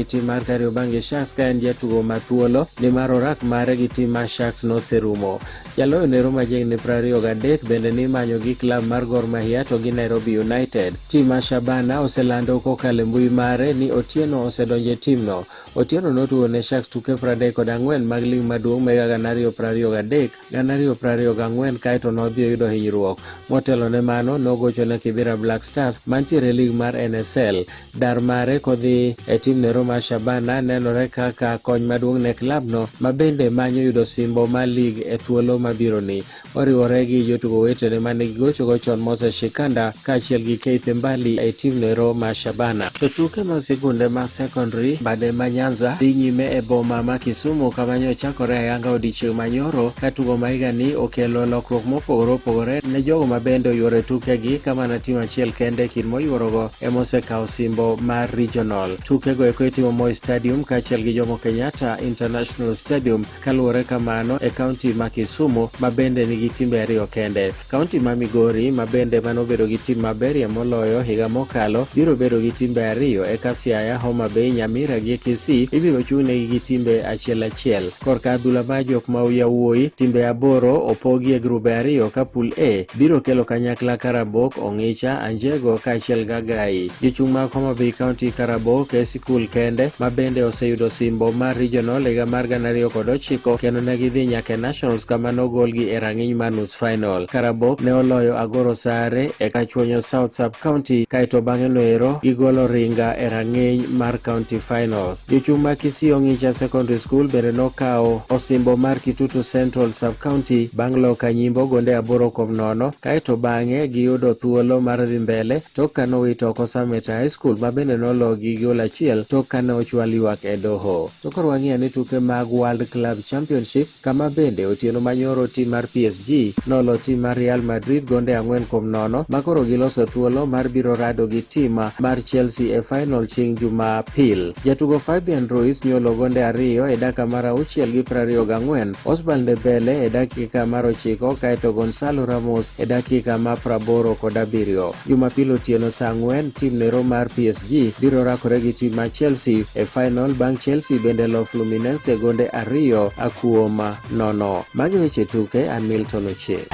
tim mar Kariobangi Sharks ka en jatugo mathuolo nimar orak mare gi tim mar Sharks noserumo. Jaloyo nero majegni 23 bende ni manyo gi klab mar Gor Mahia to gi Nairobi United. Tim mar Shabana oselando kokalo mbui mare ni Otieno osedonje timno. Otieno notugo ne Sharks tuke 34 mag lig maduong' mega 2023 2024 kaeto nodhi yudo hinyruok. Motelo ne mano nogocho ne Kibera Black Stars mantiere lig mar NSL. Dar mare kodhi e tim nero mar Shabana nenore kaka kony maduong' ne klabno mabende manyo yudo simbo mar lig e thuolo mabiro ni. Oriwore gi jotugo wetene mane gigocho chon Moses Shikanda kaachiel gi Keith Mbali e tim nero mar Shabana. To tuke mag sikunde mag secondary bade ma Nyanza dhi nyime e boma ma Kisumu kama nyo chakore ayanga odiechieng' manyoro ka tugo ma higani okelo lokruok mopogore opogore ne jogo mabende oyuoro tukegi kama na tim achiel kende kin moyuorogo emosekawo simbo mar regional. Tukego eko itimo Moi Stadium kaachiel gi Jomo Kenyatta International Stadium kaluwore kamano e kaunti ma Kisumu mabende nigi timbe ariyo kende. Kaunti ma Migori mabende manobedo gi tim maberie moloyo higa mokalo biro bedo gi timbe ariyo eka Siaya, Homa Bay, Nyamira gi Kisii ibiro chung'negi gi timbe achiel. Korka adhula mar jok ma yawuoyi timbe 8 opogi e grube ariyo ka pool A biro kelo kanyakla Karabok, Ongicha, Anjego kaachiel Gagai. Jochung' mag Homa Bay County Karabok e sikul kende mabende oseyudo simbo mar regional higa mar 2009 kendo ne gidhi nyaka Nationals kama nogolgi e rang'iny mar nus final. Karabok ne oloyo Agoro Sare e kachuonyo South Sub County kaeto bang'e noero gigolo Ringa e rang'iny mar County Finals. Jochung' mag Kisii Ongicha Secondary School bende nokawo osimbo mar Kitutu Central Sub County bang' loyo Kanyimbo gonde 8-0 kaeto bang'e giyudo thuolo mar dhi mbele tok ka nowito oko Summit High School mabende nologi gol 1 tok ka ne ochwal ywak e doho. To koro wang'iyo ni tuke mag World Club Championship kama bende otieno manyoro tim mar PSG nolo tim mar Real Madrid gonde 4-0 makoro giloso thuolo mar biro rado gi tim mar Chelsea e final chieng' Jumapil. Jatugo Fabian Ruiz nyolo gonde 2 e dakika mar 6:24, Osvaldo Dembele e dakika mar 9 kaeto Gonzalo Ramos e dakika mar 87. Jumapil otieno saa 4 tim nero mar PSG biro rakore gi tim mar Chelsea e final bang' Chelsea bende lo Fluminense gonde 2-0. Magi weche tuke an Milton Ochieng'.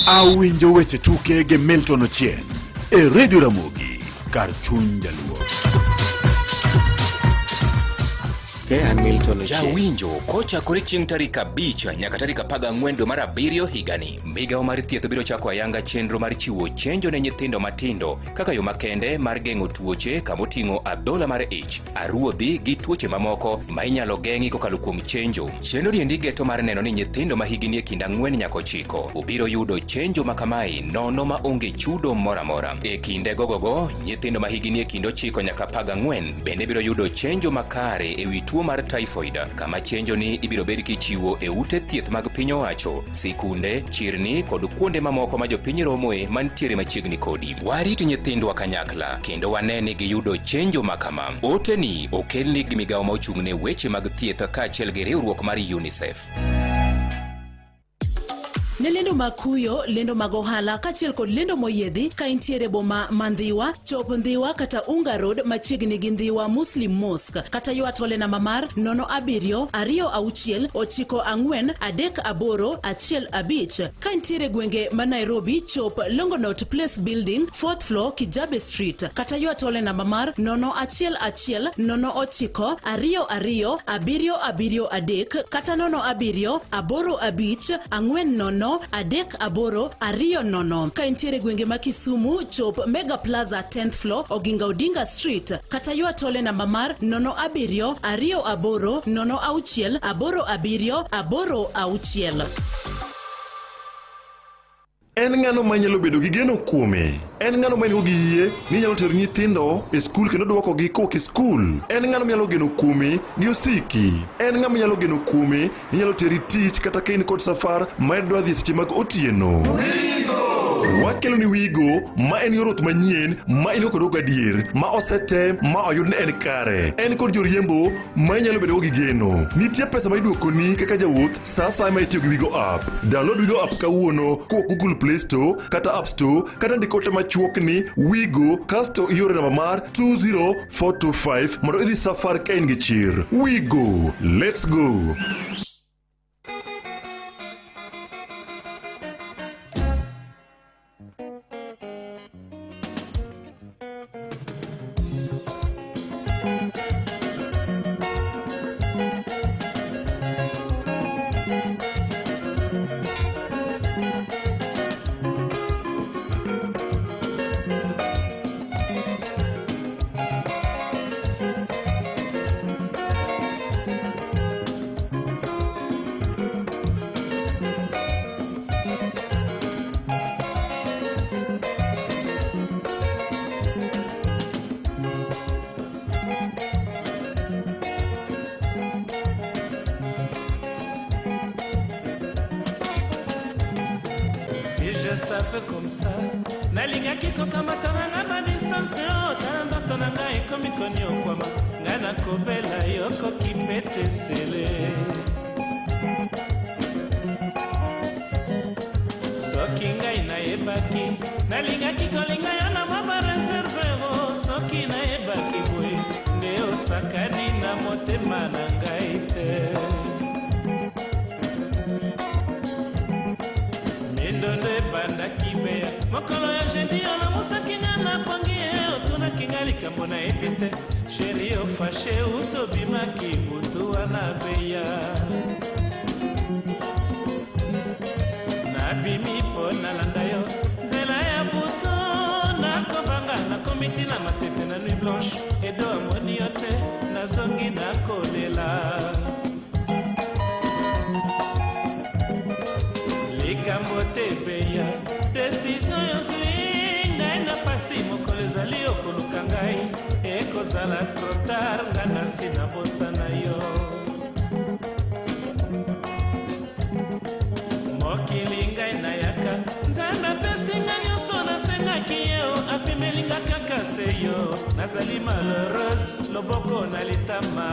Awinjo weche tuke gi Milton Ochieng' e Radio Ramogi kar chuny Jaluo. An Milton Ochieng'. Jawinjo kocha kore chieng' tarik 5 nyaka tarik 14 dwe mar 7 higani. Migawo mar thieth biro chako ayanga chenro mar chiwo chenjo ne nyithindo matindo kaka yo makende mar geng'o tuoche kamoting'o adhola mar ich, aruodhi gi tuoche mamoko ma inyalo geng'i kokalo kuom chenjo. Chenro riendi geto mar neno ni nyithindo ma higni e kind 4 nyaka 9 obiro yudo chenjo makamae nono ma onge chudo moramora. E kinde gogogo nyithindo ma higni e kind 9 nyaka 14 bende biro yudo chenjo makare e wi tuo mar typhoid kama chenjo ni ibiro bed kichiwo e ute thieth mag piny owacho, sikunde, chirni kod kuonde mamoko ma jopiny romoe mantiere machiegni kodi. Warit nyithindwa kanyakla kendo wanene gi yudo chenjo makama. Oteni okelni gi migawo ma ochung'ne weche mag thieth kaachiel gi riwruok mar UNICEF. Ne lendo makuyo, lendo mag ohala kaachiel kod lendo moyiedhi ka intiere boma mandhiwa, chop Ndhiwa kata Unga Road machiegni gi Ndhiwa Muslim Mosque kata ywat ole namba mar 0726943815 ka intiere gwenge ma Nairobi, chop Longonot Place Building 4th floor Kijabe Street kata ywat ole namba mar 01109227273 kata 0784540 380 ka intiere gwenge ma Kisumu, chop Mega Plaza 10th floor Oginga Odinga Street kata ywat ole namba mar 072068786. En ng'ano manyalo bedo gi geno kuome. En ng'ano manyalo gi yie ni nyalo tero nyithindo e skul kendo duoko gi koke skul. En ng'ano manyalo geno kuome gi osiki. En ng'ama nyalo geno kuome ni nyalo teri tich kata kain kod safar ma dwa dhi seche mag otieno. Wakelo ni Wigo ma en yorot manyien ma ilokoro gadier ma osetem ma oyud ni en kare. En kod joriembo ma inyalo bedo gi geno. Nitie pesa ma iduokoni kaka jawuoth sa asaya ma itiyo gi Wigo app. Download Wigo app kawuono kowuok Google Play Store kata App Store kata ndikote machuok ni Wigo kasto iore namba mar 20425 mondo idhi safar ka in gi chir. Wigo, let's go. Ça fait comme ça nalinga kiko kama tanga na distance otanda tonanga ikomi konyo kwama ngana kobela yoko kipete sele soki ngai na ebaki nalinga kiko linga yana mama reserve soki na ebaki boy nde osakani na motema na ngai te mokolo ya jeudi ona musakina na pangie otuna kingali kambo na epite sheri ofashe utobimaki butu wana beya nabimi po nalanda yo nzela ya butu nakobanga nakomiti na matete na nuit blanche edo amoni yo te nazongi nakolela likambo te beya Decision yo zui ngai na pasi mokolo ezali okoluka ngai ekozala trotar nga nasi na bosa na yo mokili ngai nayaka nzambe apesi nga nyonso nasengaki ye apimelinga kaka se yo nazali malheureuse loboko na litama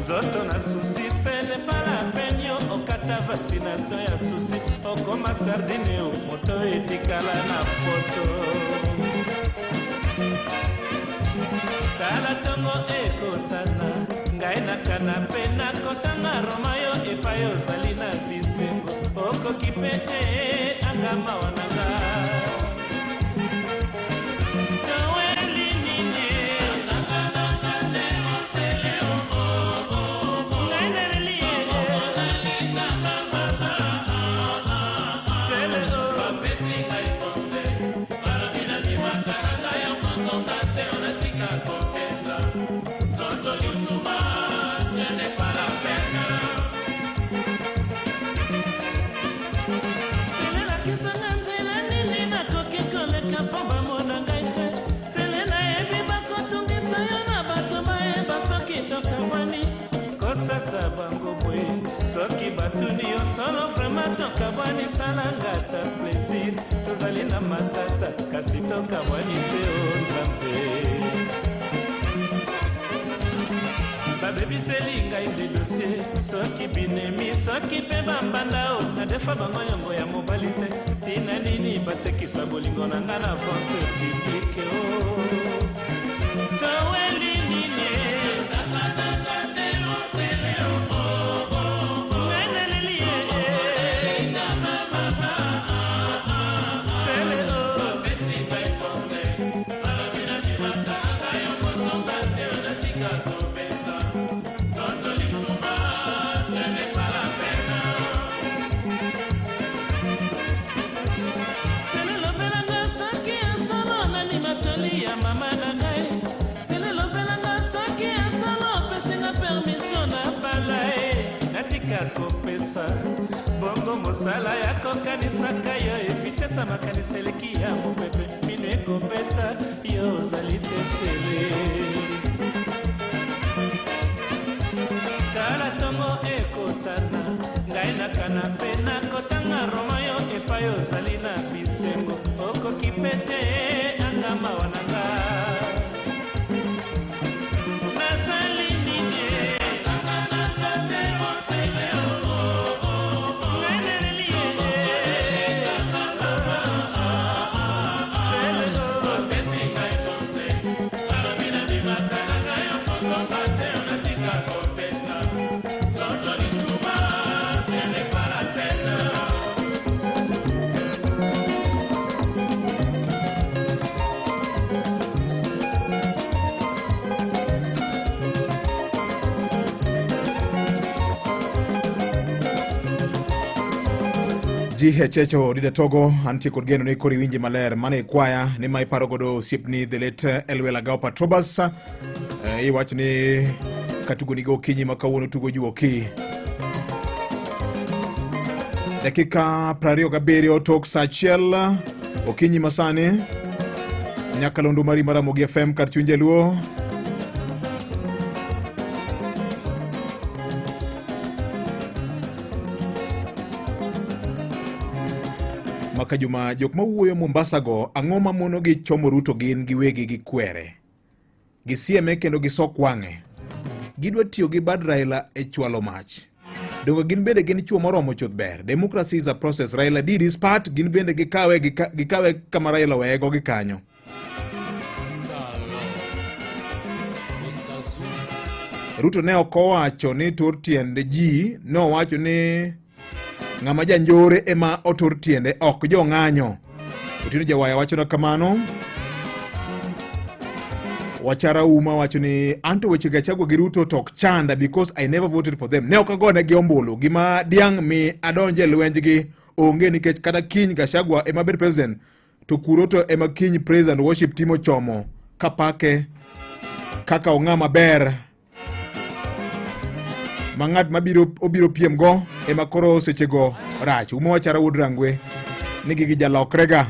Zoto na souci, ce n'est pas la peine yo okata vaccination ya souci okoma sardine o moto etikala na poto tala tongo ekotana ngai na kanape na kotanga Roma yo epayo zali na bisengo okoki pe angama wananga soki batuni yo solo vraiment tokabwani salangata plaisir tozali na matata kasi tokabwani te o nzambe babebiseli ngai de dossier soki binemi soki mpe bambanda o na defa bango nyongo ya mobali te tina nini batekisa bolingo na nga na vente publike o toweli nini natinga kopesa bongo mosala yako kanisa kayo evitesa makanisa eleki ya mopepe mino ekobeta yo ozali te sele tala tongo ekotana ngai nakana mpe nakotanga roma yo epai ozali na bisengo okoki pete angama wananga nasali nini GHHO Dida Togo antie kod geno ni kori winji maler mane kwaya ni ma iparo godo siepni the late Elwela Gao Patrobas iwach ni katugo ni go kinyi makawuono tugo juoki dakika 27 tok sachiel okinyi masani nyakalondo mari Maramogi FM kar chunje luo maka juma jok mawuoyo Mombasa go ang'oma mono gi chomo Ruto gin giwegi gi kwere gisieme kendo gisok wang'e gidwa tiyo gi bad Raila e chwalo mach dongo gin bende gin chuo moromo chuth ber democracy is a process Raila did his part gin bende gikawe kama Raila wego gi kanyo Ruto ne okowacho ni tur tiende ji no wacho ni ng'ama janjore ema otur tiende ok jo ng'anyo Otieno Jawaya wacho na kamano Wachara Uma wacho ni anto weche gachagwa gi Ruto tok chanda because I never voted for them ne okagone gi ombulu gima diang' mi adonje lwenjgi onge nikech kata kiny Gachagua ema ber president to Kuroto ema kiny praise and worship timo chomo kapake kaka ong'ama ber mang'at mabiro obiro piem go ema koro sechego rach Uma Wachara Wood Rangwe nigi gi jalokrega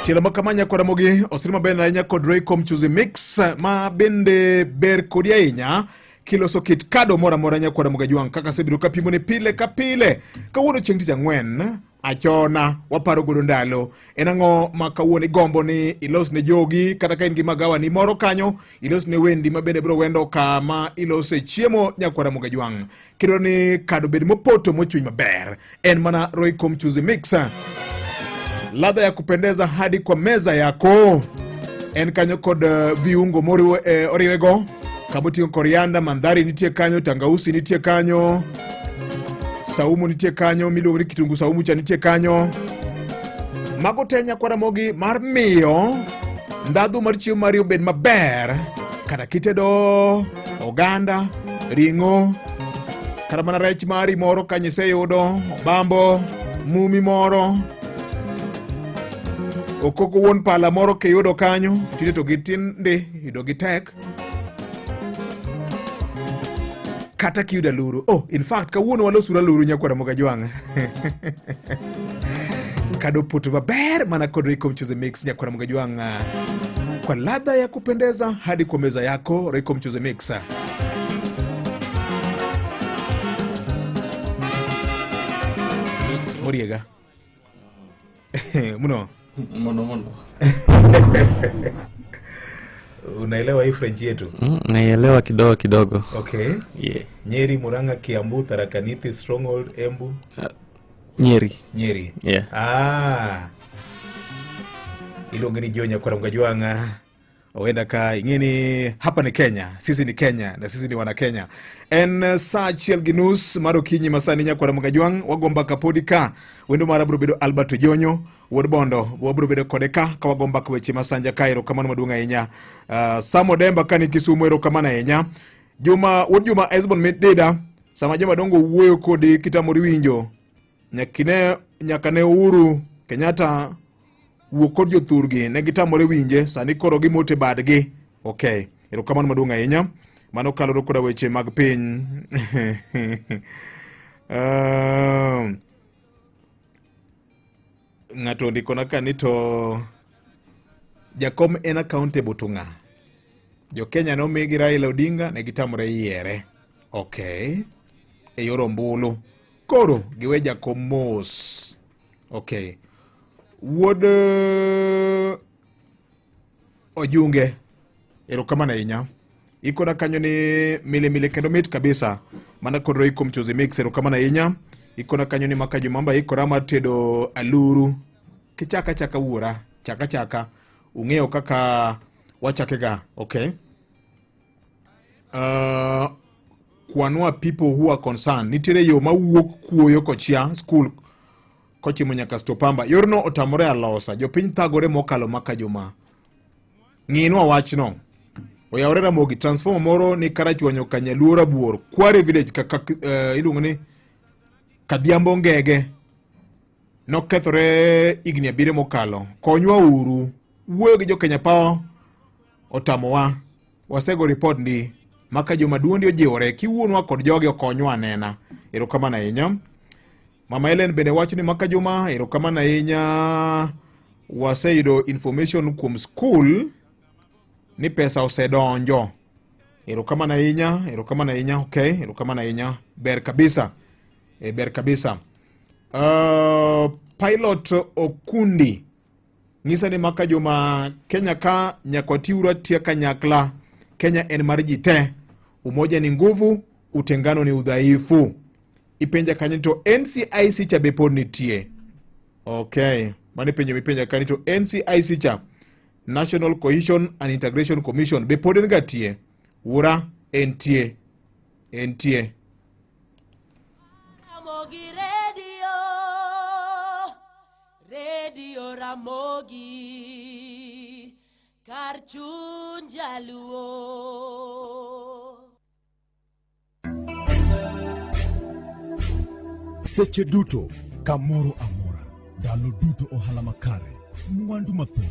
Chielo makamanya kod Ramogi osiri maber ahinya kod Royco Mchuzi Mix ma bende ber kodi ahinya kiloso kit kado mora mora nya kod Ramogi Jwang kaka sebido kapimo ni pile ka pile kawuono chieng' tich ang'wen achona waparo godo ndalo enang'o makawuono gombo ni ilos ne jogi kata ka in gi magawa ni moro kanyo ilos ne wendi mabende biro wendo kama ilose chiemo nya kod Ramogi Jwang kidwa ni kado bed mopoto mochuny maber en mana Royco Mchuzi Mix ladha ya kupendeza hadi kwa meza yako en kanyo kod viungo moriwo oriwego kamutingo korianda mandhari nitie kanyo tangausi nitie kanyo saumu nitie kanyo miluongo ni kitungu saumu cha nitie kanyo mago tenya kwa Ramogi mar miyo ndadhu mar chiemo mari obed maber kata kitedo oganda ring'o kata mana rech mari moro kanyise yudo bambo mumi moro okoko won pala moro ke yudo kanyo tinde to gitinde yudo gitek kata kiyuda luru in fact kawuono walosura luru nya kwa Ramogi Jwang kado putu maber mana kod Royco Mchuzi Mix nya kwa Ramogi Jwang kwa ladha ya kupendeza hadi kwa meza yako Royco Mchuzi Mix Moriega muno Unaelewa hii French yetu? Naelewa kidogo. Okay. Yeah. Nyeri, Murang'a, Kiambu, Tharaka Nithi, Stronghold, Embu. Nyeri. Yeah. Ilongeni Jonya kwa Ramogi Jwang. Oenda ka ingeni hapa ni Kenya. Sisi ni Kenya na sisi ni wana Kenya. En Sachiel Ginus marokinyi masani nya kwa Ramogi Jwang wagomba kapodika wendo mara bedo Albert Jonyo wod bondo wabro bedo kodeka ka wagomba kweche masanja kairo kamano madunga enya Samo Demba kani Kisumu ero kamana enya Juma Esbon Mededa sama jema dongo wuoyo kodi kitamori winjo nyakane Uhuru Kenyatta wuok kod jothurgi ne gitamore winje, sani koro gimote badgi. Okay, erokamano maduong' ahinya. Mano kalore koda weche mag piny. Ng'ato ndikona ka ni to jakom en accountable to ng'a. Jo Kenya nomigi Raila Odinga ne gitamore yiere. Okay. E yor ombulu. Koro giwe jakom mos. Okay. Wuod Ojunge. Erokamano ahinya. Ikona kanyo ni mile kendo mit kabisa. Mana kodro iko mchuzi mix. Erokamano ahinya. Ikona kanyo ni Maka Jumamba ikora mar tedo aluru. Kichaka wuora. Chaka. Ung'eyo kaka wachakega. Okay. Kwanwa people who are concerned. Nitire yo mawuok kuoyo kochia school kochimo nyaka Stopamba. Yorno otamore alosa. Jopiny thagore mokalo Maka Juma. Ng'inwa wachno. Oyawre Ramogi transformer moro ni Karachuonyo Kanyaluora Buor. Kware village kaka iluongo ni Kadhiambo Ngege. Nokethore igni 7 mokalo. Konywa uru. Wuoyo gi jo Kenya Power otamowa. Wasego report ni Maka Juma duondi ojiwore kiwuonwa kod jogi okonywa anena. Erokamano ahinya. Mama Helen bende wacho ni Maka Juma erokamano ahinya. Waseyudo information kuom school ni pesa osedonjo. Erokamano ahinya. Okay, erokamano ahinya. Ber kabisa. Ber kabisa. Pilot Okundi ng'isa ni Maka Juma Kenya ka nyakwatiura tia kanyakla. Kenya en mar ji te. Umoja ni nguvu, utengano ni udhaifu. Ipenja kanyo to NCIC cha be pod nitie. Okay. Mane penjo mipenja kanyo to NCIC cha National Cohesion and Integration Commission be pod ngatie. Ura entie. Ramogi Radio Ramogi Karchun Jaluo. Seche duto kamoro amora ndalo duto ohala makare mwandu mathoth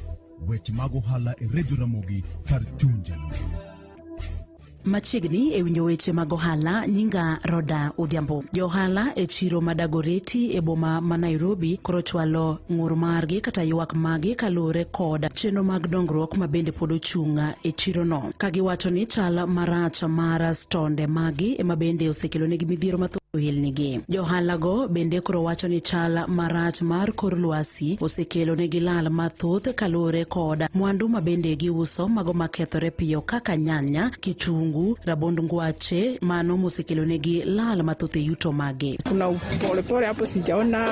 weche mag ohala e Radio Ramogi Karchun Jaluo. Machiegni e winjo weche mag ohala nyinga Roda Odhiambo. Johala e chiro madagoreti e boma ma Nairobi koro chwalo ng'ur margi kata ywak magi kalure kod chenro mag dongruok ma bende pod ochunga e chiro no. Kagiwacho ni chal marach mar stonde magi ema bende osekelo negi midhiero mathoth ohelnigi. Johala go bende koro wacho ni chal marach mar kor lwasi osekelo negi lal mathoth kalure kod mwandu ma bende giuso mago makethore piyo kaka nyanya, kitungu, rabond ngwache, mano mosekelo negi lal mathoth e yuto mage. Kuna polepole hapo sijaona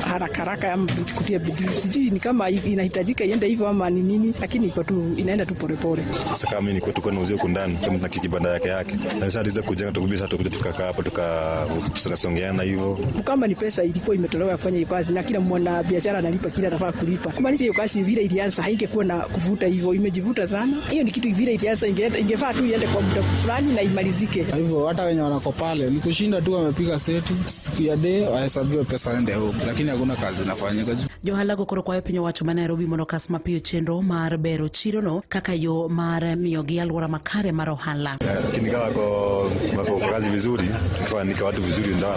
haraka ya kutia bidii. Sijui ni kama inahitajika iende hivyo ama ni nini, lakini iko tu inaenda tu polepole. Sasa kama mimi niko tu nauzia kundani kama na kibanda yake. Na sasa aliweza kujenga tukubisa tukakaa hapo tukasongeana hivyo. Kama ni pesa ilikuwa imetolewa kufanya hiyo kazi na kila mwana biashara analipa kila anafaa kulipa. Kumaanisha hiyo kazi vile ilianza haingekuwa na kuvuta hivyo, imejivuta sana. Hiyo ni kitu vile ilianza ingefaa tu iende kwa muda fulani na imalizike. Hivyo hata wenye wanako pale ni kushinda tu wamepiga seti siku ya day wahesabiwe pesa ende huko, lakini hakuna kazi inafanyika. Johala go koro kwayo pinyo wacho ma Nairobi mondo kas mapiyo chenro mar bero chiro no kaka yo mar miyo gi alwora makare mar ohala. Lakini kama kwa kazi vizuri, kwa watu vizuri ndio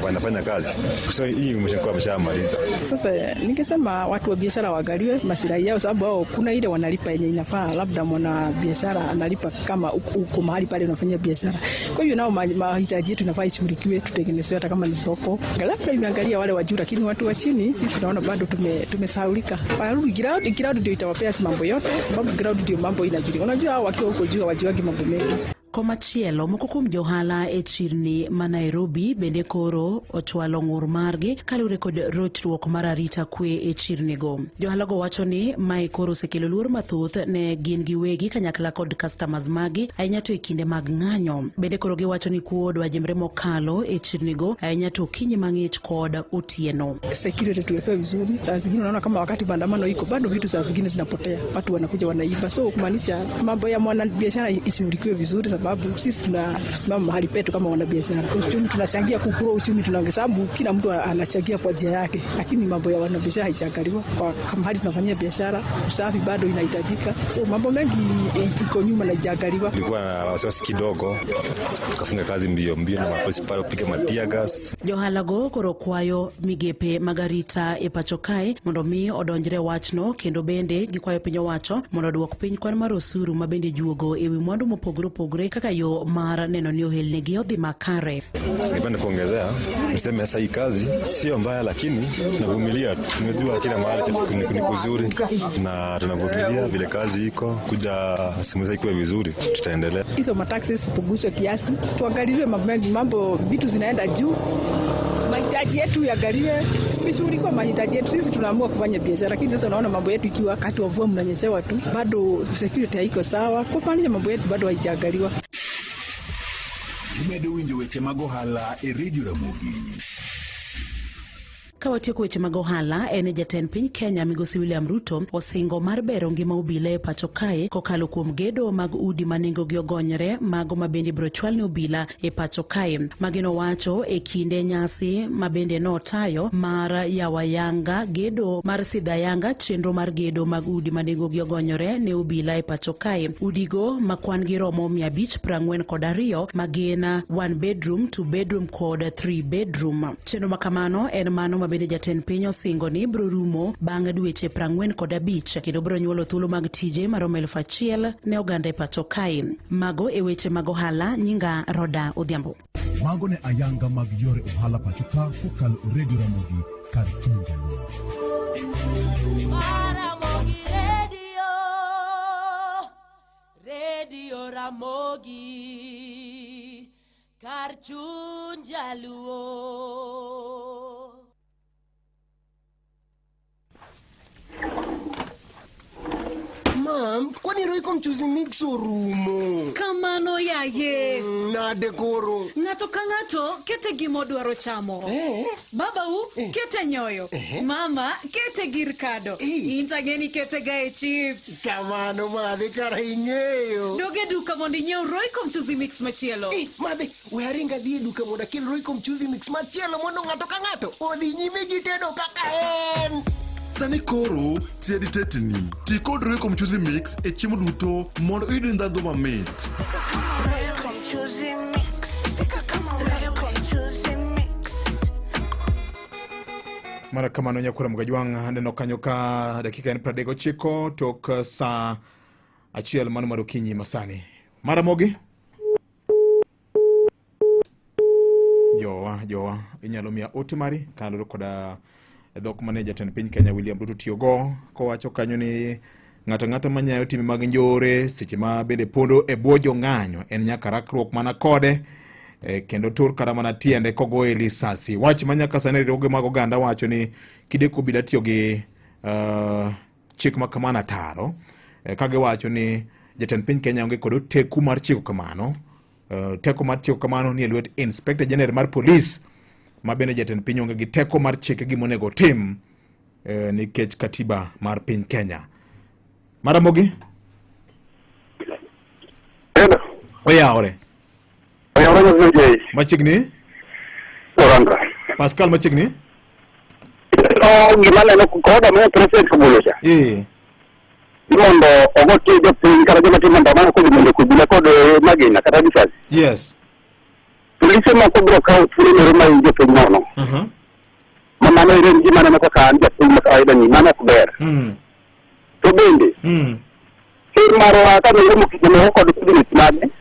wanafanya kazi. So hii mshamaliza. Sasa ningesema watu wa biashara waangaliwe maslahi yao, sababu kuna ile wanalipa yenye inafaa, labda mwana biashara analipa kama uko mahali pale unafanya biashara. Kwa hiyo nao mahitaji yetu inafaa ishughulikiwe, tutengenezewe hata kama ni soko. Labda imeangalia wale wa juu, lakini watu wa chini sisi tunaona bado tumesahaulika. Parudi ground ndio itawapea mambo yote, sababu ground ndio mambo inajulikana. Unajua wakiwa huko juu hawajiwagi mambo mengi. Komachielo moko kuom johala e chirni ma Nairobi bende koro ochwalo ng'ur margi kalure kod rochruok mar arita kwe e chirni go. Johala go wacho ni mai koro osekelo luor mathoth ne gin giwegi kanyakla kod customers magi ahinya to e kinde mag ng'anyo. Bende koro giwacho ni kuod wajemre mokalo e chirni go ahinya to kinyi mang'ich kod otieno. Security tuwekwe vizuri. Saa zingine unaona kama wakati maandamano iko bado vitu saa zingine zinapotea. Watu wanakuja wanaiba. So kumaanisha mambo ya mwana biashara ishughulikiwe vizuri, sababu sababu sisi tunasimama mahali petu kama wanabiashara. Uchumi tunachangia kukua uchumi, tunaongesabu kila mtu anachangia kwa njia yake, lakini mambo ya wanabiashara haijangaliwa. Kwa kama hali tunafanyia biashara, usafi bado inahitajika, so mambo mengi iko nyuma na haijangaliwa. Nilikuwa na wasiwasi kidogo, tukafunga kazi mbio na mapolisi pale kupiga matia gas. Johalago koro kwayo migepe magarita e pacho kae mondo mi odonjre wachno, kendo bende gikwayo piny owacho mondo duok piny kwan mar osuru mabende juogo ewi mwandu mopogore opogore kaka yo mar neno ni ohelnegi odhi makare. Ningependa kuongezea niseme sasa hii kazi sio mbaya, lakini tunavumilia. Tunajua kila mahali ni kuzuri na tunavumilia vile kazi iko kuja simu ikiwa vizuri tutaendelea. Hizo mataxes sipuguswe kiasi, tuangaliwe mambo vitu zinaenda juu, mahitaji yetu yangaliwe vizuri. Kwa mahitaji yetu sisi tunaamua kufanya biashara, lakini sasa unaona mambo yetu ikiwa wakati wa mvua mnanyeshewa tu, bado security haiko sawa, kwa pande mambo yetu bado haijangaliwa. Imedo winjo weche mag ohala e Radio Ramogi. Kawatieko weche mag ohala, en jatend piny Kenya Migosi William Ruto osingo mar bero ngima obila e pacho kae kokalo kuom gedo mag udi manengogi ogonyre mago mabende biro chwal ni obila e pacho kae. Magino wacho e kinde nyasi mabende notayo mar yawayanga gedo mar sidayanga chenro mar gedo mag udi manengogi ogonyre ne obila e pacho kae. Udigo makwan gi romo 542 magina 1 bedroom, 2 bedroom kod 3 bedroom. Chenro makamano en mano mabende jatend piny osingo ni bro rumo bang' dweche 45 kendo bro nyuolo thuolo mag tije maromo 1,000 ne oganda e pacho kae. Mago e weche mag ohala. Nyinga Roda Odhiambo. Mago ne ayanga mag yore ohala pacho ka kokalo Radio Ramogi kar chunje. Ramogi Radio Ramogi kar chunje luo. Mam, kwani Royco mchuzi mix orumo? Kamano yaye. Nade koro? Ng'ato ka ng'ato kete gimo dwaro chamo. Babau kete nyoyo. Mama kete gir kado. Intageni kete gae chips. Kamano madhe kara ing'eyo. Doge duka mondo inyiew Royco mchuzi mix machielo. Madhe, we aringa dhi duka mondo akel Royco mchuzi mix machielo mondo ng'ato ka ng'ato odhi nyime gi tedo kaka en. Sani koro tiedi tetni ti kod Royco mchuzi mix e chiemo duto mondo iyud ndhandhu mamit. Mara kamano nyakura Mgajwang' aneno kanyo ka dakika en 39 tok saa achiel mano mar okinyi masani. Mara mogi jowa inyalo miya ote mari kaloro koda dhok mane jatend piny Kenya William Ruto tiyogo kowacho kanyo ni ng'ata manyayo time mag njore seche ma bende pondo e bwo jong'anyo en nyaka rakruok mana kode kendo tur kara mana tiende kogo e lisasi. Wach manyaka sani roge mag oganda wacho ni kideko bila tiyo gi chik ma kamana taro kage wacho ni jatend piny Kenya onge kod teku mar chiko kamano. Teko mar chiko kamano ni lwet Inspector General mar Police ma bende jatend piny onge gi teko mar chike gi monego tim nikech katiba mar piny Kenya. Maramogi? Hello. Oyaore. Oyaore mzee. Machigni? Oranga. Pascal Machigni? Gimana no koda mo president kubuluja. Mondo ogoti jo piny kara joma timo ndamano kod mondo kubula kod magina kata disasi. Yes. Polisi mako bro ka fulero ma injo piny nono. Mama no ire gimana no kaka anja piny kawaida ni mana kuber. To bende. Maro ata no mo kidino kod kudini made.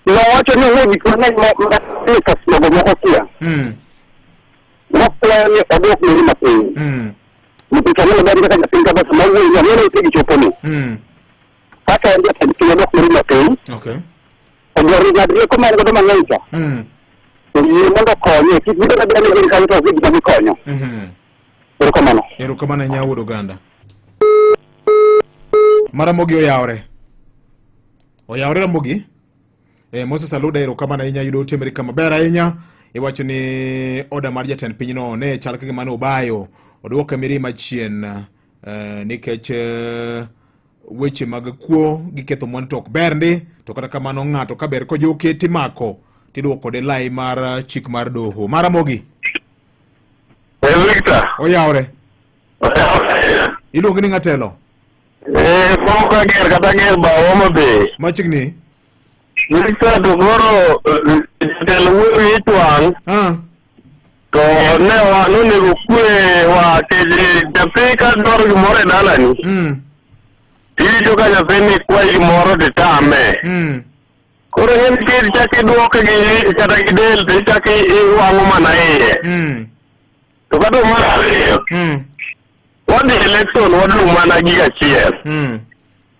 No wacho ni wewe kuna mo kasmo mo kia. Mokwa ni odok ni mapiny. Mtikana bari kaka pinga basi mawe ya mwana utigi choponi. Hata ndio kile odok ni mapiny. Okay. Ogori nadri ko mar godo mang'encha. Ni mondo konye kik bido bada ni kan to gidi gi konyo. Erokamano nyawudo ganda. Maramogi oyaore Ramogi. Moses Aluda erokamano inya yudo temeri kama bera inya iwacho ni oda mar jatend piny no ne chal kaka mano obayo odwoka mirima chien nikech weche mag kuo gi ketho mwandu to ok ber ndi, to kata kamano ng'ato ka ber ko jo keti mako tidwoko de lai mar chik mar doho. Maramogi. Victor. Oyawre. Iluongi ni ng'atelo? Moka ger kata ger ba Homa Bay. Machigni? Victor to goro jatelo wuoyo itwang'. To ne nonego kwe wa keje japi ka dwaro gimoro e dalani. Iwinjo ka nyathi ni kwayi gimoro to tame. Koro en kid chaki duoke gi kata gi del to chaki iwang'o mana iye. To kata mar ariyo. Wadhi election wadlu mana gi achiel.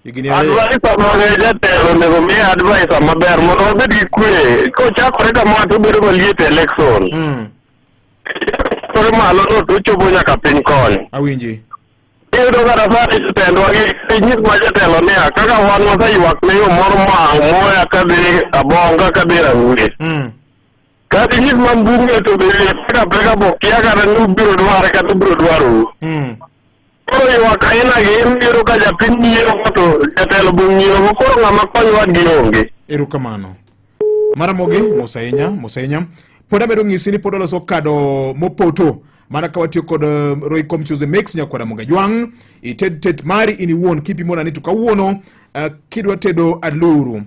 Advice ma jatelo onego mi advice maber mondo obed gi kwe. Kochakore kama to bedo maliet election. Koro malo no to chopo nyaka piny koni. Awinji. Iyudo kata sani jotendwa gi nyis ma jatelo niya kaka wan waseywak ne yo moro mang' moya kadhi Abonga kadhi Rangwe. Kati nyis ma mbunge to bende peka bokia kata ni ubiro dware kata ubiro dwaro. Koro ywak aina gi iyudo ka japiny nyiero to jatelo bo nyiero koro ng'ama kony wadgi onge. Erokamano. Maramogi, Mosainya. Pod amedo ng'isi ni pod oloso kado mopoto mana ka watiyo kod Royco Mchuzi Mix nyakwara Monga Jwang. Ited mari iniwuon kipimona ni to kawuono kidwa tedo aluru.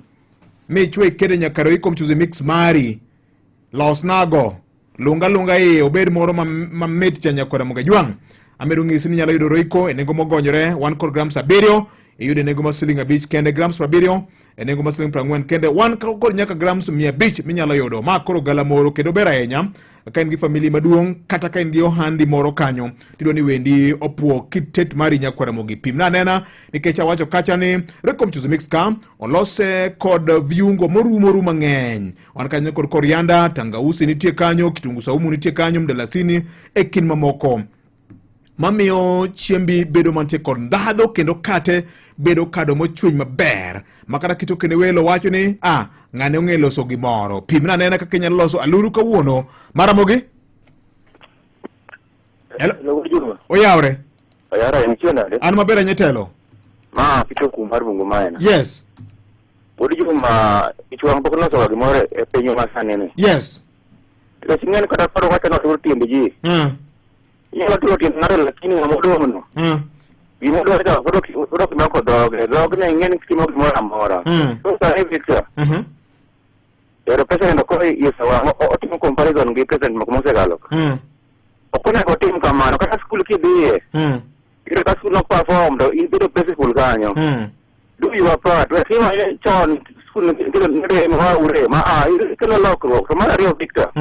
Michwe kede nyaka Royco Mchuzi Mix mari. Los nago. Lunga obed moro mamit cha nyakwara Monga Jwang. Amedo ng'isi ni nyalo yudo Royco e nengo mogonyore 1 kod grams 7. Iyude nengo ma siling 5 kende grams 7. E nengo ma siling 40 kende 1 kod nyaka grams 500 minyalo yudo. Ma koro gala moro kendo ber ahinya ka in gi familia maduong' kata ka in gi ohandi moro kanyo tidwa ni wendi opuo kitet mari nyakwara Mogi. Pimna nena nikech awacho kacha ni Royco Mchuzi Mix ka olose kod viungo morumo mang'eny. Wan kanyo kod korianda, tangausi nitie kanyo, kitungu saumu nitie kanyo, mdalasini e kin mamoko. Mamiyo chiembi bedo mantie kod ndhadho kendo kate bedo kado mochwiny maber. Makata kito kene welo wacho ni ng'ane ong'e loso gimoro. Pimna nena kaka inyalo loso aluru kawuono. Maramogi? Oyawre. Oyara en chiona de. An maber anyetelo. Kito kumar bungu maena. Yes. Odi juma ichwang pok loso gimoro e pinyo masane ne. Yes. Lakini kata paro wacho no to timbe ji. Inyalo tiro tim ng'ato lakini ng'amoduong' no. Gimodwa ka puro kimako dhog ne ing'eni kitimo gimoro amora. So sani Victor. Ero president ko yesawa otimo comparison gi president moko mosekalo. Ok onego otim kamano kata skul kidhiye. Iro ka skul no perform to ibedo principal kanyo. Do your part. We see chon skul nire ma ure ma ikelo lokruok. So mar ariyo Victor.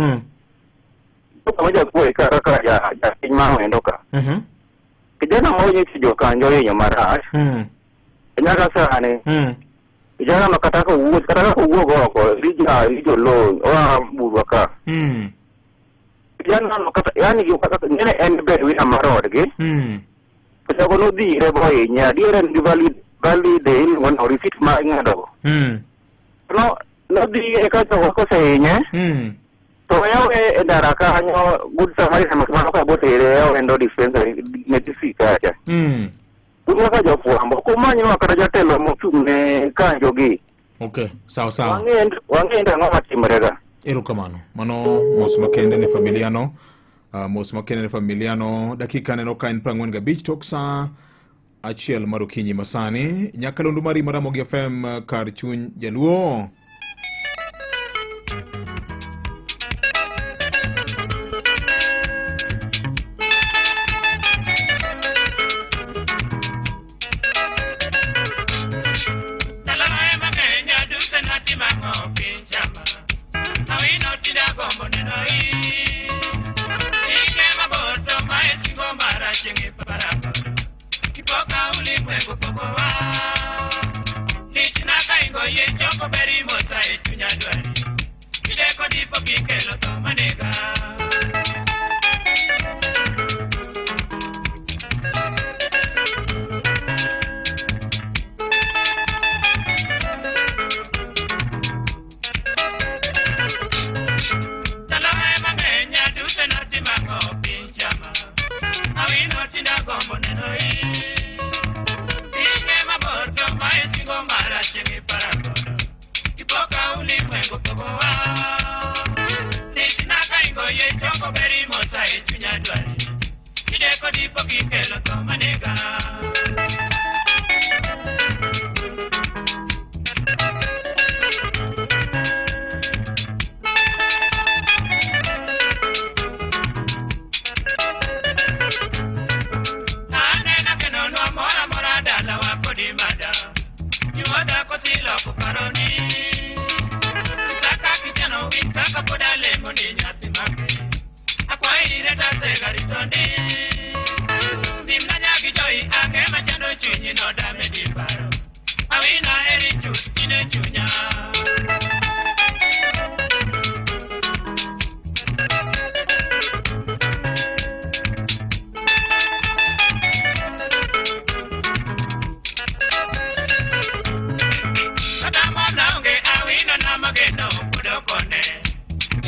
Kama jakuwe kaka ya kinyama endoka. Kijana mmoja nikijo kanjo yenye marach. Nyaka sane. Kijana makataka uwo goko lijo loan oa burwaka. Kijana makata yani yukata ngene endbed wina marodge. Kaya kono di rebo yenya di ren di valid in wana refit ma ngado. No di ekacho wako senya. So yawe daraka hanyo good samari sama kwa bote leo endo defense netifika aja. Kuna kaja fuambo kumanyi wakata jatelo mchumne kanjo gi. Okay, sawa. Wangeenda ngoma timrega. Erokamano. Mano mos makende ne familiano. Mos makende ne familiano dakika neno ka en 45 tok sa achiel mar okinyi masani. Nyakalondo mari Maramogi FM kar chuny jaluo. Awino tinda gombo neno i. Inge mabor maesingo mara chengi paragono kipoka ulimwengu pogowa nitinaka ingo ye choko beri mosa e chunya dwari kideko dipo kikelo to manega Yuada kosilo kuparoni Isaka kichano wika kapoda lemoni nyati maki Akwa ireta segaritondi Nimna nyagi joy ange machando chunyi no dame di paro Awina eri chut ine chunya Mageno kudo konde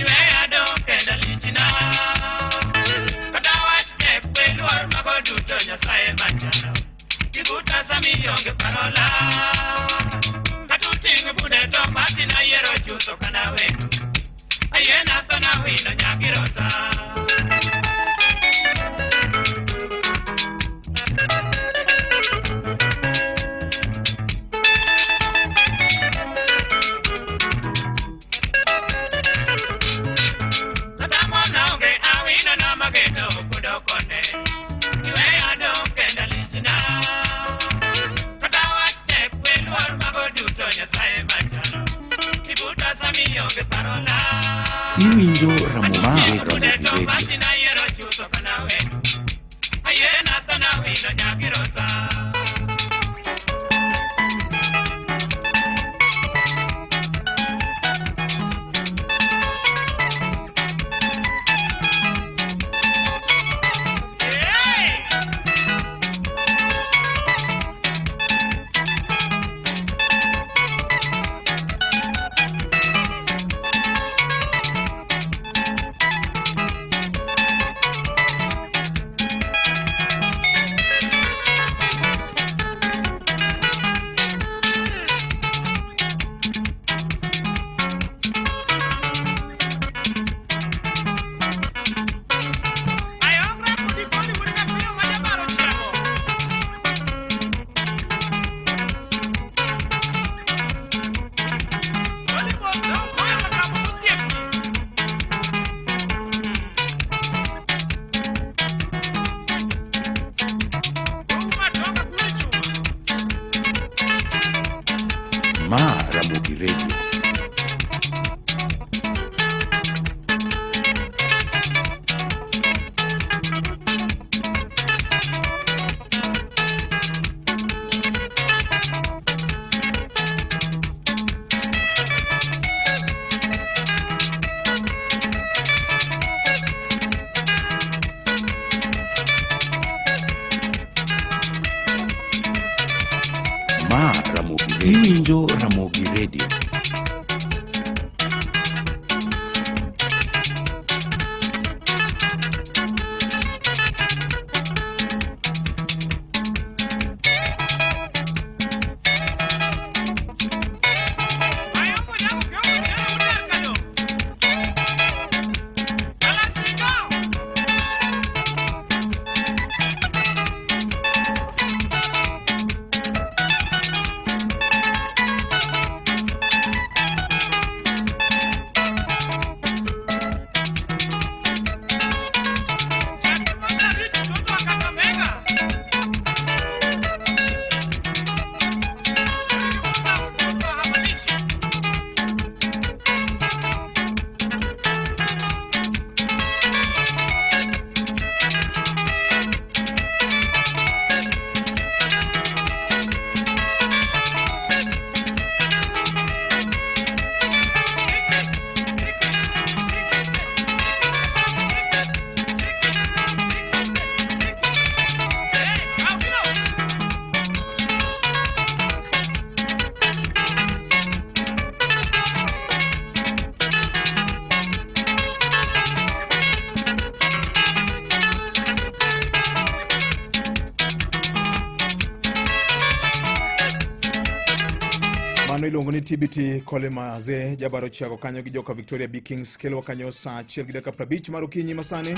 Iwe ado kenda lichina Kata wachke kweluar magoduto nyasaye machano Kibuta sami yonge parola Katuting bude tomasi na yero chuto kana wenu Ayena tona wino nyagirosa Mageno kudo konde Iwe ado kenda lichina Kata wachke kweluar magoduto nyasaye machano Kibuta sami yonge parola Iwinjo Ramoma Kude tomasi na yero chuto kana wenu Ayena tona wino nyagirosa Ramogi Radio. Iwinjo Ramogi Radio. Ng'ano iluongo ni TBT Kolemaze jabaro chiago kanyo gi joka Victoria B Kings kelo kanyo saa 1:50 mar okinyi masani.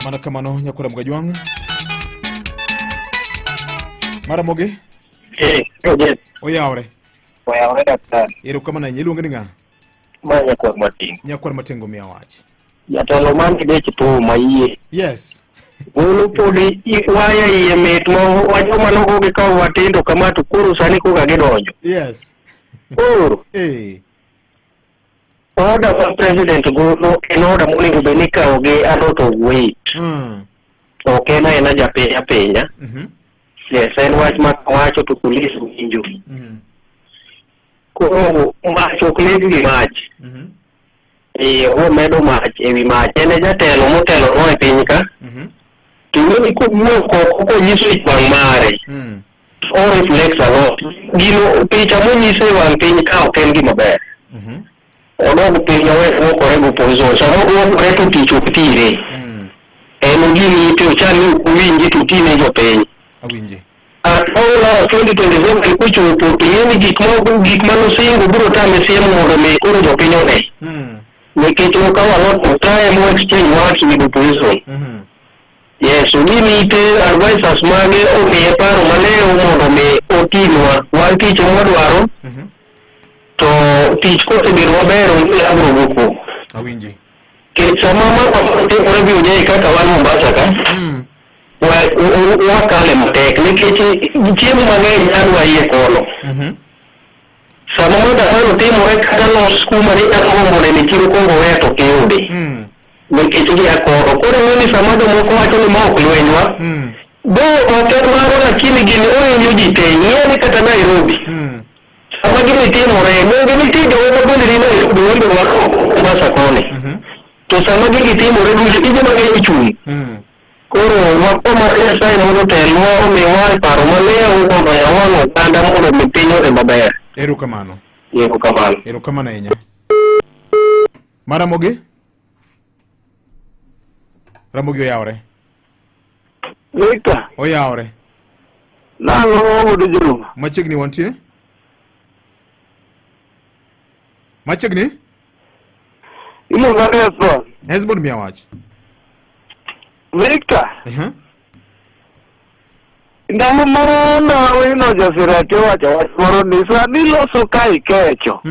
Mana kamano nyakora Mgajwang. Maramogi? Oyaore. Oyaore daktari. Ero kama na nyiluongo ni ng'a? Ma Nyakwar Matingo. Nyakwar Matingo miya wach. Jatelo man gidech po mayie. Yes. Ulu podi waya iye mit mo wajo manogo gi kawo watindo kama to koro sani kuka gidonjo. Yes. Koro. Order for president golo en order monego bed ni ikawo gi a lot of weight. Ok ena japenya penya. Yes, en wach ma wacho to police winjo. Koro mach ok negi gi mach. Omedo mach ewi mach. En jatelo motelo no e piny ka. To ni kowuok oko konyiso ich wang' mare. O reflects a lot. Gino picha monyiso e wang' piny ka ok en gima ber. Odog piny owekore go poison. Sama owekore to tich ok tire. En gini ite ochal ni uwinji to tine jopiny. Awinji. At all last 2027 kuchopo piyeni gik manosingo biro tame siem mondo mi koro jopiny one. Nikech okawo a lot of time mo exchange words with poison. Yes, gini ite advisors mage omiye paro maleo mondo mi otinwa. Wan tich mwadwaro. To tich kosebedo maber onge abro goko. Awinji. Kech sama mama timore bi ujai kaka wan Mombasa ka. Wakale matek nikech chiemo mang'eny adwa iye kono. Sama moda paro timore kata los kuma ni akombo ne chiro kongo weya to kiyudi. Nikech gi akoro. Koro ng'eni sama jomoko wacho ni ma ok lwenywa. Bo ok maro lakini gini ohinyo ji te. Ng'eni kata Nairobi. Sama gini timore, monge nitie joweta bende ni Nairobi wembe wako Mombasa koni. To sama gini timore duto tije mang'eny ichung'. Koro wako Nyasaye mondo telwa omiwa paro maleo mondo yawang' oganda mondo mi piny odhi maber. Erokamano. Erokamano. Erokamano ahinya. Maramogi? Ramogi oyawore. Victor. Oyawore. Nang'o wuod joluo? Machiegni wantie? Machiegni? Iluonga ni Hezbon. Hezbon miya wach. Victor. Ndalo moro nawe no Josirati wacho wach moro ni sani loso ka ikecho.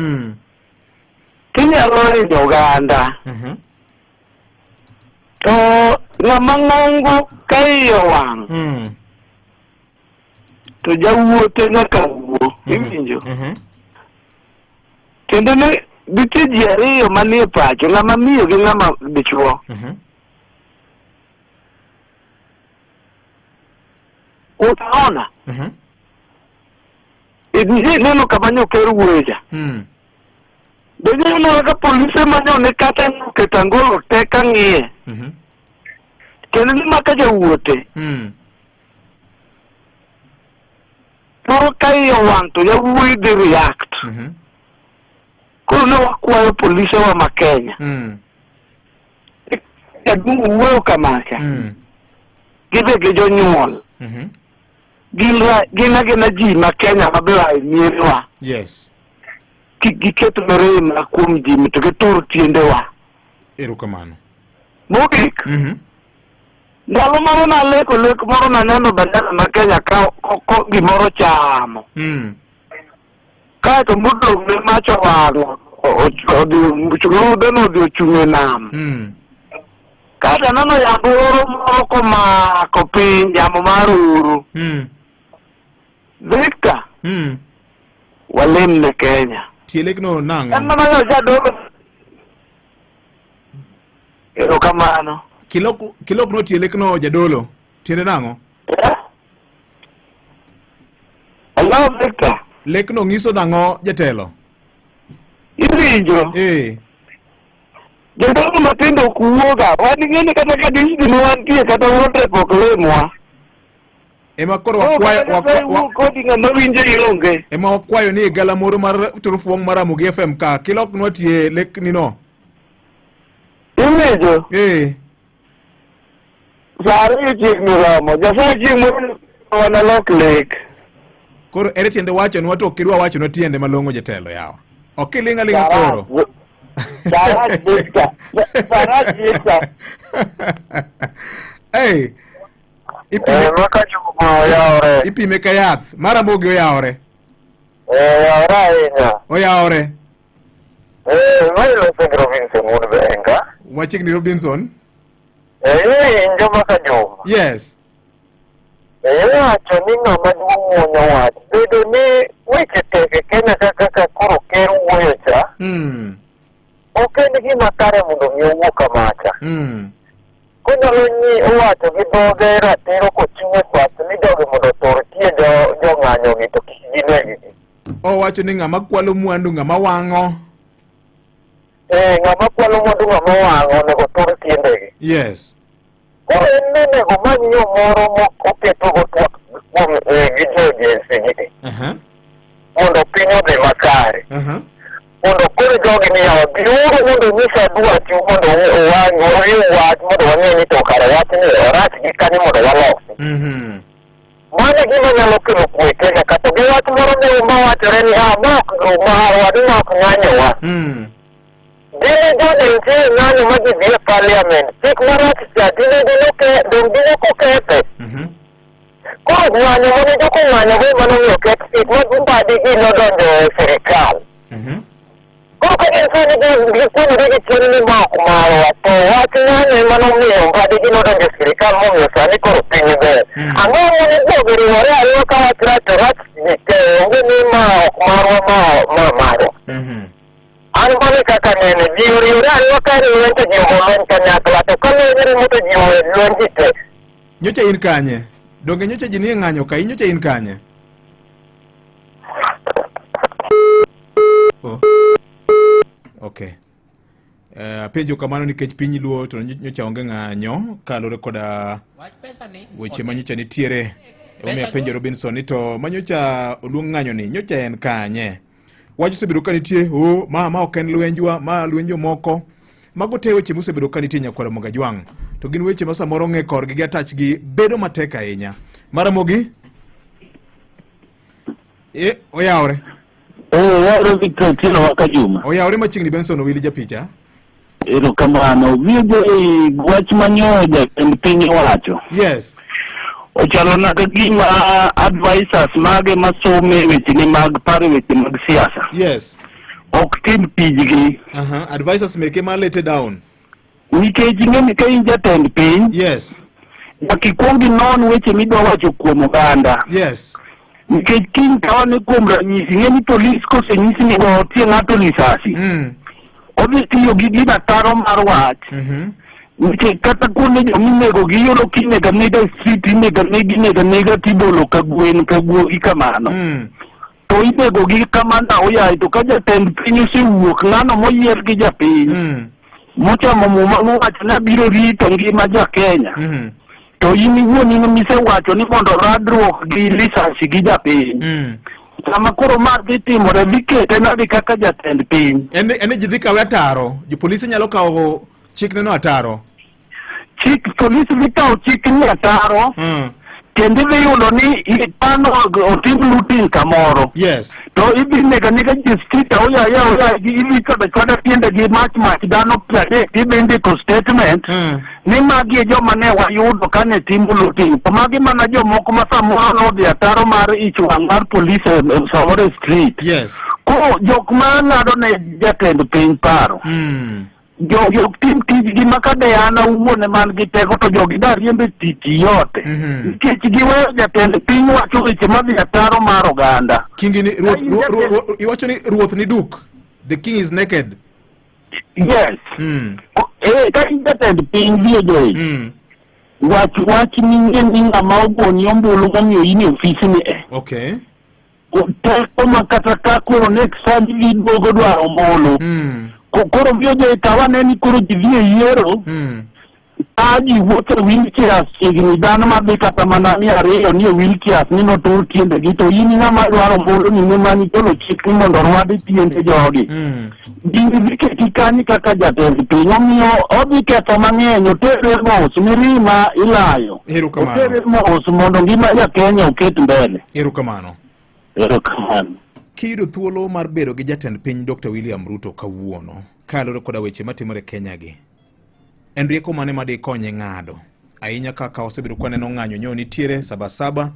Tinyalo hinyo oganda. To ng'ama ng'ongo ka iye wang'. To jawuote nyaka wuo. Iwinjo? Kendo ne nitie ji ariyo manie pacho, ng'ama miyo gi ng'ama dichuo. Utaona? Neno kama nyoker wuoja. Donye neno ka polise manyone kata ketangolo teka ng'iye. Kendo ni maka jawuote. Moro ka iye wang' to jawuoyi dhi react. Koro ne wakwayo polise wa ma Kenya. Jaduong' wuoyo kamacha. Gibe gi jonyuol. Gin agena ji ma Kenya mabeyo ahinya. Yes. Giketo rem kuom ji to gitur tiendewa. Erokamano. Mogik. Ndalo moro naleko moro naneno bandera ma Kenya ka gimoro chamo. Kaeto modong ne macho wang'o chulude no odhi ochung' e nam. Kaeto neno yambo oro moro komako piny yamo mar oro. Victor. Walim ne Kenya. Tielekno nang'o? En mana yo jadolo. Erokamano. Kilok no tielekno jadolo. Tiende nang'o? Hello Victor. Lekno ng'iso nang'o jatelo? Iwinjo? Jodolo matindo ok wuoga. Wan ing'eni kata ka disney wantie kata wuote pok lemwa. ema koro wakwayo ni galamoro mar turfuong mar Ramogi FM ka kilok nwatie lek nino imejo sari chik nuramo jasa chik moro wana lok lek koro ere tiende wacho nwa to kidwa wacho no tiende malongo jatelo yawa okilinga linga koro hey ipime ka yath mar Ramogi oyawore oyawore wachigni Robinson Joma ka Joma yes wacho ni ng'ama duong' muonyo wach bedo ni weche teke Kenya kaka koro ker wuoyo cha ok en gima kare mondo mi owuo kamacha konyalo wacho gi dhoge ratiro kochung'e kwath ni jogi mondo otor tie jo ng'anyogi to kik ginegi. Owacho ni ng'ama kwalo mwandu ng'ama wang'o ng'ama kwalo mwandu ng'ama wang'o onego otor tiendegi. Yes. Koro en nenego many yo moro moketogo twak kuom gi jojensi gi mondo piny odhi makare mondo koro jogi ni yawa biuru mondo nyisa dwachu mondo oriw wach mondo wang'e ni to kare wach ni orach gi kanyo mondo walosi. Mano gima nyalo kelo kwe Kenya kata gi wach moro ne mawachore ni mok marwa ni mok ng'anyowa. Dine jode nitie ng'anyo ma ji dhi e parliament chik marach cha dine dine kokethe. Koro ng'anyo mane joko ng'anyogo manomiyo ket chik ma mbadigi nodonjo e sirikal. Koro ka gin sani gipuonjore gi chenni ma ok marwa to wach ng'anyo ema nomiyo mbadigi nodonjo e sirikal momiyo sani koro piny ber. Ang'o mane jogi riwore ariyo ka wach rach to rach ji te onge ni ma ok marwa ma marwa. An mane kaka nene jiwo riwore ariyo ka riwore to jiwo lweny kanyakla to ka lweny rimo to jiwo lweny ji te. Nyocha in kanye? Donge nyocha ji ni ng'anyo ka nyocha in kanye? Okay. Apenjo kamano nikech piny luo to nyocha onge ng'anyo kalore koda weche manyocha nitiere. Omiyo apenjo Robinson ni to manyocha oluong ng'anyo ni nyocha en kanye? Wach osebedo ka nitie ma ok en lwenjwa ma lwenjo moko mago te weche mosebedo ka nitie nyakwara Mogajwang' to gin weche ma samoro ng'e korgi gi atach gi bedo matek ahinya. Ramogi oyawore oyawore Victor Tino waka Juma oyawore machiegni Benson Owili japicha erokamano wiego wach manyo jatend piny owacho. Yes. Ochalo naka gima advisors mage masome weche ni mag paro weche mag siasa. Yes. Ok tim pijgi. Advisors meke ma lete down. Nikech ng'eni ka in jatend piny. Yes. Nyakikuongi non weche midwa wacho kuom oganda. Yes. Nikech kiny kawane kuom ranyisi ng'eni polis kosenyisi ni otie ng'ato lisasi. Odhi tiyo gi gima taro mar wach. Nikech kata kuonde jominego giyudo kinega nega street inega tibolo ka gwen ka guogi kamano. To inego gi kamanda oyaye to ka jatend piny osewuok ng'ano moyier gi japiny. Mochamo muma mowacho ni abiro rito ngima ja Kenya. To in iwuon in misewacho ni mondo radruok gi lisasi gi japiny. Sama koro mar dhi timore dhi kete nadi kaka jatend piny. Ene ji dhi kawe ataro. Jopolisi nyalo kawo chik neno ataro. Chik polisi dhi kawo chik ni ataro. Kendo dhi yudo ni pano otim looting kamoro. Yes. To idhi nega jistita oya idhi kada tiende gi mach dhano 30 idhi ndiko statement. Ni magi joma ne wayudo kane timo looting. To magi mana jomoko ma samoro nodhi ataro mar ichwang' mar polisi Samore Street. Yes. Ko jok ma ng'ado ne jatend piny paro. Jok tim tijgi makade an awuon man gi teko to jogi da riembe tich yote. Nikech giweyo jatend piny wacho weche madhi ataro mar oganda. Kingini iwacho ni ruoth ni duk. The king is naked. Yes. Ka jatend piny vie wach ni ng'ama ogoni ombulu momiyo in e ofisi ni Okay. Teko makata ka koro next time iduogo dwaro ombulu. Koro bio je tawane ni koro jivie yiero. ma ji wuotho wheelchairs chiegni dhano madhi kata mana 200 ni wheelchairs ni notur tiende gi to in ng'ama dwaro mondo ni mani kelo chik ni mondo rwadi tiende jogi gini dhi keti kanyi kaka jatend piny omiyo odhi ketho mang'eny otere mos mirima ilayo otere mos mondo ngima ja Kenya oket mbele. Erokamano. Kiyudo thuolo mar bedo gi jatend piny Dr. William Ruto kawuono kalore koda weche matimore Kenya gi, en rieko mane ma dikonye ng'ado ahinya kaka osebedo kwaneno ng'anyo nyo nitiere Sabasaba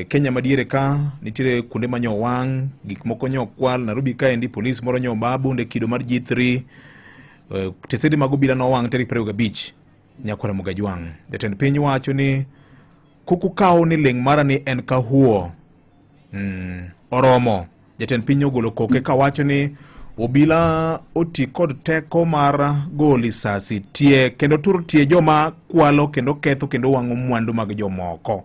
Kenya madiere ka nitiere kuonde manyo wang' gik moko nyo kwal Nairobi ka endi polis moro nyo mabunde kido mar G3 tesede mag obila no wang' tarik 25 Nyakwara Mugajwang'. Jatend piny wacho ni kuku kao ni ling mara ni en kahuo oromo. Jatend piny ogolo koke ka wacho ni obila oti kod teko mar goli sasi tie kendo tur tie joma kwalo kendo ketho kendo wang'o mwandu mag jomoko.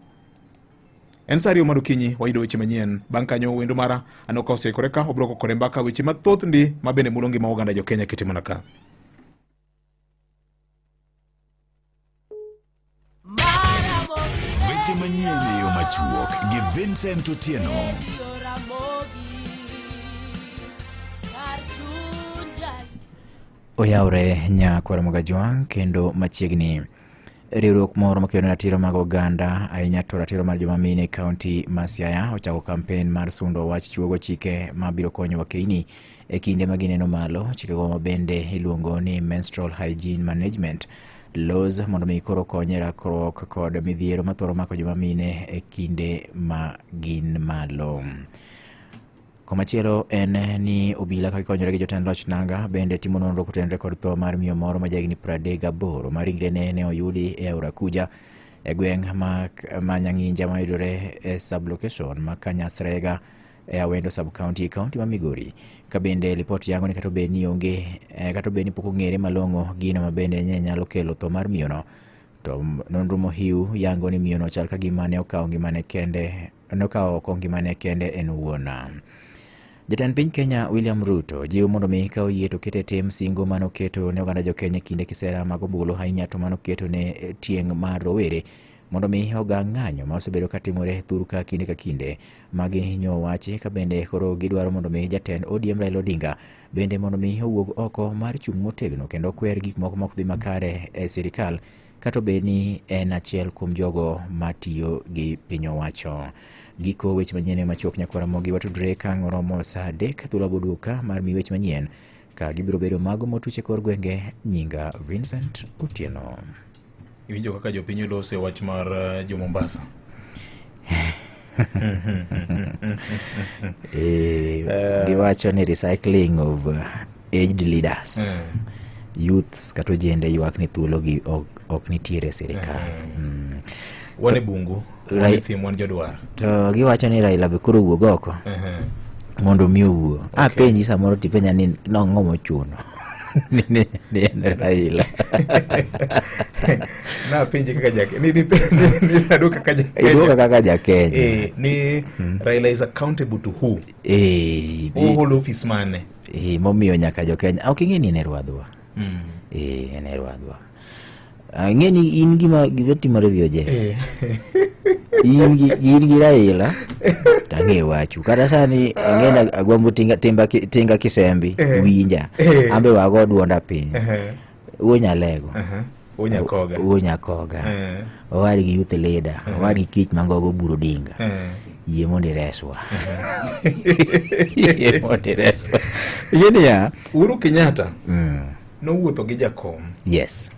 En sario marukinyi wayudo weche manyien bang' kanyo wendo mara anoka oseikore ka obroko kore mbaka weche mathoth ndi mabende mulo ngima oganda jo Kenya kitimo naka. Weche manyien e yo machuok gi Vincent Otieno. Oyaure Nyakwara Mugajwang' kendo machiegni riwruok moro makelo ratiro mag oganda ahinya to ratiro mar joma mine kaunti ma Siaya ochako kampen mar sundo wach chuogo chike mabiro konyo wakeini e kinde ma gineno malo chikego mabende iluongo ni menstrual hygiene management laws mondo mi koro konye rakruok kod midhiero mathoro mako joma mine e kinde ma gin malo. Komachielo en ni obila kakikonyore gi jotend loch nanga bende timo nonro kotenore kod tho mar miyo moro ma jahigni 38 ma ringrene ne oyudi e Aora Kuja e gweng' ma Nyang'inja mayudore e sublocation ma Kanyasrega e Awendo sub-county kaunti ma Migori. Ka bende ripot yango ni kata bed ni pok ong'ere malong'o gino ma bende nyalo kelo tho mar miyono, to nonro mohiu yango ni miyono chal ka gima ne okawo ngimane kende en owuon. Jatend piny Kenya William Ruto jiwo mondo mi ka oyie to kete tem singo mano keto ne oganda jo Kenya kinde kisera mag obulo ahinya to mano keto ne tieng' mar rowere mondo mi ogang ng'anyo ma osebedo katimore thuru ka kinde ka kinde magi nyo wache ka bende koro gidwaro mondo mi jatend ODM Raila Odinga bende mondo mi owuog oko mar chung' motegno kendo kwer gik moko mok dhi makare e sirikal kato bed ni en achiel kuom jogo matiyo gi piny owacho. Giko weche manyien machuok Nyakwara Mogi watudre ka ng'oromo sa 3 thula boduka mar mi weche manyien ka gibiro bedo mago motuche kor gwenge. Nyinga Vincent Otieno. Iwinjo kaka jopiny olose wach mar jo Mombasa. Giwacho ni recycling of aged leaders. Youths kato jende ywak ni thuolo gi ok nitiere sirikal. Wane bungu wane thimon jodwar to giwacho ni Raila be koro wuog oko mondo mi owuo. Penji samoro tipenya ni nong'o mochuno ni Raila na penji kaka jake ni naduka kaka Jakenya ni Raila is accountable to who? Whole office mane momiyo nyaka jo Kenya ok ing'e ni ne rwadhwa ne rwadhwa ng'eni in gima timore bioje in gi Raila tang'e wachu kata sani ng'ena agombo tinga kisembi winja ambe wago duonda piny uonyalego uonyakoga owari gi youth leader owari gi kich mangogo buro dinga yie mondo ireswa yeni ya Uhuru Kenyatta nowuotho gi jakom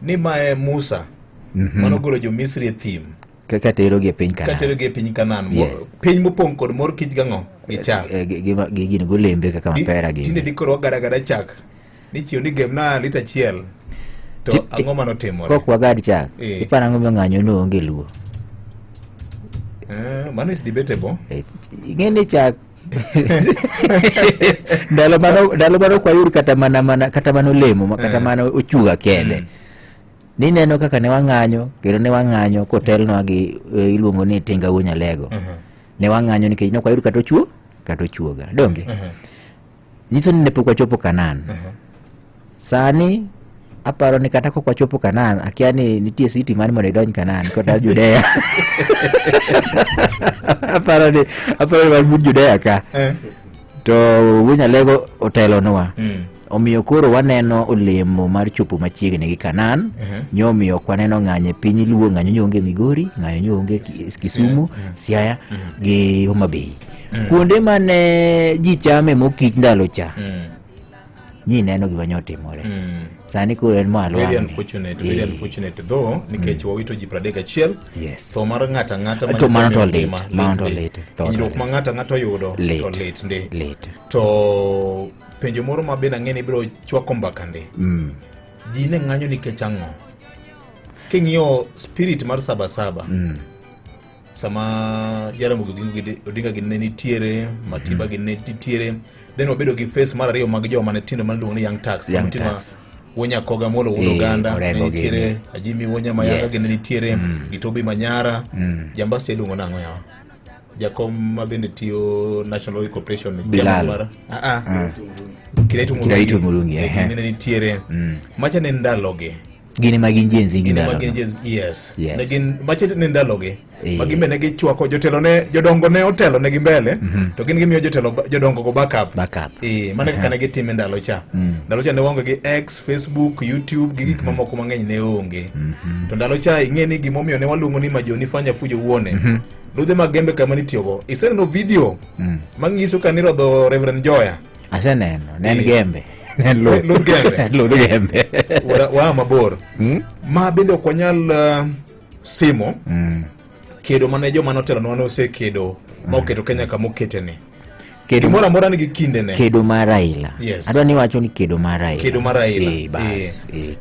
ni mae Musa manogolo jo Misri e thim kaka tero gi piny Kanan piny mopong' kod mor kich gang'o gi chak gi gin golembe kaka mapera gi tinde dikoro gada chak ni chiyo ni gem na lita chiel to ang'o mano timore kok wagad chak ipana ng'o ng'anyo no onge luo mano is debatable ng'eni chak ndalo mano kwa yur kata mano lemo kata mano ochuga kende ni neno kaka ne wang'anyo kendo ne wang'anyo kotelno gi iluongo ni tinga uonyalego ne wang'anyo nikech no kwa yur kata ochuoga donge nyiso ni ne pok wachopo Kanan sani aparo ni kata kok wachopo Kanan akia ni nitie city mane mondo idonj Kanan kod Judea. aparo ni mar Judea ka. To Wunyalego otelonwa. Omiyo koro waneno olemo mar chopo machiegni gi Kanan. Nyomiyo kwaneno ng'anye piny Luo, ng'anyo nyonge Migori, ng'anyo nyonge Kisumu, Siaya gi Homa Bay. Kuonde mane ji chame mokich ndalo cha. Ji neno gima nyotimore. Sani koro en malo. Very unfortunate though nikech wawito ji 31. Yes. So mar ng'ata ng'ata to mano to late. Hinyruok ma ng'ata ng'ata oyudo to late ndi. To penjo moro ma bende ang'eni biro chwako mbaka ndi. Ji ne ng'anyo nikech ang'o? King'iyo spirit mar Sabasaba. Sama Jaramogi Odinga gi ne nitiere, Matiba gi ne nitiere, then wabedo gi face mar ariyo mag joma ne tindo man luongo ni Young Turks. Wonya Koga Molo Uganda ne nitiere, Ajimi Wonya Mayanga gi ne nitiere, Gitobi Manyara, Jambasi luongo nang'o yawa. Jakom ma bende tiyo National Oil Corporation Bilal. Kiraitu Murungi ne nitiere. Macha ne ndaloge. Gini magin jenzi ngindalo. Yes. Negin mache ne ndaloge. Magimbe ne gichwako jotelo ne jodongo ne otelo ne gimbele to gin gimiyo jodongo go backup. Mane kaka gi time ndalo cha. Ndalo cha ne wango gi X, Facebook, YouTube gi gik mamoko mang'eny ne onge. To ndalo cha ing'eni gimomiyo ne waluongo ni majoni fanya fujo uone. Ludhe magembe kama nitiyogo. Iseneno video mangiso kanirodho Reverend Joya. Aseneno, nen gembe. Lud gembe. Wa mabor. Ma bende okwanyal simo. Kedo mane joma notelo no osekedo ma oketo Kenya kama oketene. Kedo mora mora nigi kinde ne. Kedo mar Raila. Yes. Adwa ni wacho ni kedo mar Raila. Kedo mar Raila.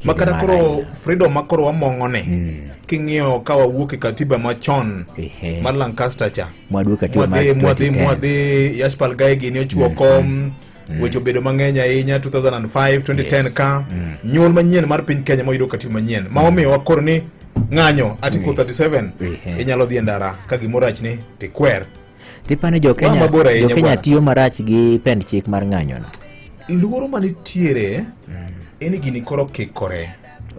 Makata koro freedom makoro wamong'one. King'iyo ka wawuok e katiba machon mar Lancaster cha. Mwadwe katiba mar 2010. Yashpal Gai gini ochuo kom. Wecho bedo mang'eny ahinya 2005, 2010 ka. Nyuol manyien mar piny Kenya moyudo katiba manyien. Ma omiyo wakoro ni ng'anyo article 37 inyalo dhi ndara ka gimoro achni tikwer. Tipane jo Kenya tiyo marach gi pend chik mar ng'anyo no. Luoro manitiere eni gini koro kikore.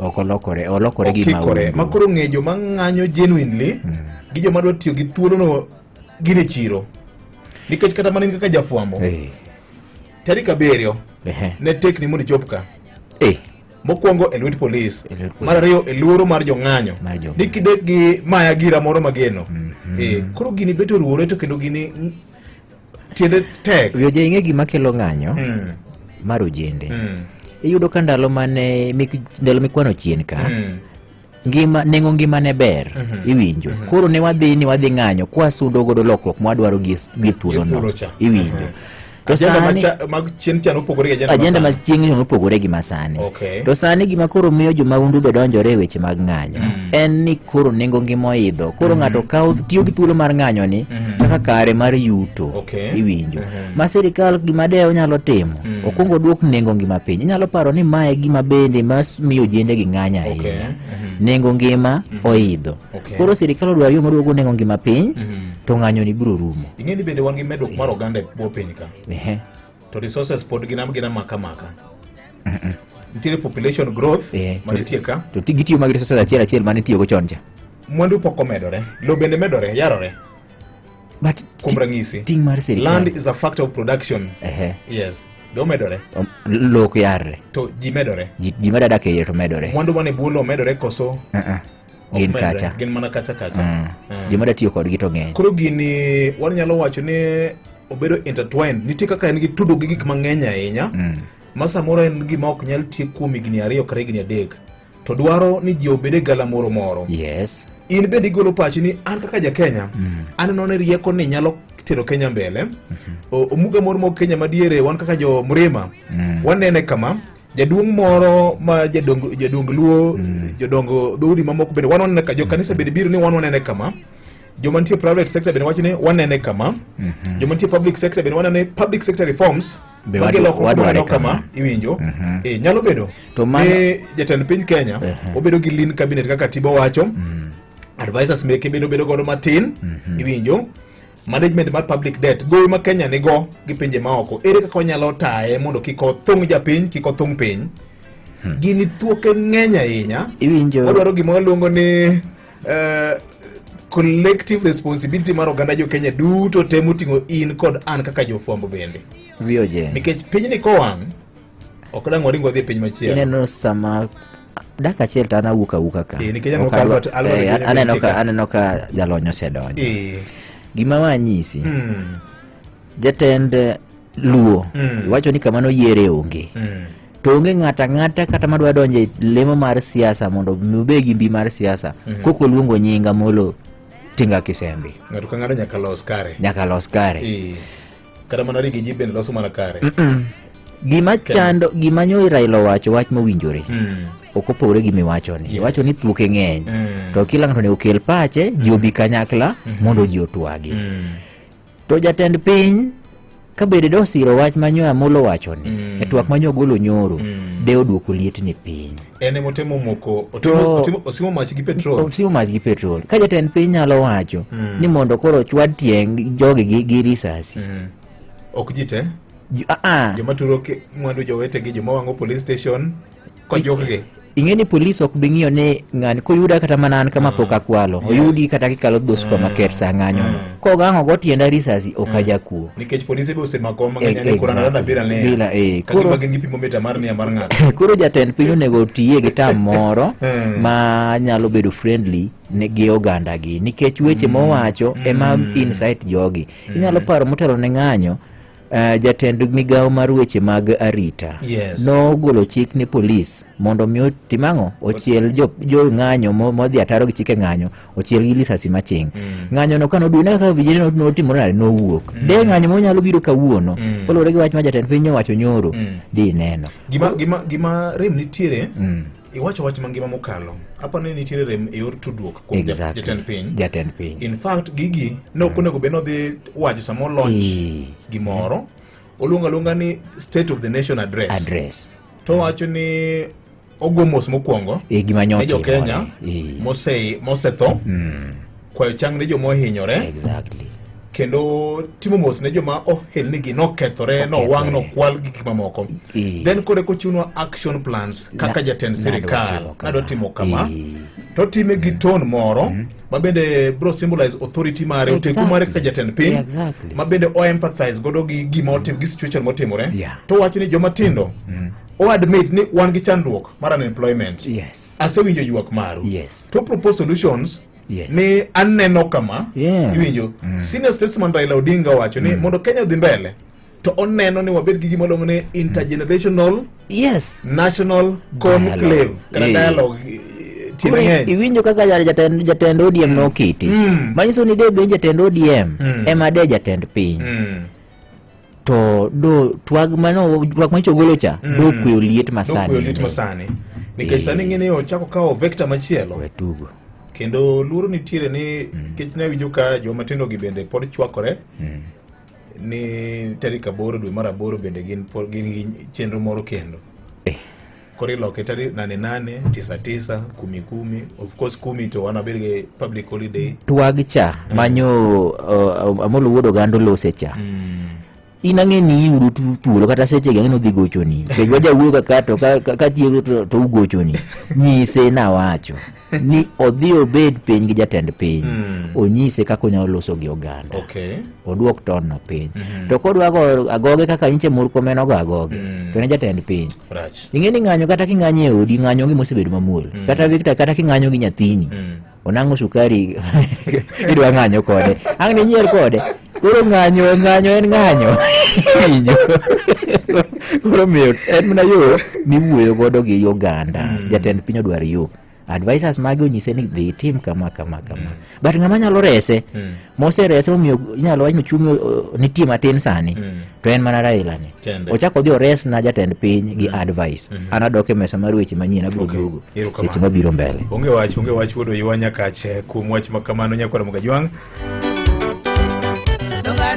Olokore gi maundu. Makoro ng'ejo ma ng'anyo genuinely gi joma dwa tiyo gi thuolo no gine chiro. Nikech kata manin kaka jafuambo. Tarik 7 ne tekni mondo chop ka. Mokwongo elwet police. Mar ariyo eluoro mar jong'anyo. Nikidek gi maya gira moro mageno. Koro gini beto ruore to kendo gini tiende tek. Yoje ing'e gima kelo ng'anyo mar ojende. Iyudo ka ndalo mikwano chien ka. Nengo ngima ne ber iwinjo. Koro ne wadhi ng'anyo kwa sundo godo lokruok mwadwaro gi thuolo no. Iwinjo. Agenda mag chieng' opogore gi masani. To sani gima koro miyo jomaundu be donjore e weche mag ng'anyo en ni koro nengo ngima oidho. Koro ng'ato tiyo gi thuolo mar ng'anyo ni kaka kare mar yuto. Iwinjo. Ma sirikal gima dewo nyalo timo okwongo duok nengo ngima piny. Inyalo paro ni mae gima bende miyo jende gi ng'anyo ahinya. Nengo ngima oidho. Koro sirikal odwaro yo maduogo nengo ngima piny to ng'anyo ni biro rumo. Ing'eni bende wan gi medruok mar oganda e buo piny ka. To resources pod gina maka. Nitiere population growth manitie ka. To gitiyo mag resources achiel manitiyo go chon cha. Mwandu pok omedore. Lo bende medore, yarore. But kuom ranyisi, ting mar sirikal. Land is a factor of production. Yes. Do medore. Lo yarre. To ji medore. Ji medada ke to medore. Mwandu mane bulo medore koso. Gin kacha. Gin mana kacha. Ji mada tiyo kod gito ng'eny. Koro gini wanyalo wacho ni obedo intertwined. Nitie kaka en gi tudo gi gik mang'eny ahinya. Ma samoro en gima ok nyal tiek kuom higni 2 kata higni 3. To dwaro ni ji obede gala moro. Yes. In bende igolo pachi ni an kaka ja Kenya. Aneno ni rieko ni nyalo tero Kenya mbele. Omuga moro mo Kenya madiere wan kaka jo Mrima. Wanene kama jaduong' moro ma jadong Luo, jodongo dhoudi mamoko bende wanene ka jo kanisa bende biro ni wanene kama. Joma nitie private sector bende wachne wanene kama. Joma nitie public sector bende wanene public sector reforms. Wadware kama iwinjo. Nyalo bedo. Jatend piny Kenya obedo gi lean cabinet kaka Tibo wacho. Advisors meke bedo godo matin iwinjo. Management mar public debt goyo ma Kenya nigo gi pinje maoko. Ere kaka wanyalo tae mondo kik othung japiny, kik othung piny. gini thuoke ng'eny ahinya. Iwinjo odwaro gima waluongo ni collective responsibility mar oganda jo Kenya duto temo ting'o in kod an kaka jofwambo bende. Vioje. Nikech pinyni kowang' ok dang' waring wadhi e piny machielo. Ineno sama dak achiel to an awuok ka. Nikech aneno ka jalony osedonjo. Gima wanyisi, jatend Luo wacho ni kamano yiere onge. To onge ng'ata kata madwa donjo e lemo mar siasa mondo mube gi mbi mar siasa koko luongo nyinga molo Tinga Kisembi. Ng'ato ka ng'ato nyaka los kare. Kata mana rigi ji bende loso mana kare. Gima chando, gima nyo Raila wacho wach mowinjore. Ok opogore gi miwacho ni. Wacho ni thuoke ng'eny. To kila ng'ato ne okel pache, ji obi kanyakla mondo ji otwagi. To jatend piny kabede do siro wach manyo Amolo wacho ni. E twak manyo golo nyoro. De oduoko liet ni piny. Ene motemo moko osimo mach gi petrol. Osimo mach gi petrol. Ka jatend piny nyalo wacho ni mondo koro chwad tieng jogi gi risasi. Ok jite? Joma turo mwandu jowetegi, joma wang'o police station kojoggi. Ing'eni polis ok bi ng'iyo ne ng'ani koyuda kata mana an kama pok akwalo. Oyudi kata kikalo dho supermarket sa ng'anyo. Kogang'o go tienda risasi ok ajakuo. Nikech polisi be osemako mang'eny ne korana na bila ne. Kagima gin gi pimometa mar ng'ato. Koro jatend piny onego tiye gi tam moro ma nyalo bedo friendly ne gi oganda gi. Nikech weche mowacho ema insight jogi. Inyalo paro motelo ne ng'anyo. Jatend migawo mar weche mag arita no golo chik ni polis mondo miyo timang'o ochiel jo ng'anyo modhi ataro gi chike ng'anyo ochiel gi lisasi maching. Ng'anyo no kano duina kaka vijana no timore no wuok. De ng'anyo mo nyalo biro kawuono. Kolore gi wach ma jatend piny wacho nyoro di neno. Gima rem nitiere iwacho wach mangima mokalo. Apa ne nitiere rem e yor tudruok kuom jatend piny. In fact gigi no konego beno dhi wacho samo launch gimoro. Olunga ni State of the Nation address. To wacho ni ogomos mokwongo gima nyoti jo Kenya mosetho kwayo chang ne joma ohinyore. Kendo timo mos ne joma ohelni gi nokethore no wang' no kwal gi gik mamoko. Then kore kochuno action plans kaka jatend sirikal nado timo kama. To time gi ton moro ma bende bro symbolize authority mare otegu mare kaka jatend piny ma bende o empathize godo gi gima otim gi situation motimore. To wacho ni joma tindo o admit ni wan gi chandruok mar unemployment. Asewinjo ywak maru. To propose solutions ni aneno kama iwinjo senior statesman Raila Odinga wacho ni mondo Kenya dhi mbele to oneno ni wabed gi gima longo ni intergenerational national conclave kana dialogue iwinjo kaka jatend ODM nokiti manyiso ni de benje jatend ODM ema de jatend piny to do twag manyo golo cha do kuyo liet masani nikech sani ng'eni ochako kawo vector machielo wetugo. Kendo luoro nitiere ni kech ne winjo ka joma tindo gi bende pod chwakore ni tarik 8 dwe mar 8 bende gin gi chenro moro kendo. Kori loke tarik 8 9 10 of course 10 to wana bede public holiday. Twag cha manyo Amolo Wuod Oganda lose cha. Inang'e ni yudo thuolo kata seche gi ng'eno dhi gochoni. Kech waja wuoyo kaka to ka tiego to ugochoni. Nyise na wacho ni odhi obed piny gi jatend piny. Onyise kaka onyalo loso gi oganda. Oduok ton no piny. To kodwa agoge kaka inche Murkomen ogo agoge. To ne jatend piny. Ing'e ni ng'anyo kata king'anyo e odi ng'anyo gi mosebedo mamuol. Kata Victor kata king'anyo gi nyathini. Onang'o sukari idwa ng'anyo kode. Ang' ni nyier kode. Koro ng'anyo en ng'anyo. Koro miyo en mana yo miwuoyo godo gi oganda. Jatend piny odwar yo. Advisors magi onyise ni dhi tim kama. But ng'ama nyalo rese mose rese omiyo inyalo wach chumi nitie matin sani to en mana Raila ni. Ochako dhi ores na jatend piny gi advice. Anadoke mesa mar weche manyien abiro duogo seche mabiro mbele. Onge wach wuodo yiwanya kache kuom wach makamano nyakwara Mogajwang'.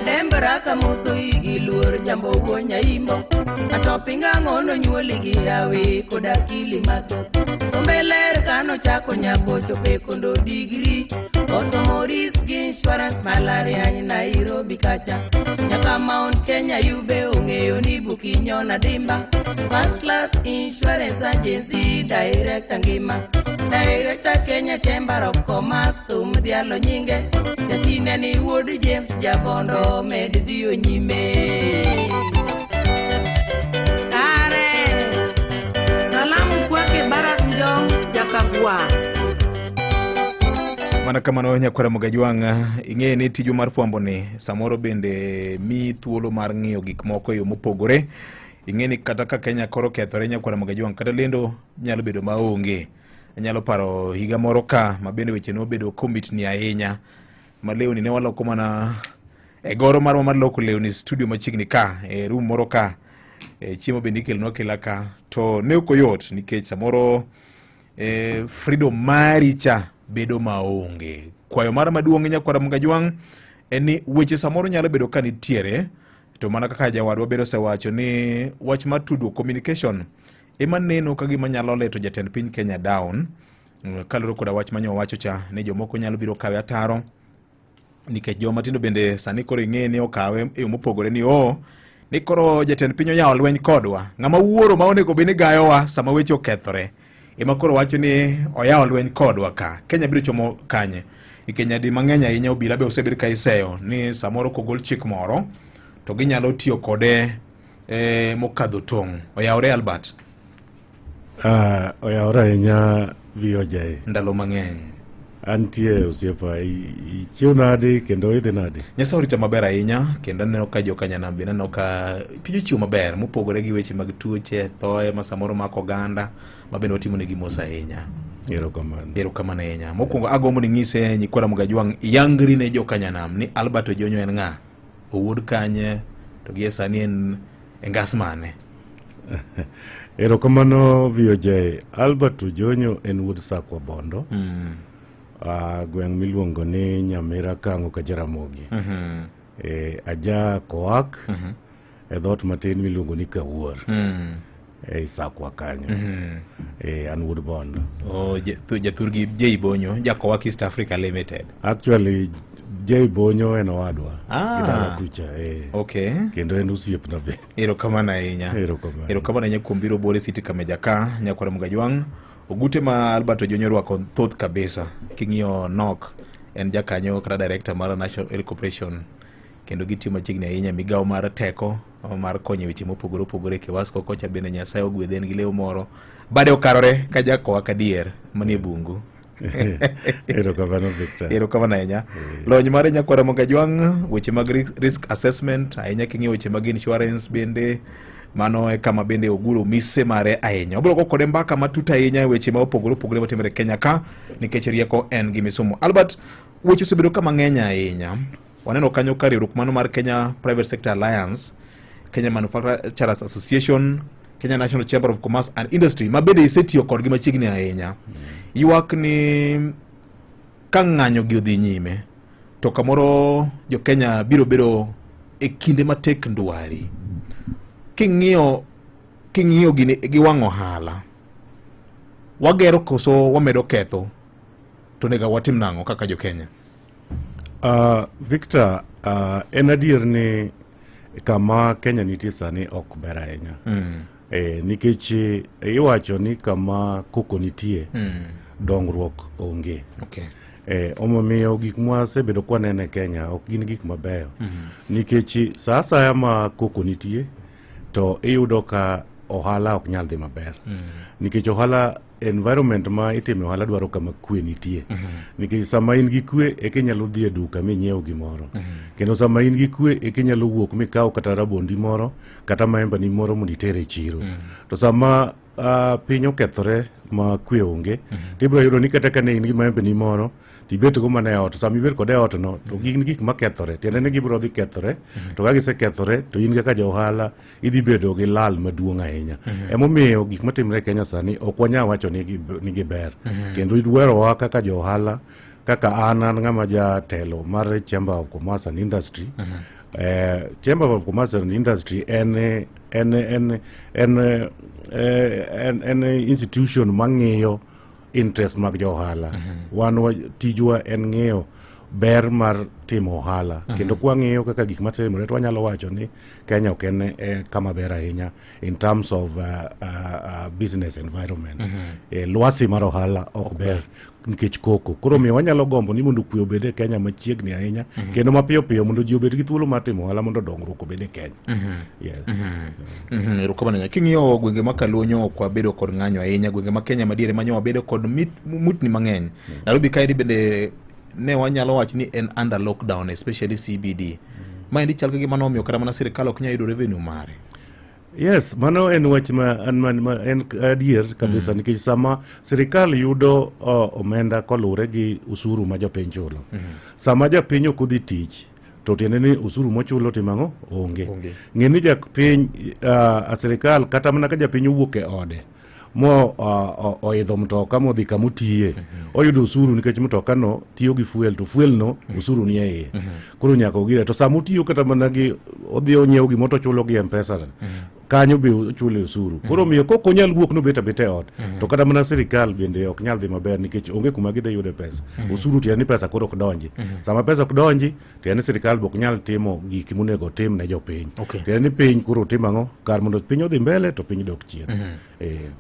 Dembra muso igi luor jambo wonya imo atopinga ngono nyuoli gi yawe koda kili mathoth sombeler kano chako nyako chope kondo digri osomo risk insurance malaria ni Nairobi kacha nyaka Mount Kenya yube ong'eyo ni bukinyona dimba first class insurance agency director ngima director Kenya Chamber of Commerce tum dialo nyinge jasine ni Wood James Jabondo med dhiyo nyime are salamu kwake Barak Njom Jakagwa mana kamano nyakwara Mogajwang', ing'e ni tiju mar fwambo ni samoro bende mi thuolo mar ng'iyo gik moko yo mopogore. Ing'e ni kata ka Kenya koro kethore nyakwara Mogajwang', kata lendo nyalo bedo maonge. Nyalo paro higa moro ka mabende weche no bedo commit ni ahinya ma lewni ne waloko mana e goro marwa mar loko lewni studio machiegni ka e room moro ka chiemo bende ikelo kela ka to ne ok yot nikech samoro freedom mari cha bedo maonge. Kwayo mara maduong' nyakwara Mogajwang' en ni weche samoro nyalo bedo ka nitiere to mana kaka jawadwa bedo sewacho ni wach mar tudruok communication ema neno ka gima nyalo leto jatend piny Kenya down kaloro koda wach manyo wacho cha ni jomoko nyalo biro kawe ataro nikech joma tindo bende sani koro ing'e ni okawe e mopogore ni ni koro jatend piny onyawo lweny kodwa ng'ama wuoro ma onego beni gayowa sama weche okethore ema koro wacho ni oyawo lweny kodwa ka Kenya biro chomo kanye Kenya di mang'eny ahinya obila be osebir ka iseyo ni samoro kogol chik moro to ginyalo tiyo kode mokadho tong' oyawore Albert oyawore ahinya VOJ ndalo mang'eny antie osiepa ichiw nadi kendo idhi nadi Nyasaye orita maber ahinya kendo aneno ka jokanyanam bende aneno ka piny chiwo maber mopogore gi weche mag tuoche thoye ma samoro mako oganda ma bende watimo negi mos ahinya. Erokamano ahinya. Mokwongo agombo ni ng'ise nyikwara Mogajwang' yangri ne jokanyanam ni Albert Ojonyo en ng'a, owuod kanye to gi sani en ngas mane. Erokamano VOJ. Albert Ojonyo en wuod Sakwa Bondo gweng' miluongo ni Nyamira Kang'o ka Jaramogi aja Koak e dhot matin miluongo ni Kawuor Sakwa kanyo an wuod Bondo. Jathurgi J Bonyo Jakoak East Africa Limited. Actually J Bonyo en owadwa idara kucha okay kendo en osiepna be. Erokamano ahinya. Erokamano ahinya kuom biro bore City Kameja ka nyakwara Mogajwang'. Ogute ma Albert Ojonyo rwako thoth kabisa king'iyo nok en jakanyo kata director mar National Oil Corporation kendo gitimo machiegni ahinya migawo mar teko mar konyo weche mopogore opogore Kiwasco kocha bende Nyasaye ogwedhen gi lewo moro bade okarore ka Jakoak adier manie bungu. Erokamano Victor. Erokamano ahinya. Lony mare nyakwara Mogajwang' weche mag risk assessment ahinya king'iyo weche mag insurance bende mano e kama bende oguro mise mare ahinya. Obiro go kode mbaka matuta ahinya weche ma opogore opogore matimore Kenya ka nikech rieko en gi misomo. Albert, weche osebedo kama ng'eny ahinya. Waneno kanyo ka riwruok mano mar Kenya Private Sector Alliance, Kenya Manufacturers Association, Kenya National Chamber of Commerce and Industry ma bende isetiyo kodgi machiegni ahinya. Ywak ni ka ng'anyo gi odhi nyime to kamoro jo Kenya biro bedo e kinde matek ndwari. King'iyo gi wang' ohala wagero koso wamedo ketho to nega watim nang'o kaka jo Kenya? Victor, en adier ni kama Kenya nitie sani ok ber ahinya nikech iwacho ni kama koko nitie dongruok onge. Omomiyo gik mwasebedo kwaneno e Kenya ok gin gik mabeyo nikech sa asaya ma koko nitie to iyudo ka ohala ok nyal dhi maber nikech ohala environment ma itime ohala dwaro kama kwe nitie nikech sama in gi kwe inyalo dhi e duka minyiew gimoro kendo sama in gi kwe inyalo wuok mikaw kata rabondi moro kata maemba ni moro mondo itere e chiro to sama piny okethore ma kwe onge tibiro yudo ni kata kane in gi maembe ni moro tibet go mana e ot sama ibet kode ot no to gin gik makethore tiende ni gibiro dhi kethore to ka gisekethore to in kaka jo ohala idhi bedo gi lal maduong' ahinya emomiyo gik matimre Kenya sani ok wanyal wacho ni giber kendo idwerowa kaka jo ohala kaka an ng'ama jatelo mar Chamber of Commerce and Industry. Chamber of Commerce and Industry en institution mang'iyo interest mag jo ohala. Wan tijwa en ng'eyo ber mar timo ohala kendo kwa ng'eyo kaka gik matimore to wanyalo wacho ni Kenya ok en kama ber ahinya in terms of business environment. Lwasi mar ohala ok ber nikech koko. Koro miyo wanyalo gombo ni mondo kuyo bede Kenya machiegni ahinya kendo mapiyo piyo mondo ji obed gi thuolo mar timo ohala mondo dongruok obede Kenya. King'iyo gwenge ma Kalonyo ok wabedo kod ng'anyo ahinya, gwenge ma Kenya madiere manyo wabedo kod mutni mang'eny. Nairobi kae bende ne wanyalo wacho ni en under lockdown, especially CBD. Ma endi chal gima nomiyo kata mana sirkal ok nyal yudo revenue mare. Yes, mano en wach en adier kabisa nikech sama sirkal yudo omenda kolure gi usuru ma jopiny chulo. Sama japiny ok odhi tich to tiende ni usuru mochulo timang'o onge. Ng'eni japiny sirkal kata mana ka japiny owuok e ode mo oidho mtoka modhi kamotiye oyudo usuru nikech mtoka no tiyo gi fuel to fuel no usuru ni e iye. Koro nyaka ogire to sama otiyo kata mana gi odhi onyiewo gimo to chulo gi M-Pesa kanyo be chulo usuru. Koro miyo koko nyal wuok no beta ot to kata mana sirkal bende ok nyal dhi maber nikech onge kuma gidhi yude pesa. Usuru tiende ni pesa koro ok donji. Sama pesa ok donji tiende sirkal bok nyal timo gik monego tim ne jopiny. Tiende ni piny koro timang'o kar mondo piny odhi mbele to piny dok chien.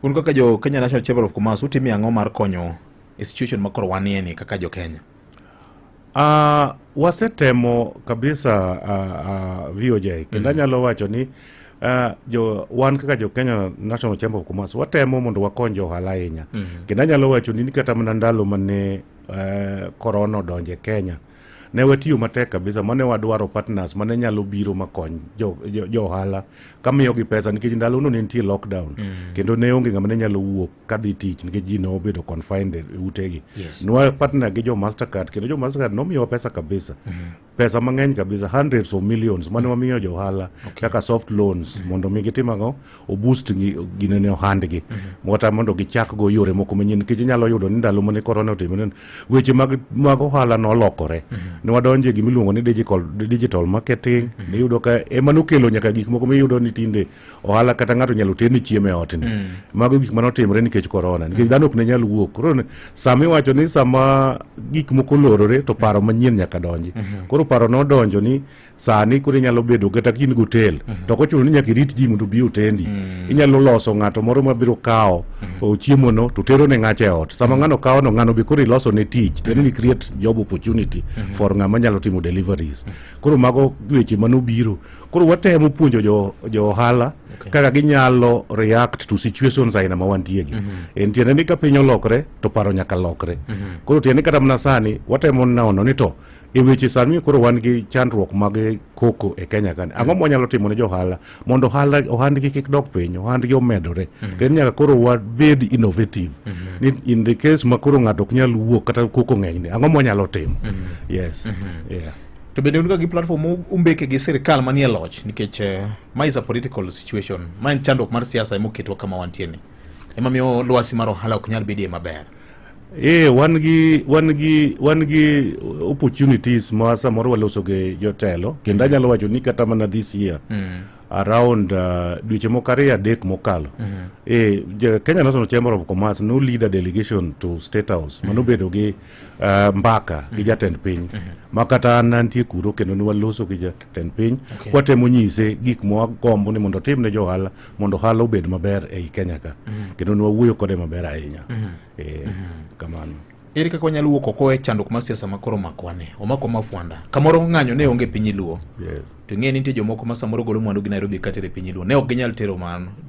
Un kaka jo Kenya National Chamber of Commerce utimi ang'o mar konyo e situation ma koro wanie ni kaka jo Kenya? Wasetemo kabisa VOJ kendo anyalo wacho ni wan kaka jo Kenya National Chamber of Commerce watemo mondo wakony jo ohala ahinya. Kendo anyalo wacho ni kata mana ndalo mane corona odonje Kenya ne watiyo matek kabisa mane wadwaro partners mane nyalo biro makony jo ohala kamiyo gi pesa nikech ndalo no ne nitie lockdown kendo ne onge ng'ama ne nyalo wuok kadhi tich nikech ji ne obedo confined e utegi. Nwa partner gi jo Mastercard kendo jo Mastercard nomiyo pesa kabisa. Pesa mang'eny kabisa, hundreds of millions mane wamiyo jo ohala kaka soft loans mondo mi gitimang'o o boost ginene ohandgi mota mondo gichak go yore moko manyien nikech nyalo yudo ni ndalo mane corona otimore weche mag ohala nolokore. Ne wadonje gimiluongo ni digital marketing ne yudo ka ema nokelo nyaka gik moko miyudo ni tinde ohala kata ng'ato nyalo terne chiemo e ot ni. Mago gik manotimore nikech corona nikech dhano ok ne nyal wuok. Koro sama iwacho ni sama gik moko lorore to paro manyien nyaka donji. Koro paro nodonjo ni sani koro inyalo bedo kata kin gotel to kochuno ni nyaka irit ji mondo bi otendi. Inyalo loso ng'ato moro mabiro kawo chiemo no to tero ne ng'ato e ot. Sama ng'ano kawo no ng'ano be koro iloso ne tich then ni create job opportunity for ng'ama nyalo timo deliveries. Koro mago weche manobiro. Koro watemo puonjo jo ohala kaka ginyalo react to situations aina ma wantiegi. En tiende ni ka piny olokre to paro nyaka lokre. Koro tiende kata mana sani watemo nono ni to e weche sani koro wan gi chandruok mag koko e Kenya kan. Ang'o mwanyalo timo ne jo ohala mondo ohandgi kik dok piny, ohandgi omedore. Then nyaka koro wabed innovative. In the case ma koro ng'ato ok nyal wuok kata koko ng'enyne, ang'o mwanyalo timo? Yes. Yeah. To bende unuga gi platform umbeke gi sirkal manie loch nikech ma is a political situation. Ma en chandruok mar siasa emoketwa kama wantieni. Ema miyo lwasi mar ohala ok nyal bedie maber. Wan gi opportunities ma samoro waloso ge jotelo kendo anyalo wacho ni kata mana this year around dweche moko ariyo adek mokalo Kenya National Chamber of Commerce no lead a delegation to State House manobedo gi mbaka gi jatend piny makata nantie kuro kendo ni waloso gi jatend piny kwatemo nyise gik mwagombo ni mondo tim ne jo ohala mondo ohala obed maber ei Kenya ka kendo ni wawuoyo kode maber ahinya. Kamano. Ere kaka wanyalo wuok oko e chandruok mar siasa makoro makwane omako mafuanda kamoro ng'anyo ne onge piny luo. To ng'e ni nitie jomoko ma samoro golo mwandu gi Nairobi kata e piny luo ne ok ginyal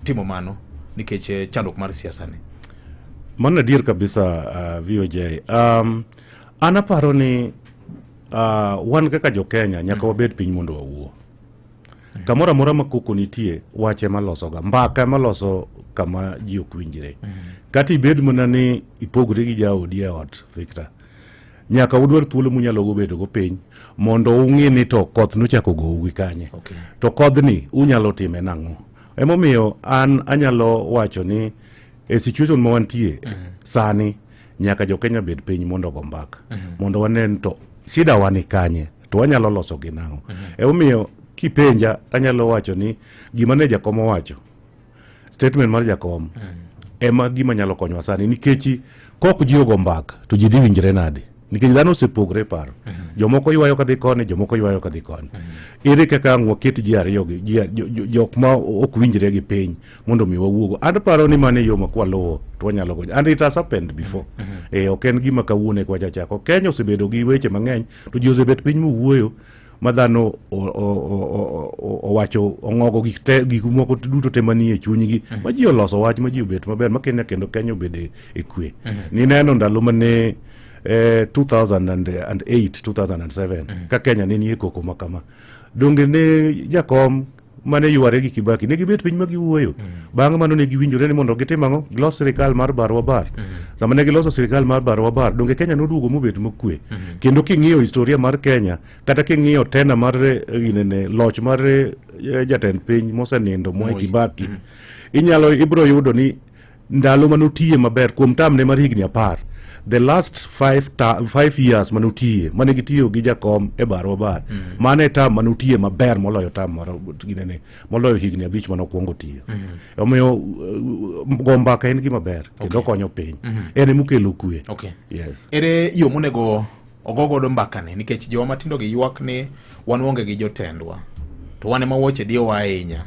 timo mano nikech chandruok mar siasa ne. Mano adier kabisa VOJ. An aparo ni wan kaka jo Kenya nyaka wabed piny mondo wawuo. Kamoro amora ma koko nitie wache maloso ga mbaka maloso kama ji ok winjre. Kati ibed mana ni ipogre gi jaodi e ot Victor. Nyaka udwar thuolo munyalo go bedo go piny mondo ung'e ni to koth nochako go wi kanye. To kodhni unyalo time nang'o. Emomiyo an anyalo wacho ni e situation ma wantie sani nyaka jo Kenya bed piny mondo go mbaka mondo wanen to shida wani kanye to wanyalo loso gi nang'o. Emomiyo kipenja anyalo wacho ni gima ne jakom wacho statement mar jakom ema gima nyalo konyowa sani, nikech kok ji ogo mbaka to ji dhi winjre nade, nikech dhano osepogre paro. Jomoko ywayo kadhi koni, jomoko ywayo kadhi koni. Ere kaka ang' waket ji ariyo gi jok ma ok winjre gi piny mondo mi wawuogo. An paro ni mane yo makwaluwo to wanyalo gojo. And it has happened before. Ok en gima kawuone kwa chachako. Kenya osebedo gi weche mang'eny to ji osebet piny mowuoyo ma dhano owacho ong'ogo gik moko duto te manie chunygi ma ji oloso wach ma ji obet maber ma kendo Kenya obede e kwe. Ni neno ndalo mane 2008 2007 ka Kenya ne nie koko makama, donge ne jakom mane yware gi Kibaki ne gibet piny ma giwuoyo. Bang'e mano ne giwinjore ni mondo gitim ang'o, gilos sirikal mar barwa bar. Sama ne giloso sirikal mar barwa bar, donge Kenya noduogo mobet mokwe. Kendo king'iyo historia mar Kenya, kata king'iyo tena mar loch mar jatend piny mosenindo Mwai Kibaki, ibro yudo ni ndalo manotiye maber kuom tamne mar higni 10, the last 5 years manutie mane gitiyo gi jakom e barwa bar, mane tam manutie maber moloyo tam moloyo higni 5 manokwongo tiyo. Omiyo go mbaka en gima ber kendo konyo piny. En mukelo kwe. Yes. Ere yo monego ogogo do mbaka ni, nikech joma matindo gi ywak ni wan wonge gi jotendwa to wane ma woche dio ahinya.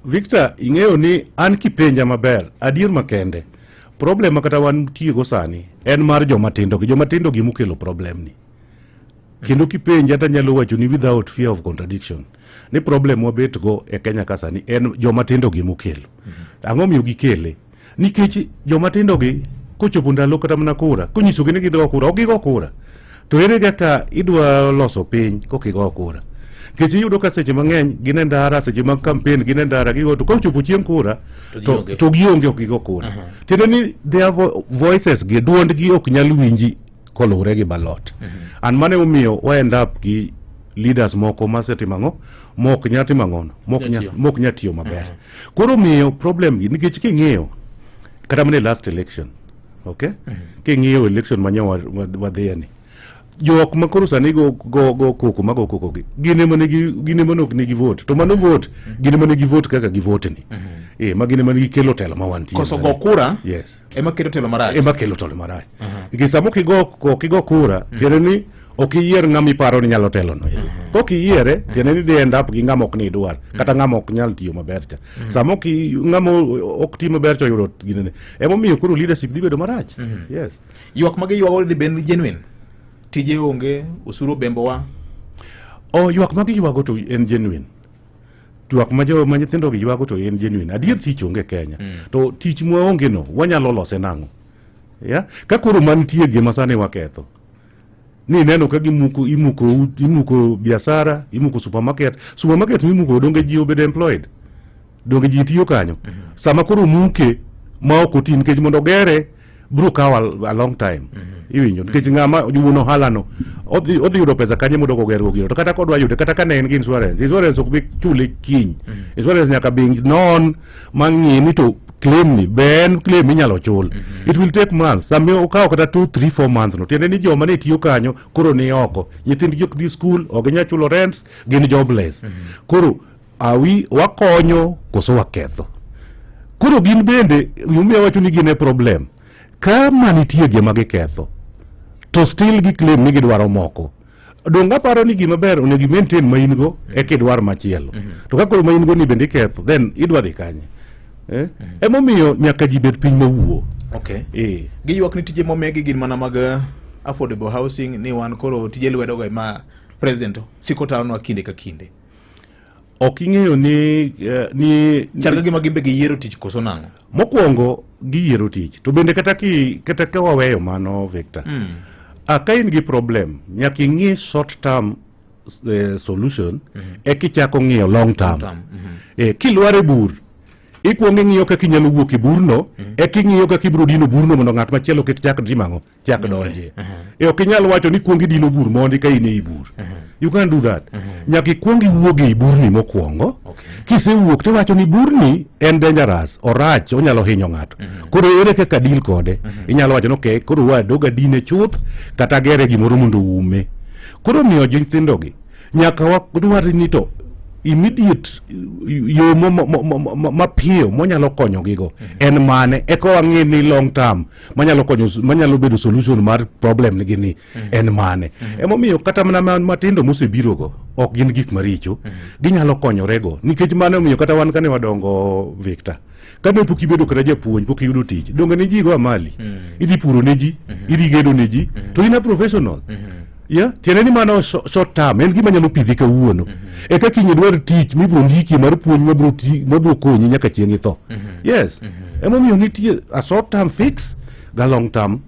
Victor, ing'eyo ni an kipenja maber adier makende problem makata wan tiego sani en mar jomatindo gi mukelo problem ni. Kendo kipenja ta nyalo wacho ni without fear of contradiction ni problem wabet go e Kenya ka sani en jomatindo gi mukelo. Ang'o miyo gikele? Nikech jomatindo gi kochopo ndalo kata mana kura, konyiso gi ni gigo kura, ok gigo kura. To ere kaka idwa loso piny kokigo kura? Nikech iyudo ka seche mang'eny gin e ndara, seche mag campaign gin e ndara gigo, to kochopo chieng' kura to gionge ok gigo kura. Tiende ni their voices gi duond gi ok nyal winji kolure gi balot. An mane omiyo wa end up gi leaders moko ma setimo ang'o, mok nyatimo ang'ono, mok nyatiyo maber. Koro miyo problem gi, nikech king'iyo kata mane last election, okay? King'iyo election manyo wadhiyeni, jok makoro sani go koko mago koko gi gine manok nigi vote, to mano vote gine manigi vote kaka gi vote ni. Ma gine manigi kelo telo ma wantie. Koso go kura? Yes. Ema kelo telo marach. Ema kelo telo marach. Nikech samo kigo kura, tiende ni okiyier ng'ama iparo ni nyalo telo no. Kokiyiere, tiende ni di end up gi ng'ama ok ni idwar, kata ng'ama ok nyal tiyo maber cha. Samo ng'ama ok tiyo maber cha yudo gine ne. Ema miyo koro leadership dhi bedo marach. Yes. Ywak mage ywak di ben genuine. Tije onge, usuru bembo wa. Ywak mage ywago to en genuine. Ywak ma nyithindo gi ywago to en genuine. Adier tich onge Kenya. To tich mwaonge no, wanyalo lose nang'o. Ka koro mantie gima sani waketho. Ni neno ka imuko biashara, imuko supermarket mimuko donge ji obed employed. Donge ji tiyo kanyo. Sama koro muke ma ok otin kech mondo gere bro kawa a long time. Iwinjo, nikech ng'ama juno halano odhi yudo pesa kanye mondo ogero giro, to kata kodwa yude kata kane en gi insurance ok bi chule kiny. Insurance nyaka bi non mang'i ni to claim ni ben claim inyalo chul. It will take months. Sami okawo kata 2-3-4 months no. Tiende ni joma ne tiyo kanyo koro ni oko. Nyithind jok di school ok nya chulo rents, gin jobless. Koro wakonyo koso waketho. Koro gin bende yumiya wacho ni gin e problem. Kama nitie gima giketho to still giclaim ni gidwaro moko, donga paro ni gima ber onego maintain maingo e kidwar machielo. To kakoro maingo ni bende ketho, then idwa dhi kanye. Emomiyo nyaka ji bet piny mawuo. Giywak ni tije momegi gin mana mag affordable housing, ni wan koro tije lwedo go ma president siko talonwa kinde ka kinde. Ok ing'eyo ni charga gima gimbe giyiero tich koso nang'o? Mokwongo giyiero tich, to bende kata ka waweyo mano Victor. Ka in gi problem, nyaka ing'i short term solution kichako ng'iyo long term. Kilware bur, ikwongo ing'iyo kaka inyalo wuok e burno, king'iyo kaka ibro dino burno mondo ng'at machielo ket chak dimang'o, chak donje. Ok inyal wacho ni kwongo idino bur mondi ka in e bur. You can't do that. Nyaka ikwongo iwuog e burni mokwongo. Kisewuok to wacho ni burni en dangerous, orach, onyalo hinyo ng'ato. Koro ere kaka deal kode. Inyalo wacho ni okay, koro wadoga dine chuth kata gere gimoro mondo ume. Koro miyo nyithindo gi nyaka wadwar ni to immediate yo mapiyo monyalo konyo gigo en mane eko wang'e ni long term manyalo bedo solution mar problem nigi ni en mane. Emomiyo kata mana matindo mosebirogo ok gin gik maricho, ginyalo konyorego nikech mano omiyo kata wan kane wadongo Victor, kane pok ibedo kata japuonj, pok iyudo tich, donge ne ji go amali, idhi puro ne ji, idhi gedo ne ji, to in a professional. Tiene ni mano short term, en gima nyalo pidhi kawuono. Eka kiny idwar tich mibiro ndiki mar puonj mabiro konyi nyaka chieng' itho. Yes. Emomiyo nitie a short term fix ga long term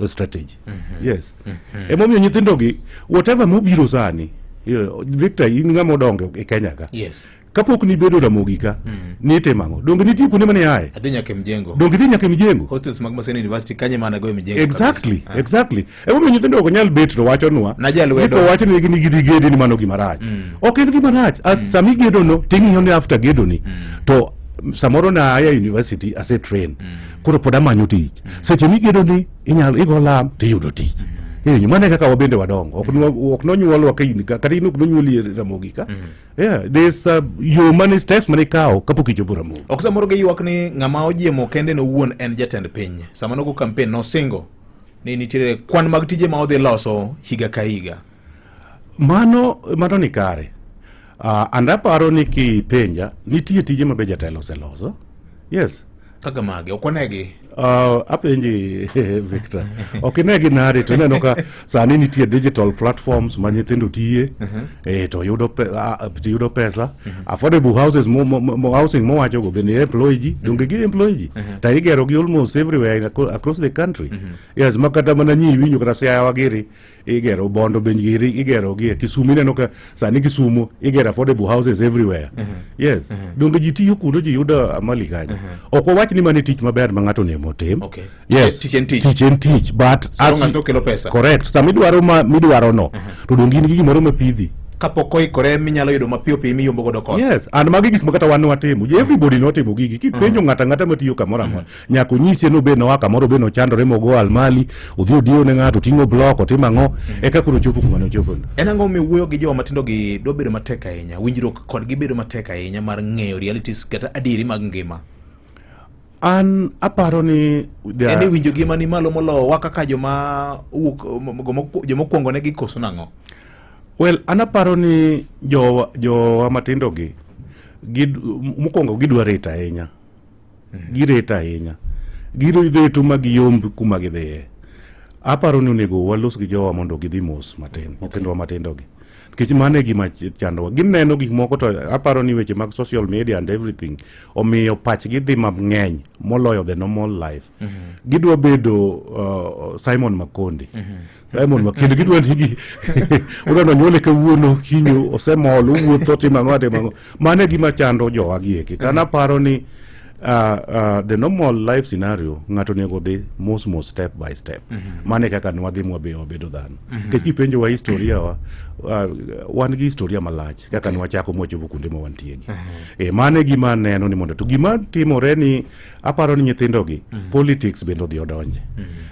strategy. Yes. Emomiyo nyithindogi whatever mobiro sani, Victor, in ng'ama odongo e Kenya ka. Yes. Kapok ni bedo Ramogi ka, nitimo. Donge nitie kuonde mane yae? Adhi nyaka Mjengo. Donge dhi nyaka Mjengo. Hostels mag Maseno University kanye mana go Mjengo. Exactly. Emomiyo nyithindo ok nyal bet to wachonwa. Najalwedo. To wacho ni gini gedi ni mano gima rach. Ok en gima rach. Sami gedo no, ting'iyo ni after gedo ni. To samoro na aya university as a train. Koro pod amanyo tich. Seche migedo ni igo lam tiyudo tich. Mane kaka wabende wadongo ok nonyuolwa kata in ok nonyuoli Ramogi ka. There's human steps mane kawo kapok ichopo Ramogi. Ok samoro gi ywak ni ng'ama ojiemo kende no wuon en jatend piny. Sama nogo campaign no singo ni nitiere kwan mag tije ma odhi loso higa ka higa. Mano ni kare. Andaparo ni kipenja nitie tije mabe jatelo oseloso. Yes. Kaka mage okonegi. Apenji Victor. Okinegi nari to neno ka sani nitie digital platforms ma nyithindo tiye. To yudo pesa. Affordable houses housing mowacho go bende employ ji. Donge gi employ ji. Ta igero gi almost everywhere across the country. Yes, makata mana nyi winyo kata Siaya Wagiri igero Bondo Benjiri igero gi Kisumu neno ka sani Kisumu igero affordable houses everywhere. Yes. Donge ji tiyo kuno ji yudo amali kanyo. Ok wach ni mane tich maber ma ng'ato nemo tim. Okay. Yes. Teach and teach. But so as long as kelo pesa. Correct. Midwaro no. To dongi ni gimoro mapidhi. Kapoko ikore minyalo yudo mapiyo pi miyombo godo koth. Yes. And magi gik makata wan watimo. Everybody notimo gigi. Kipenjo ng'ata matiyo kamoro amora. Nyaka onyisi no be no kamoro be no chandore mogo almali, udhi odiyo ne ng'ato tingo block otimo ang'o eka koro chopo kuma no chopo. En ang'o miwuoyo gi joma matindo gi do bedo matek ahinya. Winjruok kodgi bedo matek ahinya mar ng'eyo realities kata adieri mag ngima. An aparo ni ene winjo gima ni malo molo wakaka joma kuongo ne gikoso nang'o. Well, an aparo ni jo matindo gi mokwongo gidwa reta ahinya. Gireta ahinya. Gireto ma giyomb kuma gidhiye. Aparo ni onego walos gi jowa mondo gidhi mos matin. Nyithindo matindo gi. Kich mane gima chandowa. Gineno gik moko to aparo ni weche mag social media and everything omiyo pachgi dhi mang'eny moloyo the normal life. Gidwa bedo Simon Makonde. Simon Makonde gidwa nigi udano nyole kawuono kinyo osemol owuotho timo ang'o. Mane gima chando jowa gieki. Kana paro ni the normal life scenario ng'ato nego dhi mos step by step. Mane kaka nwadhi mwabedo dhano. Kipenjo wa historia wa wan gi historia malach kaka nwachako mwachopo kuonde ma wantiegi. Mane gima neno ni mondo to gima timore ni aparo ni nyithindo gi politics bendo dhi odonje.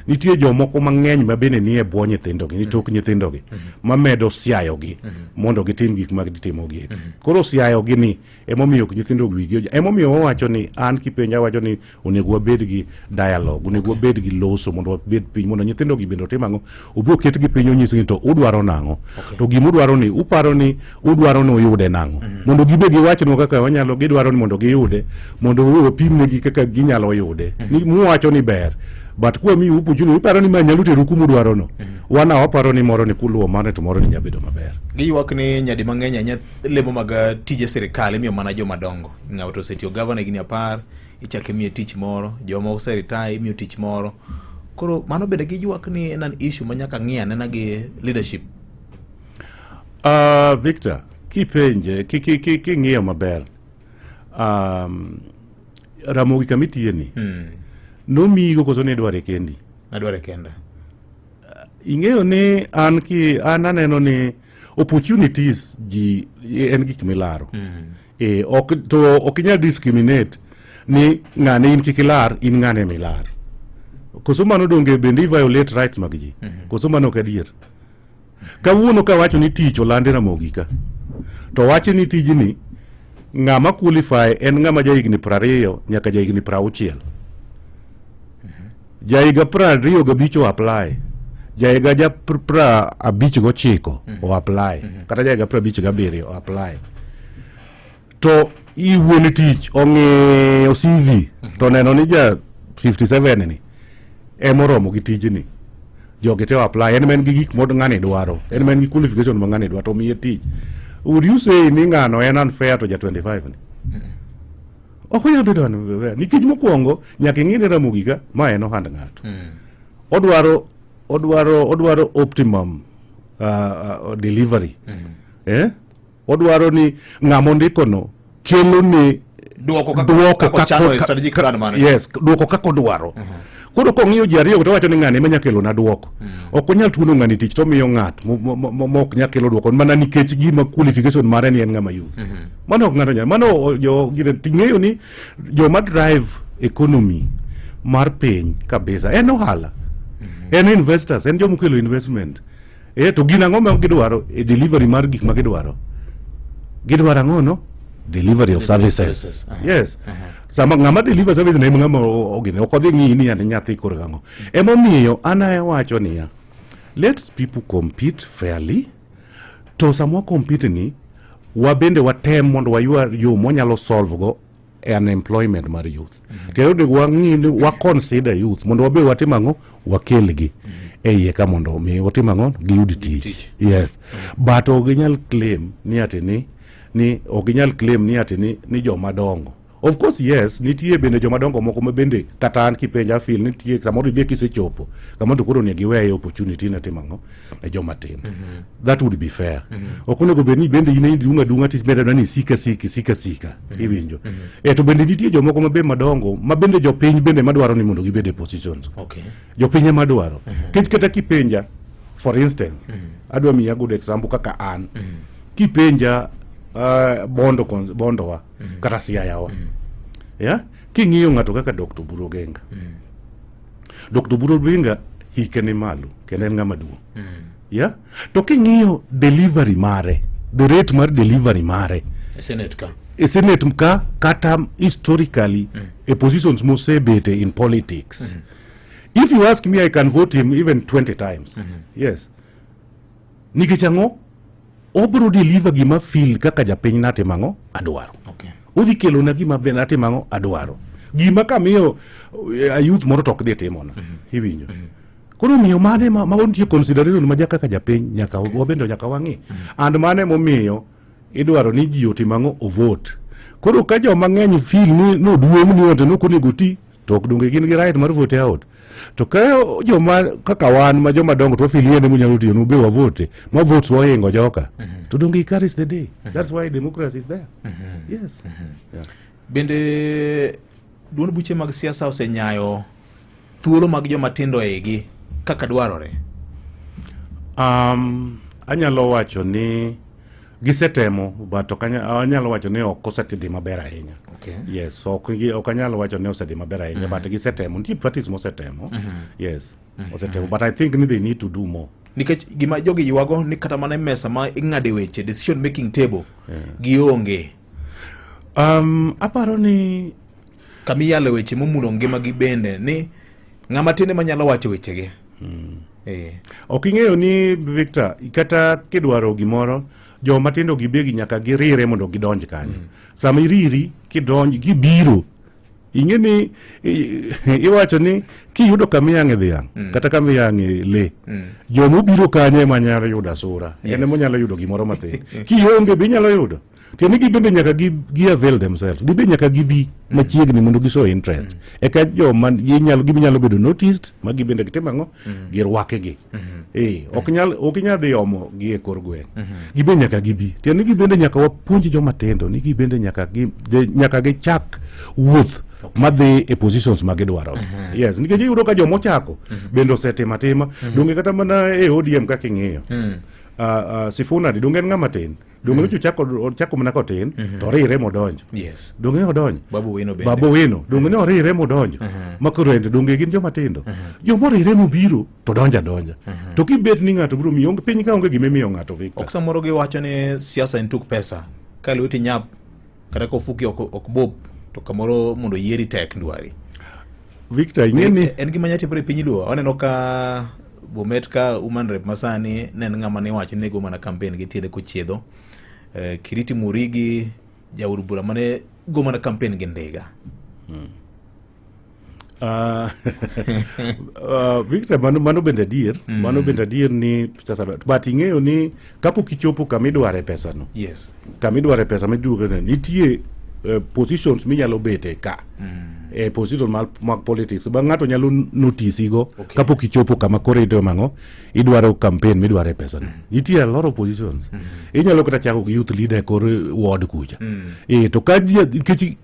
Nitie jomoko mang'eny ma bende nie bwo nyithindo gi, ni tok nyithindo gi mamedo siayo gi mondo gitim gik ma gitimo gi. Koro siayo gi ni emomiyo nyithindo wigi. Emomiyo wacho ni an kipenja wacho ni onego wabed gi dialogue, onego wabed gi loso mondo wabed piny mondo nyithindo gi bendo tim ang'o. Obiro ket gi piny onyisi ni to udwaro nang'o. To gimudwaro ni uparo ni udwaro ni uyude nang'o. Mondo gibe giwachno kaka wanyalo gidwaro ni mondo giyude mondo wapimne gi kaka ginyalo yude. Ni muwacho ni ber. But kwa mi upuchuni uparo ni manyalo teru kumudwaro no. Wana waparo ni moro ni kuluo mane to moro ni nyabedo maber. Giywak ni nyadi mang'eny anya lemo mag tije sirikal imiyo mana joma dongo. Ng'ato osetiyo governor gini apar, ichake miye tich moro, joma oseretire imiyo tich moro. Koro mano bende giywak ni en an issue manyaka ng'iane na gi leadership. Victor, kipenje king'iyo maber. Ramogi kamitiye ni. No migo koso ne dware kendi. Nadware kenda. Ing'eyo ni an aneno ni opportunities ji en gik milaro. Ok inyal discriminate ni ng'ane in kikilar in ng'ane milar. Koso mano donge bende violate rights mag ji. Koso mano kadier. Kawuono ka wacho ni tich olande Ramogi ka. To wacho ni tijni ng'ama qualify en ng'ama jahigni 20 nyaka jahigni 60. Jahiga 25 o apply, jahiga 59 o apply, kata jahiga 57 o apply. To iwuon tich ong'eyo CV to neno ni ja 57 ni emoromo gi tijni, jogi te apply, en men gi gik mod ng'ani dwaro, en men gi qualification ma ng'ani dwaro to miye tich. Would you say ni ng'ano en unfair to ja 25 ni? Okonya bedo unfair nikech mokwongo nyaka ing'ine Ramogi ka ma en ohand ng'ato. Odwaro optimum delivery. Odwaro ni ng'amo ndikono kelo ni duoko kako dwaro. Koro kong'iyo ji ariyo to wacho ni ng'ani ema nyakelo na duoko. Ok onyal tuono ng'ani tich to miyo ng'at mok nyakelo duoko mana nikech gima qualification mare ni en ng'ama youth. Mano ok ng'ato nyalo. Mano ting'eyo ni joma drive economy mar piny kabisa en ohala. En investors, en joma kelo investment. To gin ang'o ma gidwaro e delivery mar gik ma gidwaro. Gidwaro ang'o no? Delivery of services. Yes. Sama ng'ama deliver service ne ng'ama ogine ok odhi ng'i ni an nyathi kor gang'o. Emomiyo ana wacho niya, let people compete fairly. To samwa compete ni wabende watem mondo waywa yo monyalo solve go unemployment mar youth. Tero de wang'ini wa consider youth mondo wabe watim ang'o wakelgi iye ka mondo mi watim ang'o giyud tich. Yes. But oginyal claim ni atini ni oginyal claim ni atini ni joma dongo. Of course yes, nitie bende joma dongo moko ma bende kata an kipenja feel nitie samoro bie kisechopo kama to koro ne giweyo opportunity na timango e joma tin. That would be fair. Okunego bende bende ine dunga tis bende ni sika iwinjo. To bende nitie joma moko ma be madongo ma bende jopiny bende madwaro ni mondo gibede positions. Okay. Jopiny madwaro. Kata kipenja for instance, adwa miya good example kaka an. Kipenja bondo wa kata siaya wa. King'iyo ng'ato kaka Dr. Burogenga. Dr. Burogenga hike ni malo kendo en ng'ama duong'. To king'iyo delivery mare, the rate mar delivery mare Senate ka kata historically a positions mosebete in politics. If you ask me, I can vote him even 20 times. Yes. Nikech ang'o obro deliver gima feel kaka japiny natimango adwaro. Okay. Udhi kelo na gima be natimango adwaro. Gima kamiyo youth moro tok dhi timona. Iwinjo. Koro miyo mane ma wontie consideration ma kaka japiny nyaka wabendo nyaka wang'i. And mane momiyo idwaro ni ji otimango o vote. Koro ka joma ng'eny feel ni no duong' ni onte no konego ti to donge gin gi right mar vote out. To ka joma kaka wan ma joma dongo to filie ne munyalo tiyo no be wa vote ma votes wa yengo joka to donge carries the day. That's why democracy is there. Yes. Bende duond buche mag siasa osenyayo thuolo mag joma tindo egi kaka dwarore. Anyalo wacho ni gisetemo but anyalo wacho ni ok osetimo maber ahinya. Okay. Yes, ok anyalo wacho ni osedhi maber ahinya but gisetemo. Nitie parties mosetemo. Yes. Osetemo but I think they need to do more. Nikech gima jogi ywago ni kata mana mesa ma ing'ade weche decision making table gionge. Aparo ni kamiyalo weche momulo ngima gi bende ni ng'ama tinde manyalo wacho wechege. Ok ing'eyo ni Victor kata kidwaro gimoro joma tindo gibegi nyaka girire mondo gidonj kanyo. Sama iriri kidonj gibiro ing'e ni iwacho ni kiyudo kamiyang'e dhiang' kata kamiyang'e le jomo biro kanye manyalo yudo sura ene monyalo yudo gimoro mathin. Kionge be inyalo yudo tieni gibende nyaka gi avail themselves gibe nyaka gibi machiegni mondo giso interest eka joma ginyalo bedo noticed ma gibende gitimang'o girwake gi. Ok inyal dhi omo gi e kor gweng'. Gibe nyaka gibi tieni gibende nyaka wapuonj joma tindo ni gibende nyaka gichak wuoth madhi e positions ma gidwaro. Yes, nikech iyudo ka joma ochako bende osetima donge kata mana e ODM kaka ing'eyo. Sifuna donge ng'ama tin donge no chako mana kotin to rire modonjo. Yes. Donge odonjo. Babu Wino donge no rire modonjo. Makoro ende donge gin joma tindo. Joma rire mobiro to donja. To kibet ni ng'ato biro miyo piny ka onge gime miyo ng'ato Victor. Ok samoro giwacho ni siasa en tuk pesa. Ka lweti nyap kata kofuki ok bob to kamoro mondo yieri tek ndwari. Victor ingeni en gima nyati pore piny duo aneno ka Bomet ka Human Rep masani nen ng'ama ne wacho nego mana campaign gi tiende kochiedho. Kiriti Murigi jaur bura mane go mana campaign gi ndiga. Victor mano bende adier, mano bende adier ni sasa but ing'eyo ni kapok ichopo kama idware pesa no. Yes. Kama idware pesa miduogo nitie positions minyalo bete ka. Position mag politics ba ng'ato nyalo notice go kapok ichopo kama kore idwaro campaign midware pesa no. Nitie a lot of positions. Inyalo kata chako youth leader kor ward kuja. To ka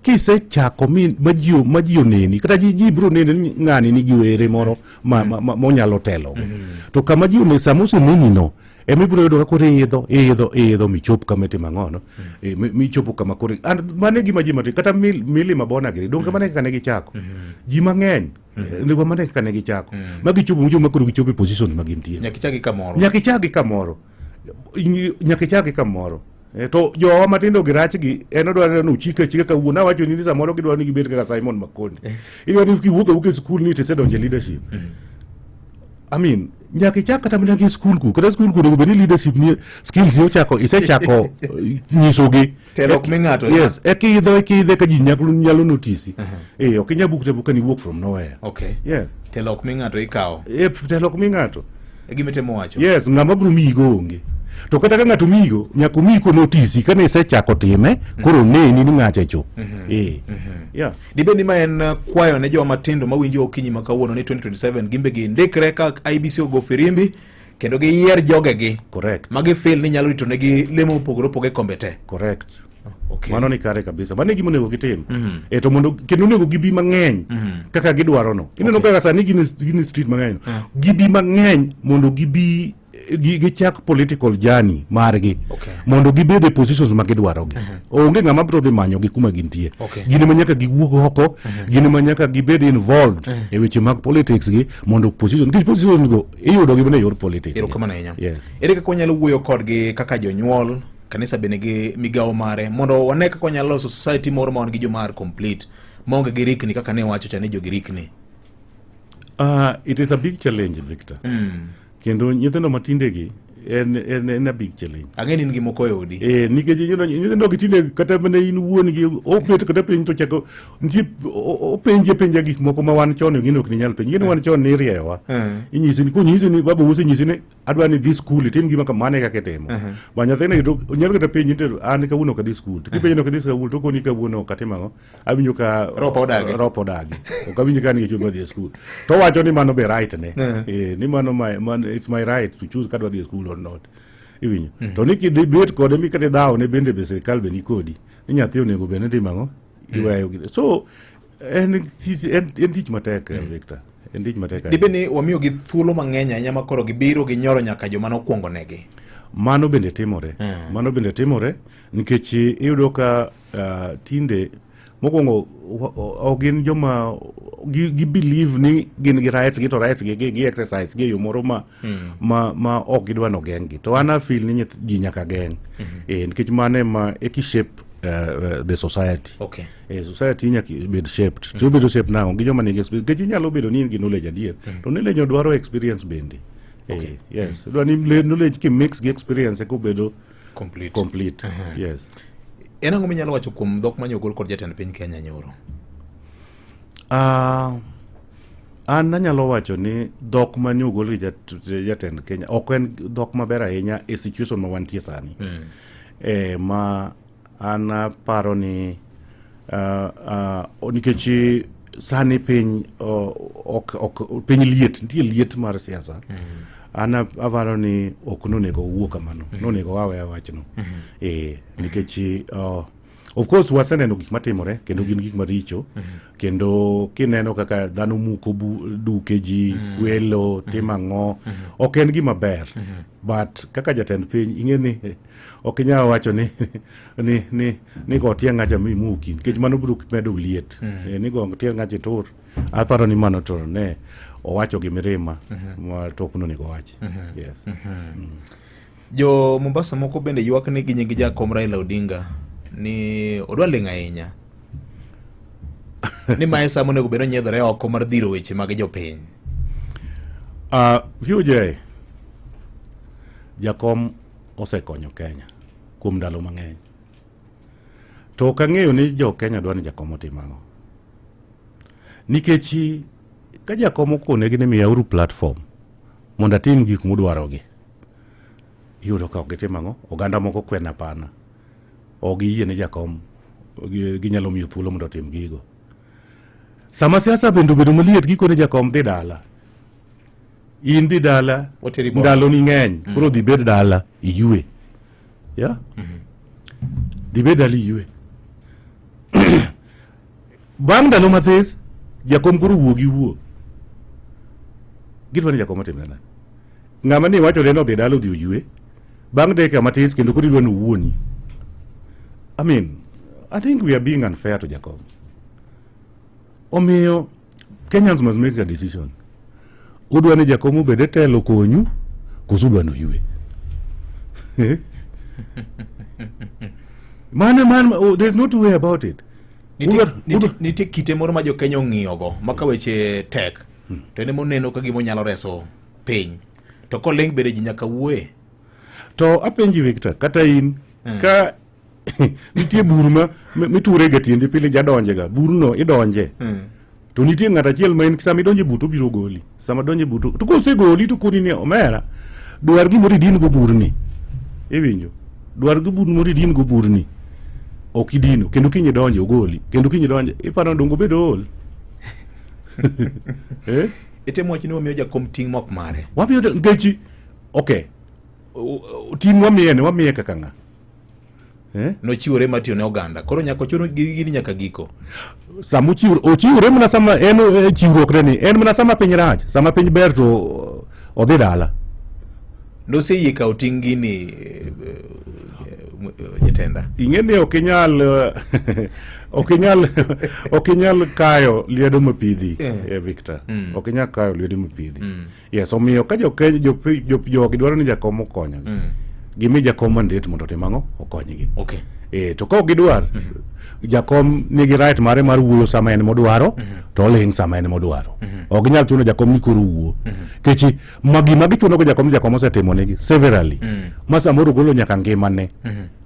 kise chako maji oneni kata ji bro neni ng'ani nigi were moro monyalo telo. To kama ji oneni samose neni no emibiro yudo ka kore idho michop kama timo ang'ono. Michopo kama kore mane gima ji mati kata mili mabona giri donge mane kaka ne gichako. Ji mang'eny nego mane kaka ne gichako. Magichopo mujoma koro gichopo e position magintie. Nyakichagi kamoro. To jowa matindo girachgi en odwaro no chike ka wuona wacho ni samoro gidwaro ni gibet kaka Simon Makondi. Idwaro ni kiwuok e skul ni tisedonje leadership. I mean nyakichak kata mnyaki skul ku kata skul ku nego beni leadership ni skills isechako nyisogi telok ming'ato. Yes, ekidho ka ji nyalo notisi. Ok buka ni walk from nowhere. Okay. Yes. Telok ming'ato ikawo. Telok ming'ato. Gimetemo wacho. Yes, ng'ama bro migo onge. To kata ka ng'ato migo nyako miko notisi kane isechako time koro neni ni ng'ache cho. Yeah. Dibeni ma en kwayo ne joma matindo mawinjo okinyi makawuono ni 2027 gimbe gi ndikre ka IBC ogo firimbi kendo gi yier jogegi. Correct. Magi feel ni nyalo rito negi lemo opogore kombete. Correct. Okay. Mano ni kare kabisa. Mane gimo nego gitim. To mondo kendo nego gibi mang'eny kaka gidwaro no. Ineno kaka sani gini street mang'eny. Gibi mang'eny mondo gibi gichak political journey margi mondo gibede positions magidwarogi. Onge ng'ama bro dhi manyo gi kuma gintie. Gine manyaka giwuok oko, gine manyaka gibed involved e weche mag politics gi mondo position go iyudo gi bende yor politics. Yes. Ere kaka wanyalo wuoyo kodgi kaka jonyuol kanisa bene gi migawo mare mondo wane kaka wanyalo loso society moro ma wan gi jomar complete maonge gi rikni kaka ne wacho chane jo gi rikni. It is a big challenge, Victor. Kendo nyithindo matindegi en a big challenge. Ang'eni ngi moko yodi. Nikech nyithindo gitinde kata mane in wuon gi obet kata piny to chako ntie penja gik moko ma wan chon ngino ok nyal penj. Ngino wan chon ni riewa. Inyisi ni kunyisi ni baba usi nyisi ni adwa ni this school tim gima kamane kaka temo. Ba nyathine to nyalo kata penj nte an ka wuno ka this school. Kipenjo no ka this school to koni ka wuno katema go. Abinyo ka ropo dagi. Okabinyo ka ni chulo this school. To wacho ni mano be right ne. Ni mano it's my right to choose kadwa this school or not. Iwinyo. To niki debate kode mi kate dao ne bende be serikal be ni kodi. Ni nyathi onego bende timango. Iweyo gi. So en tich matek Victor. En tich matek. Dibeni wamiyo gi thuolo mang'eny ahinya ma koro gibiro gi nyoro nyaka joma nokuongo negi. Mano bende timore. Nikech iyudo ka tinde mokwongo ogin joma gi believe ni gin gi rights gi to rights gi exercise gi yo moro ma ok gidwa no gengi to ana feel ni ji nyaka geng nikech mane ma shape the society. Society nyaka bed shaped. To bedo shaped now gi joma nigi experience ke nyalo bedo ni gi knowledge adier to knowledge dwaro experience bende. Yes, dwaro ni knowledge ki mix gi experience ko bedo complete. Yes. En ang'o minyalo wacho kuom dhok manyogol kod jatend piny Kenya nyoro? An nanyalo wacho ni dhok manyogol gi jatend Kenya ok en dhok maber ahinya e situation ma wantie sani. Ma an paro ni nikech sani piny piny liet, nitie liet mar siasa. Ana avaro ni ok nonego wuo kamano, nonego wawe wachno. Nikech of course waseneno gik matimore kendo gin gik maricho kendo kineno kaka dhano muko duke ji welo timang'o ok en gima ber but kaka jatend piny ing'eni ok inyalo wacho ni go tieng' ng'acha mimuki nikech mano biro medo liet. Ni go tieng' ng'acha tur aparo ni mano to ne owacho gi mirima ma tok nonego wachi. Yes. Jo Mombasa moko bende ywak ni gi nyingi Jakom Raila Odinga ni odwa ling' ahinya ni mae sa monego bedo nyiedhore oko mar dhiro weche mag jopiny. Vijay jakom osekonyo Kenya kuom ndalo mang'eny, to ok ang'eyo ni jo Kenya dwa ni jakom otim ang'o, nikech ka jakom okonegi ni miyauru platform mondo atim gik mudwarogi, iyudo ka ok gitim ang'o. Oganda moko kwena pana, ok giyie ni jakom ginyalo miyo thuolo mondo otim gigo. Sama siasa bende bedo maliet, gikone jakom dhi dala. In dhi dala ndalo ni ng'eny, koro dhi bed dala iyue. Dhi bed dala iyue. Bang' ndalo mathis jakom koro wuogi wuo. Gidwa ni jakom otim nade? Ng'ama ni wacho ni odhi dala odhi oyue, bang' dakika matis kendo koro idwa ni owuoni. I think we are being unfair to jakom. Omiyo Kenyans must make a decision. Udwa ni jakom obed telo konyu koso udwa no yue? There's no two way about it. Nitie kite moro ma jo Kenya ong'iyogo maka weche tek to ene moneno ka gimo nyalo reso piny, to koling bede ji nyaka wuoye. To apenji Victor, kata in ka nitie bur ma miture ga tiendi pile jadonje ga burno idonje, to nitie ng'at achiel ma in sama idonje buto biro goli, sama donje buto to kosegoli to koni ni omera dwar gimoro idin go burni, iwinjo, dwar go bur moro idin go burni, ok idino kendo kinyi donje ogoli kendo kinyi donje iparo dongo bedo ol. Itemo wacho ni wamiyo jakom ting' mok mare. Wamiyo ngechi ting' wamiye kaka ng'a nochiwore matiyo ne oganda, koro nyaka chuno gini nyaka giko. Sama ochiwore mana sama en chiwruok ni en mana sama piny rach, sama piny ber to odhi dala. Noseyie kawo ting' gini jatenda. Ing'e ni ok inyal kayo liedo mapidhi, Victor. Ok inyal kayo liedo mapidhi. Yes, omiyo ka jogi dwaro ni jakom okonyo gimi jakom mandet mondo otim ang'o okonygi. To ka ok gidwar, jakom nigi right mare mar wuoyo sama en modwaro, to oling sama en modwaro. Ok ginyal chuno jakom ni koro wuo. Kechi gima gichuno go jakom osetimo negi severally. Ma samoro golo nyaka ngimane.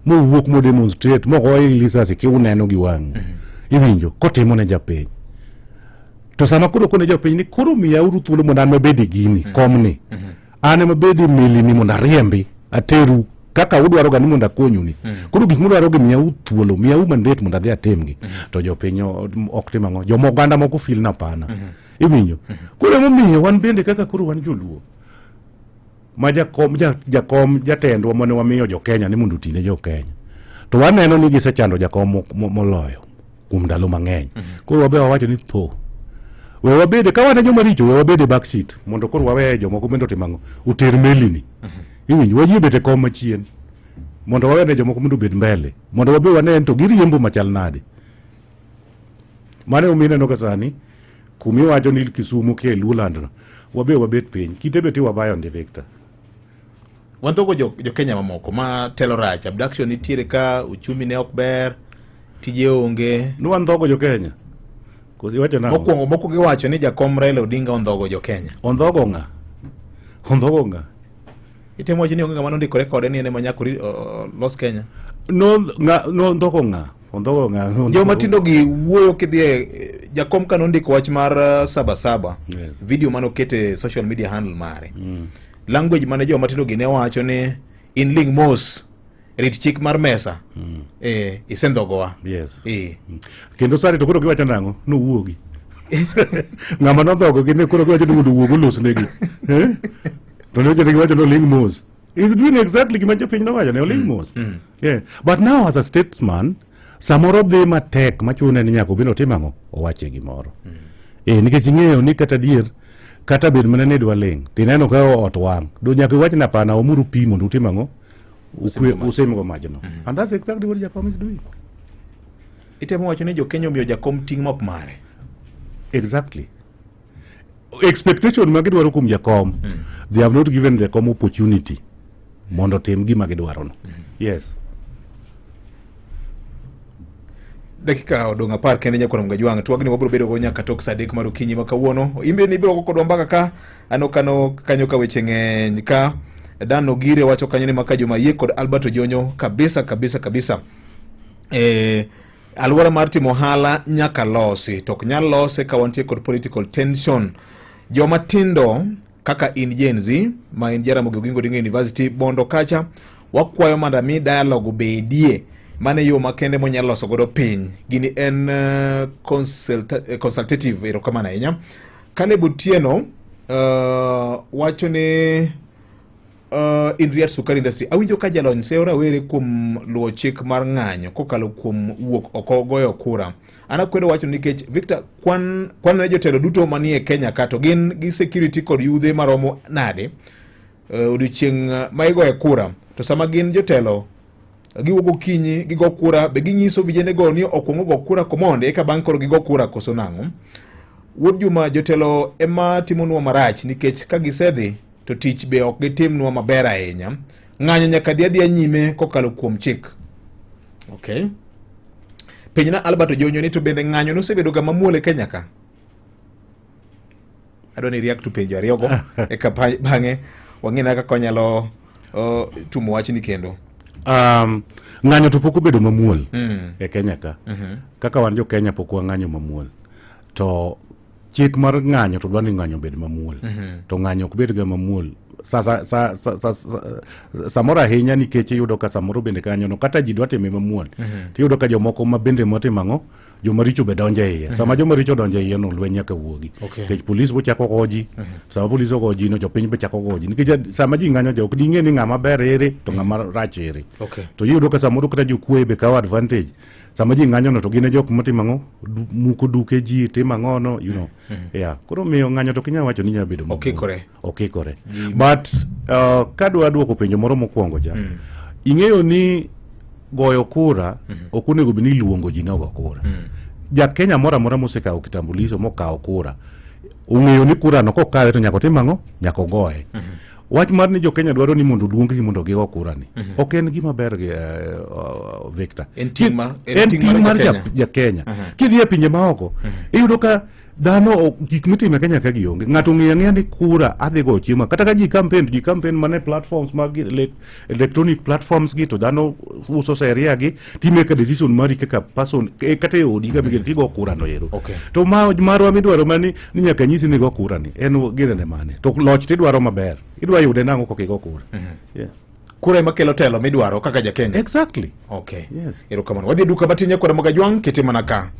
Mowuok mo demonstrate mogoye lisasi kiuneno gi wang'u. Iwinjo kotimo ne japiny. To sama koro kone japiny ni koro miyauru thuolo mondo an mabede gini komni. An mabede milini mondo ariembi ateru kaka udwaro ga ni mondo akonyu ni. Koro gik mudwaro gi miyau thuolo, miyau mandet mondo adhi atemgi. To jopiny ok tim ang'o, jomoganda moko fil na pana. Iwinjo. Koro momiyo wan bende kaka koro wan joluo ma jakom jatendwa mane wamiyo jo Kenya ni mondo otine jo Kenya, to waneno ni gisechando jakom moloyo kuom ndalo mang'eny. Koro wabe wawacho ni we wabede ka wane joma richo, we wabede backseat mondo koro wawe jomoko bende otim ang'o oter melini. Iwinjo, wayie bete kom machien mondo wawene jomoko mondo obed mbele, mondo wabe wane to giriembo machal nade. Mane umineno ka sani kumi wacho ni Kisumu ke Lulandno wabe wabet piny kite beti wabayo ndi Victor. Wantogo jo Kenya mamoko ma telo rach, abduction nitiere ka, uchumi ne ok ber, tije onge. No wantogo jo Kenya. Kosi wacho na moko giwacho ni jakom Raila Odinga ondhogo jo Kenya. Ondhogo ng'a? Itemo wacho ni onge ng'ama nondikore kode ni ene manyako los Kenya. No ondhogo ng'a? Ondhogo ng'a? Joma tindo gi wuoyo kidhie jakom ka nondiko wach mar Sabasaba. Yes. Video mano kete social media handle mare. Language mane joma tindo gi ne wacho ni in ling mos rit chik mar mesa. Isendhogowa. Yes. Kendo sari to koro giwacho nang'o no wuogi. Ng'ama nondhogo gi ne koro giwacho ni mondo wuogo los negi. To ne giwacho no ling mos. Is doing exactly gima jopiny nowacho ne ling mos. Yeah. But now as a statesman, samoro dhi matek machune ni nyako bino timang'o owache gimoro. Nikech ing'eyo ni kata dier kata bed mana ne dwa ling tineno ka ot wang' do nyaka iwach na pana omuru pi mondo utimang'o usemgo majno. And that's exactly what jakom is doing. Itemo wacho ni jo Kenya omiyo jakom ting' mok mare. Exactly. Expectation ma gidwaro kuom jakom, they have not given jakom opportunity mondo tim gima gidwaro no. Yes. dakika odong' 10 kende nyakwana Mgajwang'. Twagni wabiro bedo go nyaka tok saa 3 mar okinyi ma kawuono. Imbe ni biro kodwa mbaka ka anokano kanyo ka weche ng'eny ka Dan Ogire wacho kanyo ni maka Joma Yie kod Albert Ojonyo kabisa. Alwora mar timo ohala nyaka losi, tok nyal lose ka wantie kod political tension. Joma tindo kaka in Gen Z ma in Jaramogi Oginga Odinga University bondo kacha wakwayo manda mi dialogue bedie mane yo makende monyalo loso godo piny. Gini en consultative erokamano ahinya. Caleb Otieno wacho ni in Riyadh Sukari Industry awinjo ka jalony seora were kuom luwo chik mar ng'anyo kokalo kuom wuok oko goyo kura. Anakwedo wacho nikech Victor kwan ne jotelo duto manie Kenya ka to gin gi security kod yudhe maromo nade odiochieng' ma igoye kura, to sama gin jotelo giwuok okinyi gigo kura be ginyiso vijende go ni okwongo go kura komonde eka bang' koro gigo kura koso nang'o. Wuod Juma jotelo ema timonwa marach nikech ka gisedhi to tich be ok gitimnwa maber ahinya. Ng'anyo nyaka dhi nyime kokalo kuom chik. Okay. Penyna Albert Ojonyo ni to bende ng'anyo nosebedo ga mamuol e Kenya ka. Adoni react to penjo ariyogo eka bang'e wang'ina kaka onyalo tumo wachni kendo. Ng'anyo to pok obedo mamuol e Kenya ka. Kaka wan jo Kenya pok wang'anyo mamuol. To chik mar ng'anyo to dwani ng'anyo bed mamuol. To ng'anyo ok bed ga mamuol. Samoro ahinya nikech iyudo ka samoro bende kanyo no kata ji dwa time mamuol. Tiyudo ka jomoko ma bende motimo ang'o, joma richo be donje iye. Sama joma richo donje iye no lweny nyaka wuogi. Nikech polis bo chako goji. Sama polis ogoji no jopiny be chako goji. Nikech sama ji ng'anyo jo ok ding'e ni ng'ama ber ere to ng'ama rach ere. To iyudo ka samoro kata jokwoye be kawo advantage. Sama ji ng'anyo no to gine jok motimo ang'o, muko duke ji timo ang'o no, you know. Yeah, koro miyo ng'anyo to kinya wacho ni nyalo bedo mamuol. Okikore. But kadwa duoko penjo moro mokwongo ja. Ing'eyo ni goyo kura ok onego bed ni luongo ji nogo kura. Ja Kenya moro amora mosekawo kitambulisho mokawo kura ong'eyo ni kura no kokawe to nyaka tim ang'o, nyaka goye. Wach mar ni jo Kenya dwaro ni mondo luonggi mondo gigo kura ni ok en gima ber gi Victor. En ting mar ja Kenya. Kidhi e pinje maoko iyudo ka dhano gik mitime Kenya ka gionge. Ng'ato ng'eyo ni kura adhi go chiema kata ka ji campaign mane platforms mag electronic platforms gi to dhano uso seria gi time ka decision mari kaka person kata odi ga bigel tigo kura no ero. To marwa midwaro mani ni nyaka nyisi ni go kura ni en gine mane to loch tidwaro maber idwa yude nang'o kokigo kura. Yeah. Kura ema kelo telo midwaro kaka ja Kenya. Exactly. Okay. Yes. Erokamano. Wadhi duka matin nyakwana Mgajwang' kitimana ka.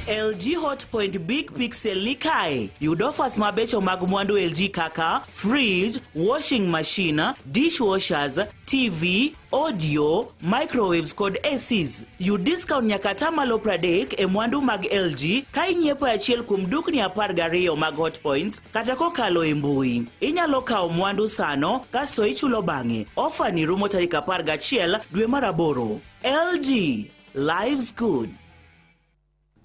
LG Hotpoint Big Pixel ni kae. Yud offers mabecho mag mwandu LG kaka fridge, washing machine, dishwashers, TV, audio, microwaves kod ACs. Yud discount nyaka tamalo pradek e mwandu mag LG ka inyiepo achiel kuom dukni 12 mag Hotpoints kata kokalo e mbui. Inyalo kawo mwandu sano kasto ichulo bang'e. Offer ni rumo tarik 11 dwe mar 8. LG, life's good.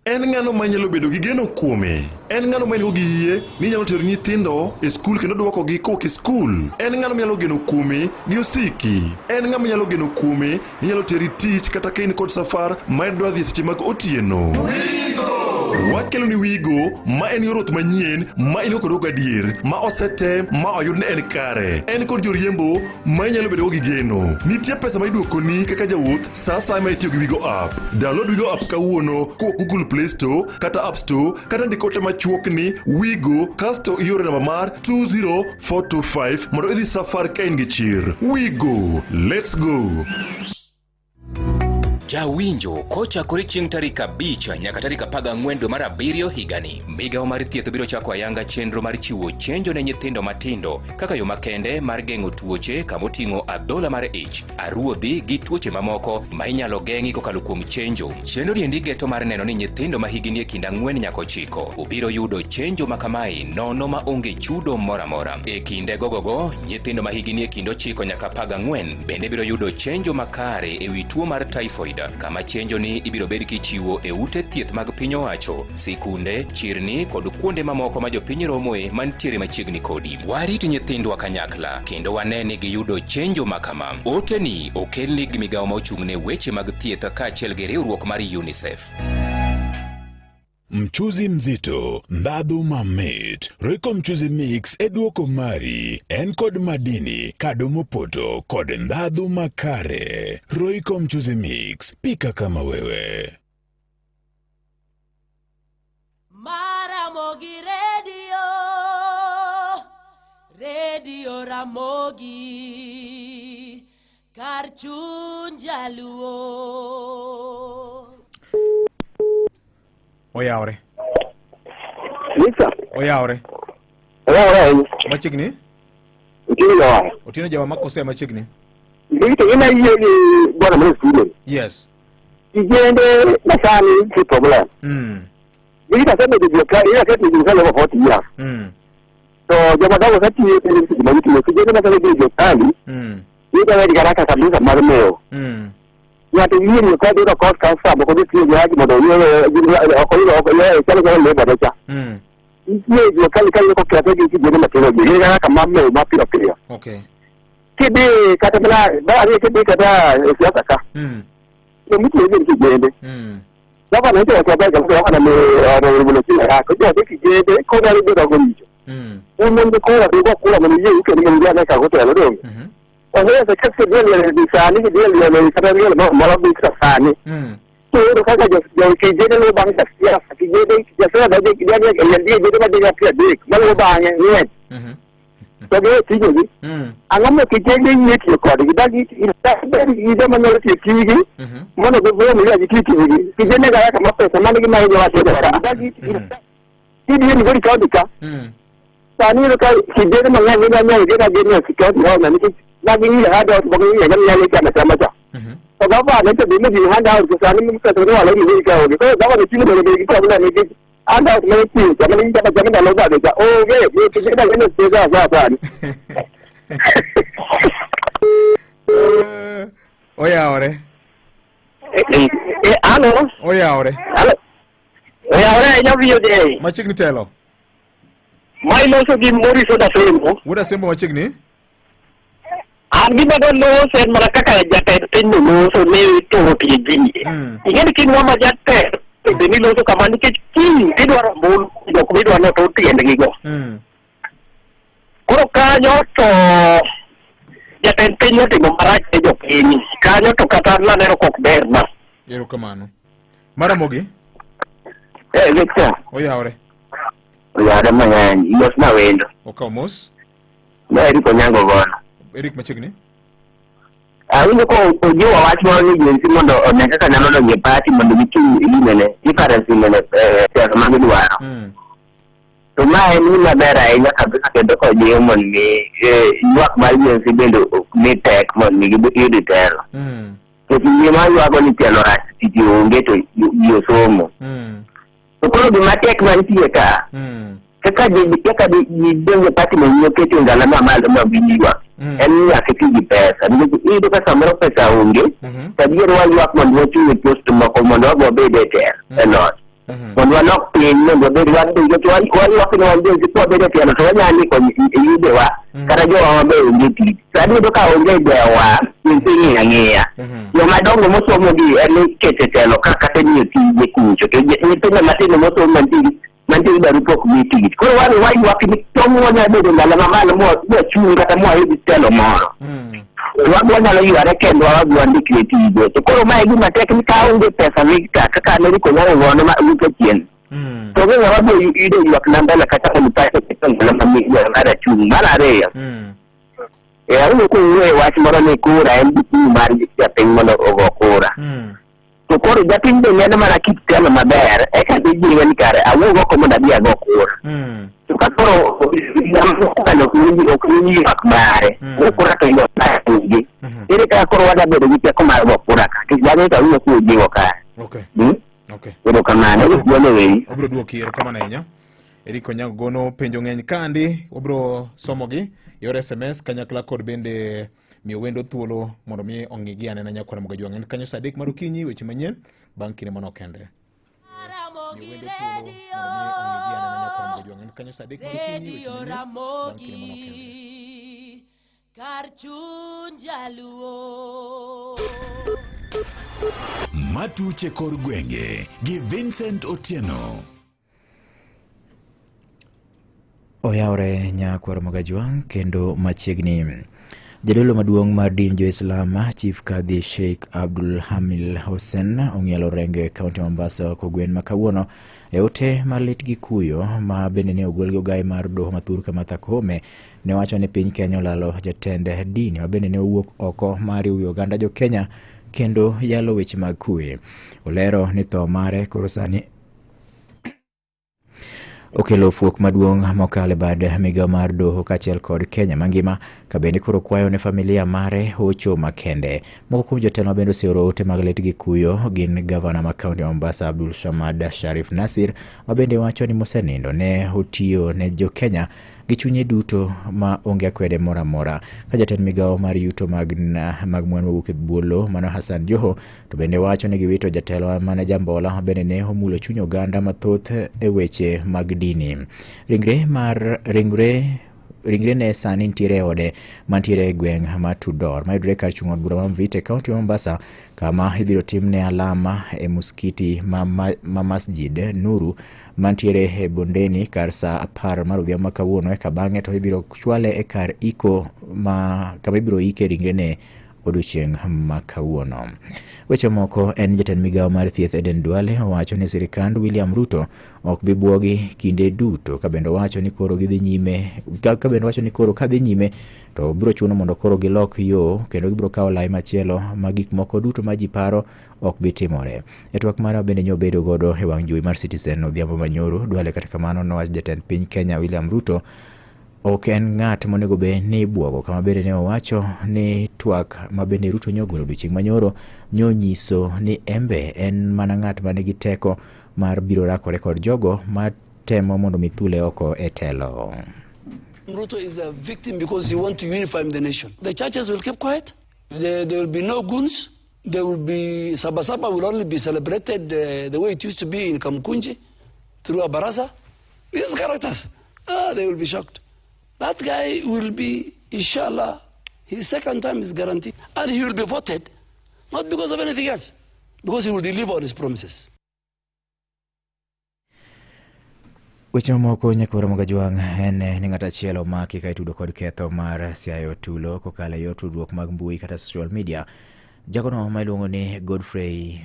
En ng'ano manyalo bedo gi geno kuome. En ng'ano manyalo gi yie ni nyalo tero nyithindo e skul kendo duoko gi koke skul. En ng'ano manyalo geno kuome gi osiki. En ng'ama nyalo geno kuome ni nyalo teri tich kata kain kod safar ma idwa dhi seche mag otieno. Wakelo ni Wigo ma en yorot manyien ma in kod ogadier ma osete ma oyud ne en kare. En kod joriembo ma nyalo bedo gi geno. Nitie pesa ma iduoko ni kaka jawuoth sasa ma itiyo gi Wigo app. Download Wigo app kawuono ko Google Play Store kata App Store kata ndikote machuok ni Wigo kasto iore namba mar 20425 mondo idhi safar ka in gi chir. Wigo, let's go. Jawinjo kochakore chieng' tarik 5 nyaka tarik 14 dwe mar 7 higani. Migawo mar thieth biro chako ayanga chenro mar chiwo chenjo ne nyithindo matindo kaka yo makende mar geng'o tuoche kamoting'o adhola mar ich, aruodhi gi tuoche mamoko ma inyalo geng'i kokalo kuom chenjo. Chenro riendi geto mar neno ni nyithindo ma higni e kind 4 nyaka 9 obiro yudo chenjo makamae nono ma onge chudo moramora. E kinde gogogo nyithindo ma higni e kind 9 nyaka 14 bende biro yudo chenjo makare e wi tuo mar typhoid, kama chenjo ni ibiro bed kichiwo e ute thieth mag piny owacho, sikunde, chirni kod kuonde mamoko ma jopiny romoe mantiere machiegni kodi. Warit nyithindwa kanyakla kendo wane ni giyudo chenjo makama. Ote ni okelni gi migawo ma ochung'ne weche mag thieth kaachiel gi riwruok mar UNICEF. Mchuzi mzito, ndhadhu mamit. Royco mchuzi mix e duoko mari. En kod madini, kado mopoto, kod ndhadhu makare. Royco mchuzi mix, pika kama wewe. Ramogi Radio Ramogi Karchun Jaluo. Oyaore. Lisa. Oyaore. Oyaore. Machigni? Utino jawa. Utino jawa makose machigni? Lisa ina hiyo ni bwana mwezi. Yes. Ijende nasani si problem. Lisa sema dijioka, ila kati dijioka lewa 40 years. So jama dawa kati hiyo ni kijimawiti na kijende nasani dijiokali. Ika wedi karaka kabisa marumeo. Yate yiri ni kwa dura cost kansa bako diti yo yaji modo yo chale leba decha. Iye yo kali ko kiate ki jene matero je ga kama me mapira pira. Okay. Kede kata bla ba ye kede kata siasa ka. Yo mtu yeye ki jene. Sasa na hiyo kwa sababu kwa me revolution ya ko je ki jene ko na ndio dogo hicho. Umuntu ko wa kwa kula mwenye yuko ni ndio na ka hoto ndio. Ohe se kase dia ni sani dia ni kata dia mala bi sani. So kaka jo ke jene lo bang ta sia ki jene ki jasa da dia dia jene ma dia pia dik malo bang ni. So dia ti ji. Angam ke jene ni ki ko di da ki ida ma no ti ki gi. Mono go go mi ji ki ki jene ga ka ma pesa ma ni ma ni wa ti da ki ti dia ni go ka dika. Sani ro ka ki jene ma ni ga jene ki ka di na ni lagi ni ada sebagai yang ni macam-macam. So bapa ni tu dia ni ada urusan ni kita tu ada ni kau. So bapa ni cuma boleh kita boleh ni ada macam macam ni macam dah lupa dia. Oh okay, ni kita dah kena jaga apa ni. Oyaore. Ano? Oyaore. Oyaore nya video deh. Machigni telo. Mai lo so di mori so da sembo. Uda sembo machigni? Andi badan lo sen mereka kayak jatuh itu lo so ni tu PG. Ingat kini mama jatuh. Ini lo so kamani kecil. Itu orang bol. Joko itu orang tu tiang lagi go. Kalau kaya to jatuh itu ni tu memarah joko ini. Kaya to kata lah nero kok berma. Yero kamano. Maramogi? Victor. Oyaore. Oyaore mana? Ios na wendo. Okamos? Na eri konyango gono. Eric machigni? Awinjo ko ojiwo wach moro ni jinsi mondo one kaka nyalo donjo e party mondo gichung' inene difference inene siasa ma gidwaro. To ma en gima ber ahinya kabisa kendo kojiwo mondo mi ywak mar jinsi bende ok ni tek mondo mi giyud telo. Nikech gima ywago ni telo rach tich onge to ji osomo. To koro gima tek mantie ka kaka donjo party manyien oketo ngala mamalo ma winjwa. En nyaka ti gi pesa. Iyudo ka samoro pesa onge, tadier waywak mondo wachung' e post moko mondo wabed e telo e lot. Mondo walok piny mondo wabed waywak ni wan jinsi kwabed e telo to wanyalo ndiko yudewa kata jowa mabe onge tich. Sani iyudo ka onge jowa jinsi ng'iyo ang'iya. Jomadongo mosomo gi en iketo e telo kaka teniyo tije kucho. To nyithindo matindo mosomo mantie idwaro pok mi tich. Koro wan waywak ni tong' wanyalo bedo ngala mamalo mwachung' kata mwayud telo moro. Wanyalo yware kendo wandikre tije. To koro mae gima tek ni ka onge pesa Victor kaka Amerika nyalo gono ma wuok chien. To ge wabo yudo ywak na mbele kata olipata kendo ngala mamalo mara chung' mar ariyo. Awinjo kuwe wach moro ni kura en gikini mar japiny mondo ogo kura. To koro japiny be neno mana kit telo maber eka dhijiwe ni kare awuog oko mondo adhi ago kura. To ka koro ok winji ywak mare kura to ilo gi. Ere kaka koro wadabedo gi teko mar go kura ka nikech jane to awinjo kujiwo kare. Ero kamano gwone weyi. Obiro duoki erokamano ahinya. Eric Onyango gono penjo ng'eny kandi wabiro somogi yor SMS kanyakla kod bende miyo wendo thuolo mondo mi ong'igi anena nyakwara Mogajwang'. En kanyo saa 3 mar okinyi, weche manyien bang' kinde mano kende. Matuche kor gwenge gi Vincent Otieno. Oyawre nyakwara Mogajwang' kendo machiegni. Jadolo maduong' mar din Jo-Islam Chief Kadhi Sheikh Abdul Hamil Hussein ong'ielo renge kaunti Mombasa kogwen makawuono e ote mar lit gi kuyo ma bende ne ogol gi ogai mar doho Mathurka Martha Koome ne wacho ni piny Kenya olalo jatend dini ma bende ne owuok oko mar riwo oganda Jo-Kenya kendo yalo weche mag kuwe. Olero ni tho mare koro sani okelo fuok maduong' mokale bad migawo mar doho kachiel kod Kenya mangima ka bende koro kwayo ne familia mare hocho makende. Moko kuom jotelo bende oseoro ote mag lit gi kuyo gin gavana ma kaunti Mombasa Abdul Samad Sharif Nasir ma bende wacho ni mosenindo ne otiyo ne Jo-Kenya gi chunye duto ma onge akwede moro amora. Ka jatend migawo mar yuto mag mwandu mawuok e buolo mano Hassan Joho to bende wacho ni giwito jatelo mane Jambola bende ne omulo chuny oganda mathoth e weche mag dini. Ringre ne sani nitiere ode mantiere e gweng' ma Tudor mayudore kar chung' od bura ma Mvite kaunti Mombasa, kama ibiro timne alama e muskiti ma Masjid Nuru mantiere e bondeni kar saa 10 mar odhiambo kawuono. Eka bang'e to ibiro chwale e kar iko kama ibiro ike ringre ne odiochieng' ma kawuono. Weche moko en jatend migawo mar thieth Eden Duale owacho ni sirikand William Ruto ok bi buogi kinde duto ka bende wacho ni koro kadhi nyime to biro chuno mondo koro gilok yo kendo gibiro kawo lai machielo ma gik moko duto ma ji paro ok bi timore. E twak mara bende nyobedo godo e wang' jowi mar Citizen odhiambo manyoro. Duale kata kamano nowacho jatend piny Kenya William Ruto ok en ng'at monego be ni buogo, kama bende ne owacho ni twak ma bende Ruto nyogolo odiochieng' manyoro nyiso ni embe en mana ng'at ma nigi teko mar biro rakore kod jogo ma temo mondo mithule oko e telo. Ruto is a victim because he wants to unify the nation. The churches will keep quiet. There will be no goons. There will be Sabasaba will only be celebrated the way it used to be in Kamkunji through a baraza. These characters, they will be shocked. That guy will be, inshallah, his second time is guaranteed. And he will be voted, not because of anything else, because he will deliver on his promises. Weche moko nyakwara Mogajwang' en ni ng'at achiel omaki ka itudo kod ketho mar siayo tulo kokalo yor tudruok mag mbui kata social media. Jagono ma iluongo ni Godfrey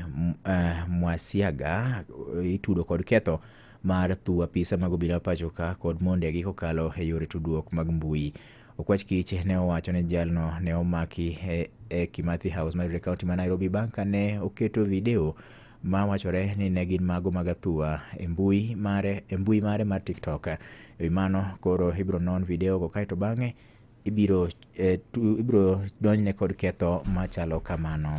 Mwasiaga itudo kod ketho mar thu apisa mag obila pachoka kod mondegi kokalo e yore tudruok mag mbui. Okwach kich ne owacho ni jalno ne omaki e Kimathi House mar kaunti ma Nairobi bang' ka ne oketo video ma wachore ni ne gin mago mag athua e mbui mare mar TikTok. E mano koro ibiro non video go kaito bang'e ibiro donjne kod ketho machalo kamano.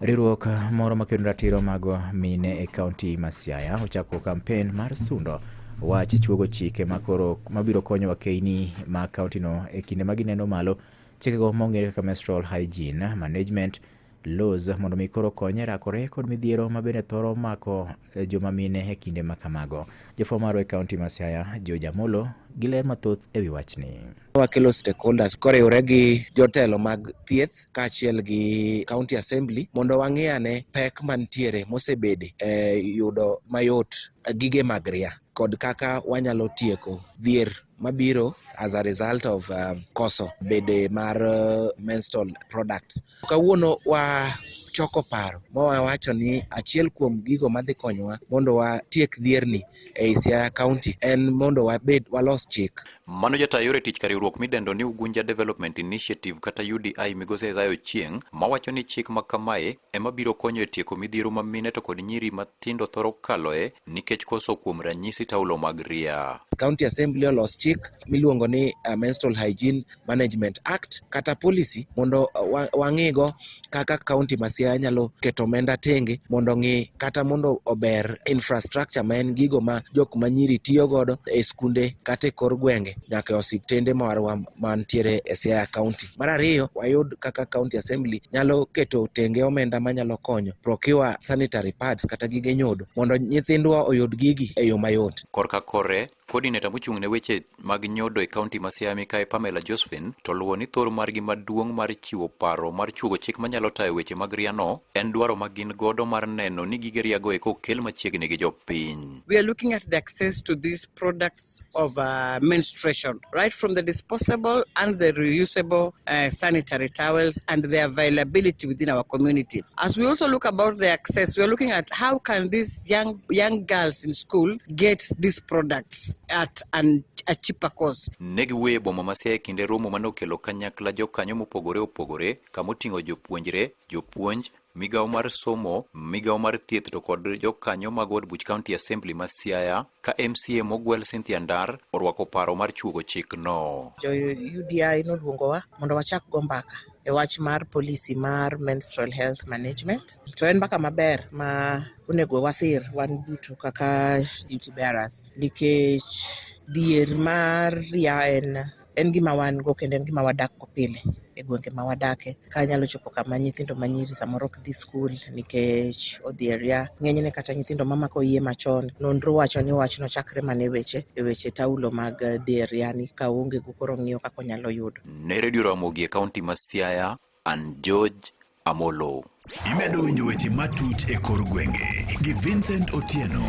Riwruok moro makendo ratiro mag mine e kaunti ma Siaya ochako kampen mar sundo wach chuogo chike mabiro konyo wakeini ma kaunti no e kinde magineno malo chikego mong'ere kaka menstrual hygiene management laws mondo mikoro konye rakore kod midhiero mabende thoro mako joma mine e kinde makamago. Jofomaro e kaunti ma Siaya George Amolo giler mathoth e wi wachni. Wakelo stakeholders koriwre gi jotelo mag thieth kaachiel gi county assembly mondo wang'iyane pek mantiere mosebede yudo mayot gige mag ria kod kaka wanyalo tieko dhier mabiro as a result of koso bede mar menstrual products. Kawuono choko paro wawacho ni achiel kuom gigo madhi konyowa mondo watiek dhierni e Siaya County en mondo walos chik. Mano jata yore tich ka riwruok midendo ni Ugunja Development Initiative kata UDI Migosi Zayo Chieng' mawacho ni chik ma kamae ema biro konyo e tieko midhiero ma mine to kod nyiri matindo thoro kaloe nikech koso kuom ranyisi taulo mag ria. County Assembly olos chik chik miluongo ni Menstrual Hygiene Management Act kata policy mondo wang'igo kaka kaunti ma Siaya nyalo keto omenda tenge mondo ng'i kata mondo ober infrastructure ma en gigo ma jok manyiri tiyo godo e skunde kata e kor gwenge nyaka e osiptende marwa mantiere e Siaya County. Mar ariyo, wayud kaka County Assembly nyalo keto tenge omenda manyalo konyo procure sanitary pads kata gige nyodo mondo nyithindwa oyud gigi e yo mayot. Korka kore coordinator mochung' ne weche mag nyodo e kaunti ma Siaya Mikae Pamela Josephine to luwo ni thor margi maduong' mar chiwo paro mar chuogo chik manyalo tayo weche mag riano en dwaro ma gin godo mar neno ni gige riago eko kel machiegni gi jopiny. We are looking at the access to these products of menstruation, right from the disposable and the reusable sanitary towels and the availability within our community. As we also look about the access, we are looking at how can these young girls in school get these products at a cheaper cost. Negi wuoye boma ma Siaya kinde romo manokelo kanyakla jokanyo mopogore opogore kamoting'o jopuonjre, jopuonj, migao mar somo, migao mar thieth to kod jokanyo mag od buch County Assembly ma Siaya ka MCA mogwel Cynthia Ndar orwako paro mar chuogo chik no. Jo UDI noluongowa mondo wachak go mbaka e wach mar policy mar menstrual health management. To en mbaka maber ma onego wasir wan duto kaka duty bearers nikech dhier mar ria en gima wan go kendo en gima wadak go pile e gwenge ma wadake. Ka nyalo chopo kama nyithindo manyiri samoro ok dhi skul nikech odhieria ng'enyne kata nyithindo mamako iye machon. Nonro wacho ni wachno chakre mana e weche taulo mag dhieria ni ka onge go koro ng'iyo kaka nyalo yudo. Ne Radio Ramogi e kaunti ma Siaya, an George Amolo. Imedo winjo weche matut e kor gwenge gi Vincent Otieno.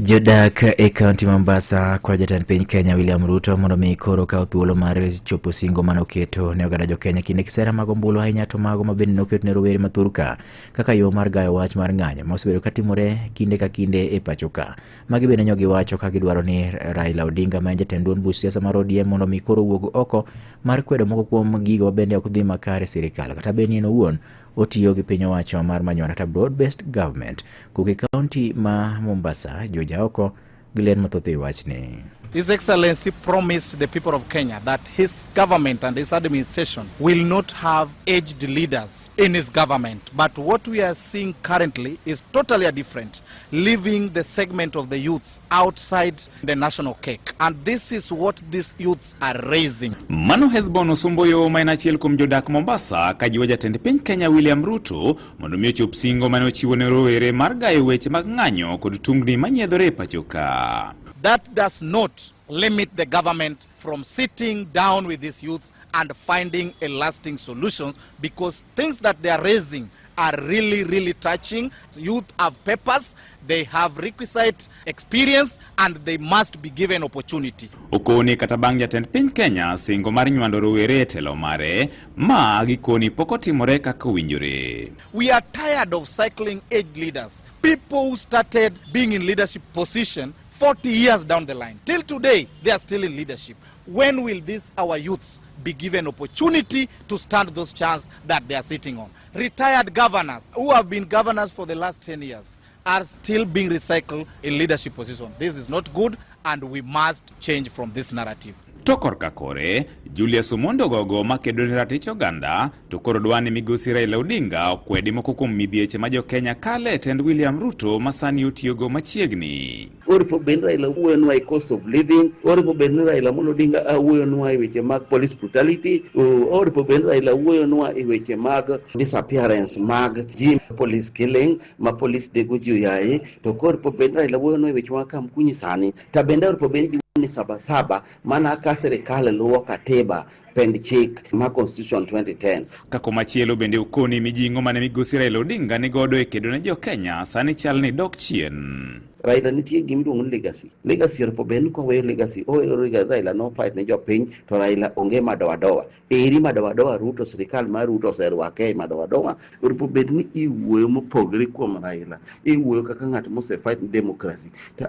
Jodak e kaunti Mombasa kwa jatend piny Kenya William Ruto mondo mi koro kaw thuolo mar chopo singo manoketo ne oganda jo Kenya kinde kisera mag ombulu ahinya to mago mabende noketo ne rowere mathurka kaka yo mar gayo wach mar ng'anyo mosebedo katimore kinde ka kinde e pachoka. Magi bende nyogi wacho ka gidwaro ni Raila Odinga ma jatend duond buch siasa mar ODM mondo mi koro wuog oko mar kwedo moko kuom gigo bende ok dhi makare sirikal kata bende en owuon otiyo gi piny owacho mar manyo kata broad based government kuke kaunti ma Mombasa Joja Oko Glen mathoth e wachni. His Excellency promised the people of Kenya that his government and his administration will not have aged leaders in his government. But what we are seeing currently is totally different, leaving the segment of the youths outside the national cake. And this is what these youths are raising. Mano Hezbon Osumboyo ma en achiel kuom jodak Mombasa ka jiwo jatend piny Kenya William Ruto mondo mi ochop singo mane ochiwo ne rowere mar gayo weche mag ng'anyo kod tungni manyiedhore e pachoka. That does not limit the government from sitting down with these youths and finding a lasting solutions, because things that they are raising are really touching. Youth have papers, they have requisite experience, and they must be given opportunity. Okoni kata bang' jatend piny Kenya singo mar nywando rowere e telo mare ma gikoni poko timore kaka owinjore. We are tired of cycling age leaders, people who started being in leadership position 40 years down the line. Till today, they are still in leadership. When will our youths be given opportunity to stand those chairs that they are sitting on? Retired governors who have been governors for the last 10 years are still being recycled in leadership position. This is not good, and we must change from this narrative. To korka kore, Julius Omondo Gogo makedo ni ratich oganda to koro dwani migosi Raila Odinga okwedi moko kuom midhieche ma jo Kenya kale tend William Ruto masani otiyogo machiegni. Oripo ben Raila wuoyonwa e cost of living, oripo ben Raila Odinga wuoyonwa e weche mag police brutality, oripo ben Raila wuoyonwa e weche mag disappearance mag ji, police killing ma police dego ji yaye, to oripo ben Raila wuoyonwa e weche mag Kamkunyi sani, ta bende oripo ben ni sabasaba mana ka serikal luwo katiba pend chik ma Constitution 2010. Kako machielo bende ukoni mijingo mane migosi Raila Odinga ni godo e kedo ne jo Kenya sani chal ni dok chien. Raila nitie gimiluongo ni legacy. Legacy oripo ben ko weyo legacy Raila no fight ne jo piny to Raila onge madowadowa. Eri madowadowa Ruto sirikal mar Ruto oserwake madowadowa. Oripo ben ni iwuoyo mopogore kuom Raila. Iwuoyo kaka ng'at mose fight democracy. To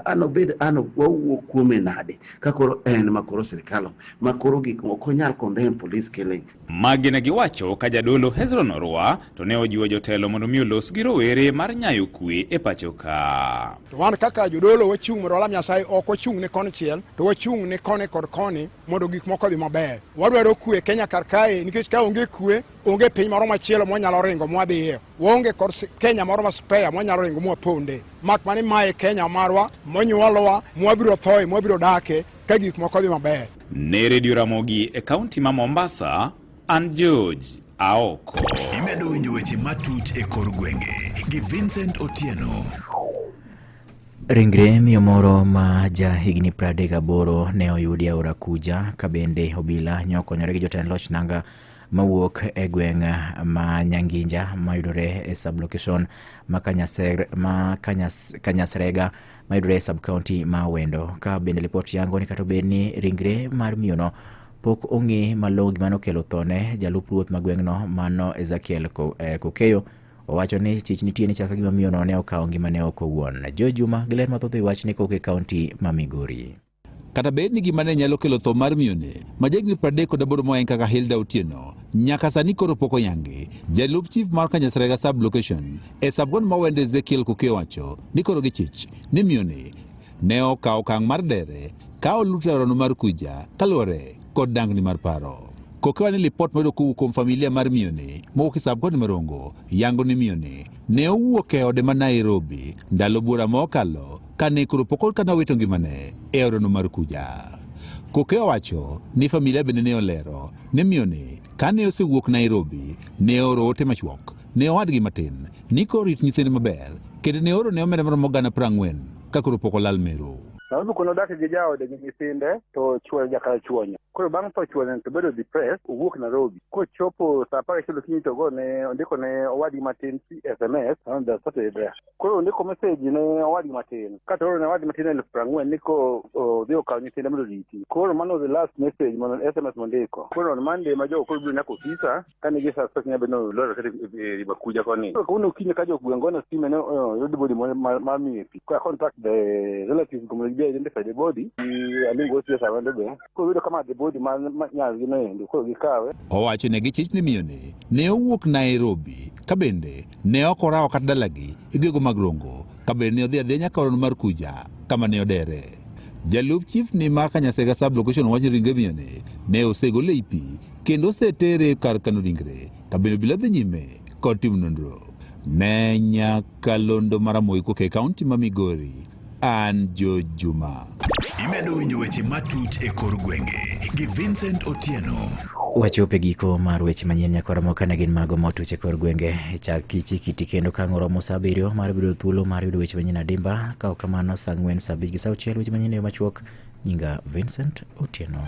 wawuok kuome nade kakoro en makoro sirikal makoro gik moko nyal condemn police killing. Magi ne giwacho ka jadolo Hezron Orwa to ne ojiwo jotelo mondo mi olos gi rowere mar nyayo kwe e pacho ka. To wan kaka jodolo wachung' mondo lam Nyasaye ok wachung' ne konchiel to wachung' ne kone kod koni mondo gik moko dhi maber. Wadwaro kwe Kenya kar kae nikech ka onge kwe onge piny moro machielo mwanyalo ringo mwadhiye. Waonge kod Kenya moro ma spare mwanyalo ringo mwaponde. Mak mani mae Kenya marwa monyuolwa mwabiro thoe mwabiro dake ka gik moko dhi maber. Ne Radio Ramogi e kaunti ma Mombasa, an George Aoko. Imedo winjo weche matut e kor gwenge gi Vincent Otieno. Ringre miyo moro ma ja higni 38 ne oyudi aora Kuja ka bende obila nyokonyore gi jotend loch nanga mawuok e gweng' ma Nyanginja mayudore e sublocation ma Kanyasrega mayudore e subcounty ma Wendo. Ka bende report yango ni kato bedni ringre mar miyono pok ong'e malong'o gima nokelo thone. Jalup ruoth ma gweng'no mano Ezekiel Kokeyo owacho ni chich nitie ni chaka gima miyono ne okawo ngimane ok owuon. Jo Juma giler mathoth wach ni Koke kaunti ma Migori. Kata bed ni gima ne nyalo kelo tho mar miyone ma jegni 38 moen kaka Hilda Otieno nyaka sani koro pok oyangi. Jalup chief mar Kanyasrega sub location e sabgon ma Wendo Ezekiel Koke wacho ni koro gichich ni miyone ne okawo okang' mar dere ka oluto aorano mar Kuja kaluwore kod dangni mar paro. Kokewa ni lipot moyudo kowuok kuom familia mar miyone mowuok e sabgon Marongo yango ni miyone ne owuok e ode ma Nairobi ndalo buora mokalo kane koro pok kanowito ngimane e aorano mar Kuja. Kokewa wacho ni familia bende ne olero ni miyone kane osewuok Nairobi ne oro ote machuok ne owadgi matin ni korit nyithinde maber kendo ne oro ne omenda maromo 40,000 ka koro pok olal Meru. Sababu kuna dake gi jaode gi nyithinde to chwel jakal chuonyo. Koro bang' tho chwel to bedo depressed owuok Nairobi. Ko chopo saa 10 okinyi to go ne ondiko ne owadgi matin SMS on the Saturday. Koro ondiko message ne owadgi matin. Kata oro ne owadgi matin 40,000 niko dhi okawo nyithinde mondo riti. Koro mano the last message mono SMS mondiko. Koro on Monday ma jo koro biro nako ofisa kane gi suspect ne beno loro kata Bakuja koni. Koro kuno kinyo ka jo gwengo na sime ne yodi body ma mipi. Ko contact the relatives come identify the body. I go to the be. Ko wido kama the body ma nyazi no endo ko gikawe. Owacho ne gichich ni miyone ne owuok Nairobi ka bende ne okorawo kata dalagi igego mag Rongo ka bende ne odhi adhinya ka aorano mar Kuja kama ne odere. Jalup chief ni mar Kanyasrega sub location wacho ringre miyone ne osegole ipi kendo osetere kar kano ringre ka bende obila dhi nyime kod tim nonro. Ne Nyakalondo mar Moi Koke kaunti ma Migori, an Jo Juma. Imedo winjo weche matut e kor gwenge gi Vincent Otieno. Wachope giko mar weche manyien nyakora moka ne gin mago motuche kor gwenge chak kiti kendo kang'oromo saa 7 mar bido thuolo mar yudo weche manyien adimba ka ok kamano saa 4 saa 5 gi saa 6 weche manyien machuok. Nyinga Vincent Otieno.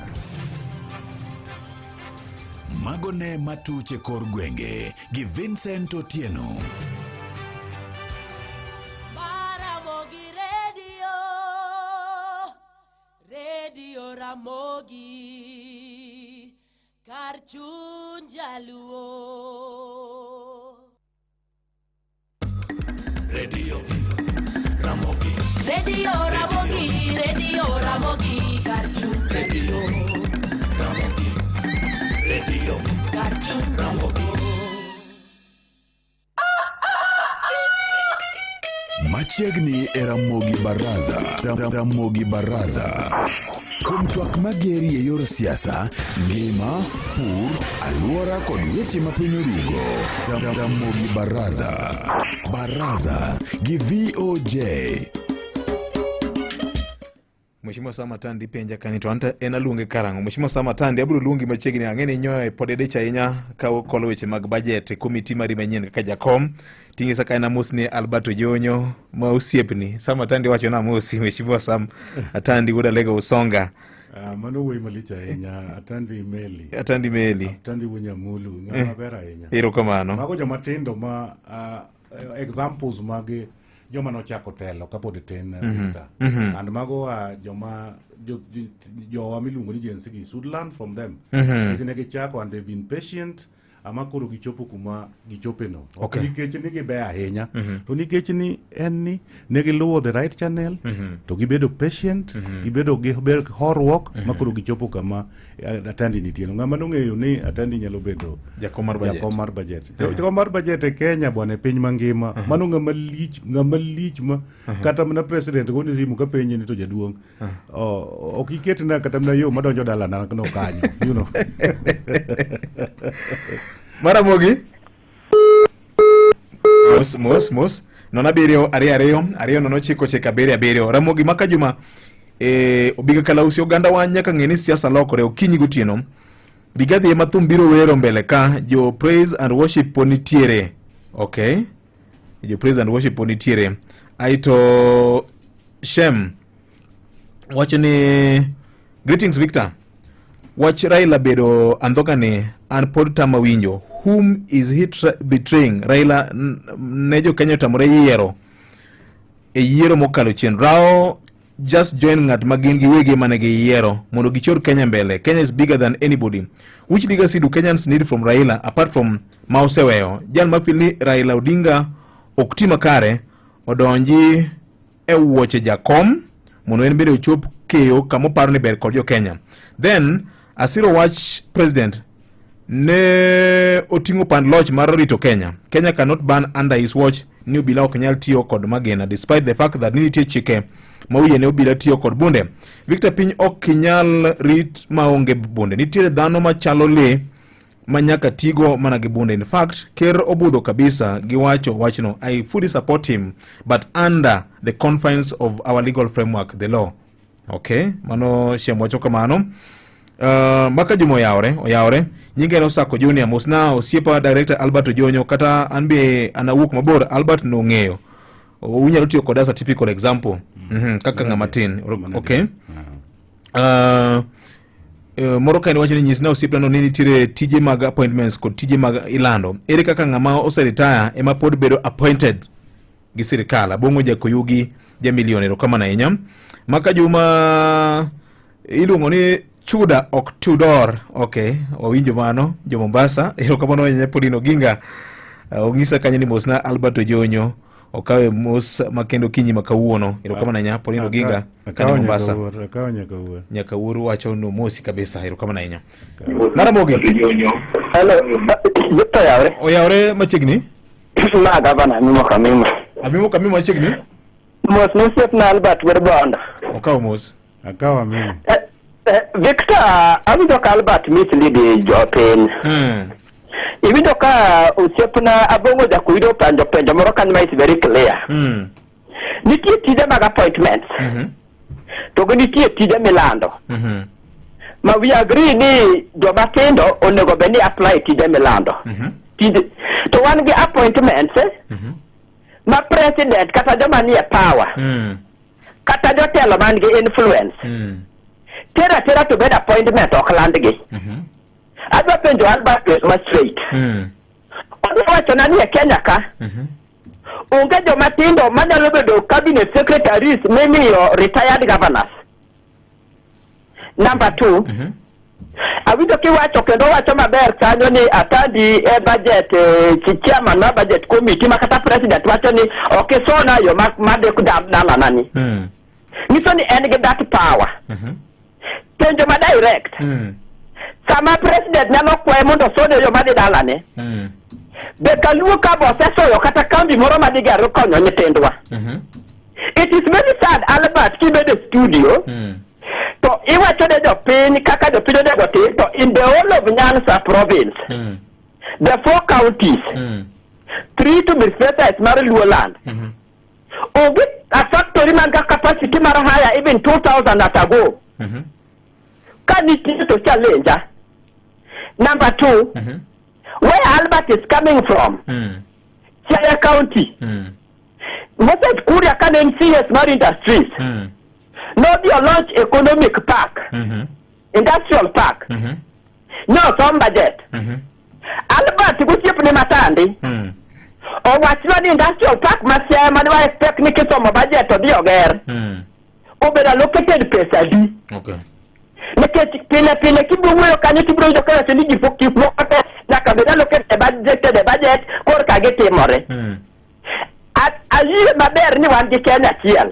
Mago ne matuche kor gwenge gi Vincent Otieno. Radio Ramogi kar chuny jaluo. Radio Ramogi. Radio Ramogi, Radio Ramogi kar chuny Radio Ramogi. Radio kar chuny Ramogi. Machiegni e Ramogi Baraza. Ramogi Baraza. Kuom twak mageri e yor siasa, ngima, pur, alwora kod weche ma piny orugo. Ramogi Baraza. Baraza gi VOJ. Mheshimiwa Sama Tandi penja kanito anta ena luonge karango. Mheshimiwa Sama Tandi abiro luongi machiegni ang'eni nyoe podede chainya ka okolo weche mag budget komiti mari manyien kaka jakom. Tingi saka ena mosni Alberto Jonyo ma osiepni. Sama Tandi wacho na mosi Mheshimiwa Sam Tandi guda lega usonga. Mano wuoyi malich ahinya. Atandi Meli. Atandi Wunyamulu. Ng'ama ber ahinya. Erokamano. Mago joma tindo ma examples mag joma nochako telo kapod tin and mago joma jowa miluongo ni jensi gi should learn from them. Ne gichako and they've been patient ama koro gichopo kuma gichope no. Okay. Nikech ni gibe ahinya. To nikech ni en ni ne giluwo the right channel, to gibedo patient, gibedo gi horuok ma koro gichopo kama atandi nitie. Ng'ama nong'eyo ni atandi nyalo bedo jakom mar budget. Jakom mar budget e Kenya bwana e piny mangima. Mano ng'ama lich ma kata mana president go ni simu ka penye ni to jaduong'. Ok iket na kata mana yo madonjo dala na no kanyo, you know. Maramogi mos nona biriyo ariyo nono chiko cheka biriyo Ramogi maka juma obiga kalausi oganda wa nyaka ng'eni siasa lokore okinyi gotieno Rigathi ema thum biro wero mbele ka jo praise and worship ponitiere. Okay, jo praise and worship ponitiere aito Shem wacho ni greetings Victor, wach Raila bedo andhogani an pod tama winjo. Whom is he betraying? Raila nejo Kenya tamore yiero e yiero mokalo chien. Rao just join ng'at magin giwegi mane gi yiero mondo gichor Kenya mbele. Kenya is bigger than anybody. Which legacy do Kenyans need from Raila apart from Mauseweyo? Jan mafil ni Raila Odinga oktima kare odonji e wuoche jakom mondo en bende ochop keyo kamo paro ni ber kod jo Kenya. Then Asiro wach president ne otingo pand loch mar rito Kenya. Kenya cannot ban under his watch. Ni obila ok nyal tiyo kod magena despite the fact that nitie chike mauye ne obila tiyo kod bunde. Victor piny ok nyal rit maonge bunde. Nitie dhano machalo le manyaka tigo mana gi bunde. In fact, ker obudho kabisa gi wacho wachno. I fully support him but under the confines of our legal framework, the law. Okay, mano Shem wacho kamano. Maka juma oyawre nyinge no Sako Junior Musna osiepa director Albert Ojonyo kata anbe anawuok mabor Albert no ng'eyo unyalo tiyo kod as a typical example kaka ng'amatin. Okay, moro kaini wacho ni nyisna osiepa no nini tire tije mag appointments kod tije mag ilando ere kaka ng'ama oseretire ema pod bedo appointed gi sirikal abongo jakoyugi jamilionero kama na inyam. Maka juma iluongo ni Chuda ok Tudor. Okay, owinjo mano jo Mombasa. Ero kamano yenye Polino Ginga ongisa kanya ni mosna Albert Ojonyo okawe mos makendo kinyi makawuono. Ero kamano nya Polino Ginga kanya Mombasa. Nyaka wuru wacho no mosi kabisa. Ero kamano nya. Maramogi. Hello, Victor yawre. Oyawre machigni? Na gavana Amimo kamimo machigni? Mos no sep na Albert Werbonda. Okaw mos. Akawa mimi. Victor, abido ka Albert mislead jopen. Ibido ka usiepna abongo ja kuido penjo moro kan ma is very clear. Nitie tije mag appointments. To nitie tije milando. Ma we agree ni joma tindo onego beni apply tije milando. Tije to wan gi appointments ma president kata joma nie power. Kata jotelo man gi influence. Tera to bed appointment oklandgi. Adwa penjo Albert was straight. Wacho nani e Kenya ka? Unge joma tindo manyalo bedo cabinet secretaries mimiyo retired governors. Number 2, awido kiwacho kendo wacho maber kanyo ni atadi budget chairman na budget committee makata president wacho ni okisona yo made kudala nani. Niso ni en gi that power. Penjo ma direct. Sama president nyalo kwae mondo sone yo made dala ne. Be kaluo ka boseso yo kata kambi moro ma digaro konyo nyitindwa. It is very sad Albert kibedo studio. To iwacho ne jopiny kaka jopiny onego tim to in the whole of Nyanza province. The 4 counties. 3 to be precise mar Luoland. Ogi a factory man ka capacity mar hire even 2,000 at ago. Can it to challenge? Number 2, where Albert is coming from, Siaya County, Moses Kuria can CS Mar Industries, not your launch economic park, industrial park, no some budget. Albert, what's your name Matandi? Or what's your industrial park, Masia Manuel technical some budget of the Oger? Over a located place, okay. Pile kibu wewe kanyo tibro joka se ni gifuki mokate na nyaka bed allocated budget kor ka gitimore. Ayie maber ni wan gi Kenya achiel.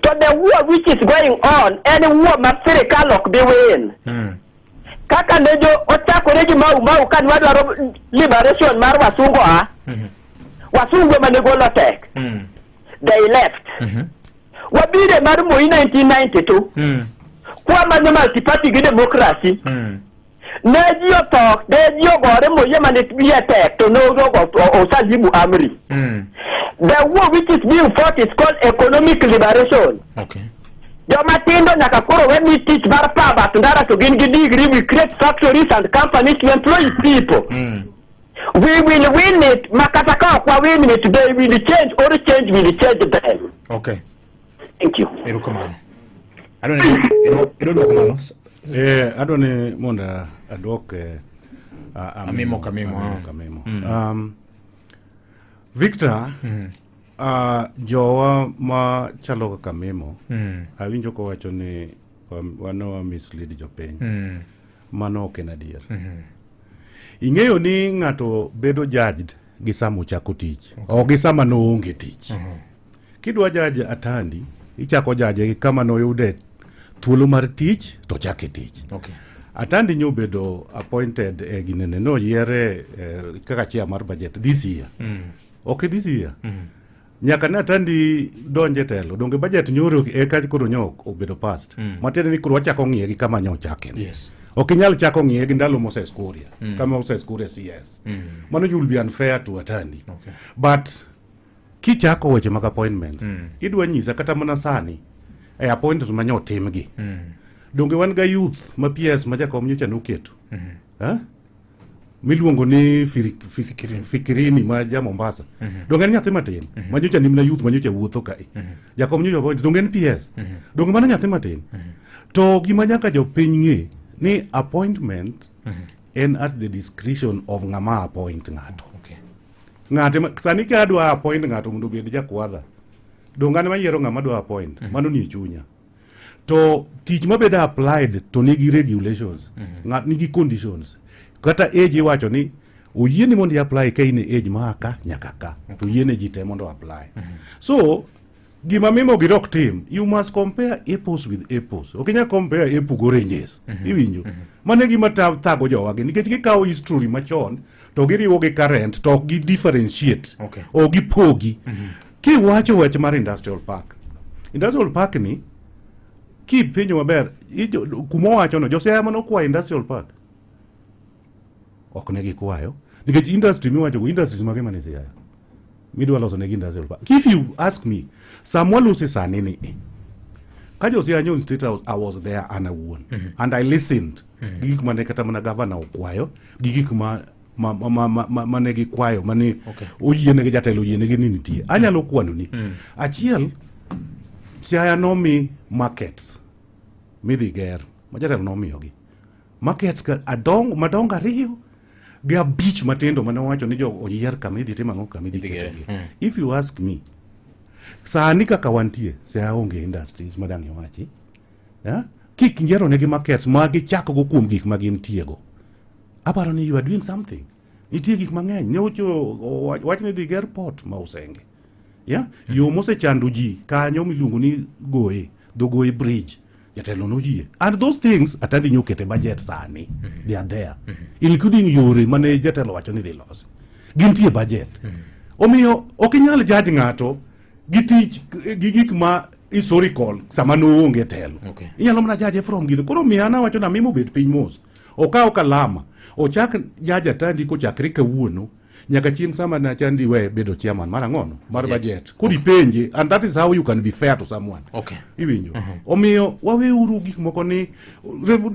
To the war which is going on, any war ma sirikal ok bi win. Kaka ne jo ochakore gi mau kan wadwaro liberation mar wasungo wasungo mane golo tek. They left. Wabire mar Moi 1992. Kwa manyo multi-party gi democracy. Ne ji otok, ne ji ogore Moi mane biye tek to no osajibu amri. The war which is being fought is called economic liberation. Okay. Jomatindo nyaka koro when we teach bar paba tundara to gin degree, we create factories and companies to employ people. We will win it. Makataka kwa win it today will change or change will change them. Okay. Thank you. Erokamano. I don't know. Adone monda adwok amimo. Victor, jowa ma chalo kaka Memo, awinjo kowacho ni wano mislead jopiny. Mano ok en adier. Ing'eyo ni ng'ato bedo judged gi sama ochako tich, ok gi sama noonge tich. Kidwa judge atandi, ichako judge gi kama noyude thuolo mar tich to chake tich. Okay. Atandi nyobedo appointed ginene no yiere kaka chair mar budget this year. Okay, this year. Nyaka na Atandi donje telo, donge budget nyoro eka koro nyok obedo past. Matene ni koro wachako ng'iye gi kama nyo chake. Yes. Ok inyal chako ng'iye gi ndalo Moses Kuria. Kama Moses Kuria CS. Mano will be unfair to Atandi. Okay. But kichako weche mag appointments, idwa nyisa kata mana sani appointments manyo timgi. Donge wan ga youth ma PS ma jakom nyocha noketo. Miluongo ni Fikirini ma ja Mombasa. Donge ni nyathi matin ma nyocha nimna youth ma nyocha wuotho kae. Jakom nyocha appoint donge ni PS. Donge mana nyathi matin. To gima nyaka jopiny ng'e ni appointment en at the discretion of ng'ama appoint ng'ato. Ng'ate sani ka adwa appoint ng'ato mondo obed jakwadha. Dongane mayiero ng'ama dwa appoint. Mano ni chunya. To tich mabeda applied to nigi regulations. Ng'at nigi conditions. Kata age iwacho ni oyieni mondo apply ka in age maka nyaka ka. To yiene ji te mondo apply. So gima Memo girok tim, you must compare apples with apples. Okinya compare apple go ranges. Iwinjo. Mane gima thago jowa gi nikech gikawo history machon to giriwo gi current to gi differentiate. Okay. O gipogi. Kiwacho weche mar industrial park. Industrial park ni kipenjo maber kuma wacho no Josiaya mano kwa industrial park. Ok ne gikwayo nikech industry miwacho go industries mage mane Siaya. Midwa loso ne industrial park. If you ask me, Samuel Use sani ni ka Josiaya nyo State House, I was there and I won. And I listened. Gik mane kata mana governor okwayo, gik mane gikwayo mane oyiene gi jatelo oyiene gi nitie. Anyalo kwano ni. Achiel Siaya nomi markets midhi ger ma jatelo nomiyogi. Markets ka madongo ariyo gi abich matindo mane wacho ni jo oyier kama idhi timo ang'o kama idhi ketogi. If you ask me, sani kaka wantie Siaya onge industries madang' iwachi. Kik nyiero negi markets ma gichako go kuom gik ma gintiego. Aparo ni you are doing something. Nitie gik mang'eny. Ne wach ni dhi ger port ma Usenge. Yo mosechando ji kanyo miluongo ni Goe Bridge. Jatelo noyie. And those things Atandi nyokete budget sani. They are there. Including yore mane jatelo wacho ni dhi loso. Gintie budget. Omiyo ok inyal judge ng'ato gi tich gi gik ma historical sama noonge telo. Inyalo mana judge from gino. Koro miana wacho na Memo bet piny mos. Okawo kalama. Ochak judge Atandi kochakre kawuono nyaka chieng' sama na Atandi we bedo chairman mar ang'ono mar budget. Kodi penje, and that is how you can be fair to someone. Okay. Iwinjo. Omiyo waweuru gik moko ni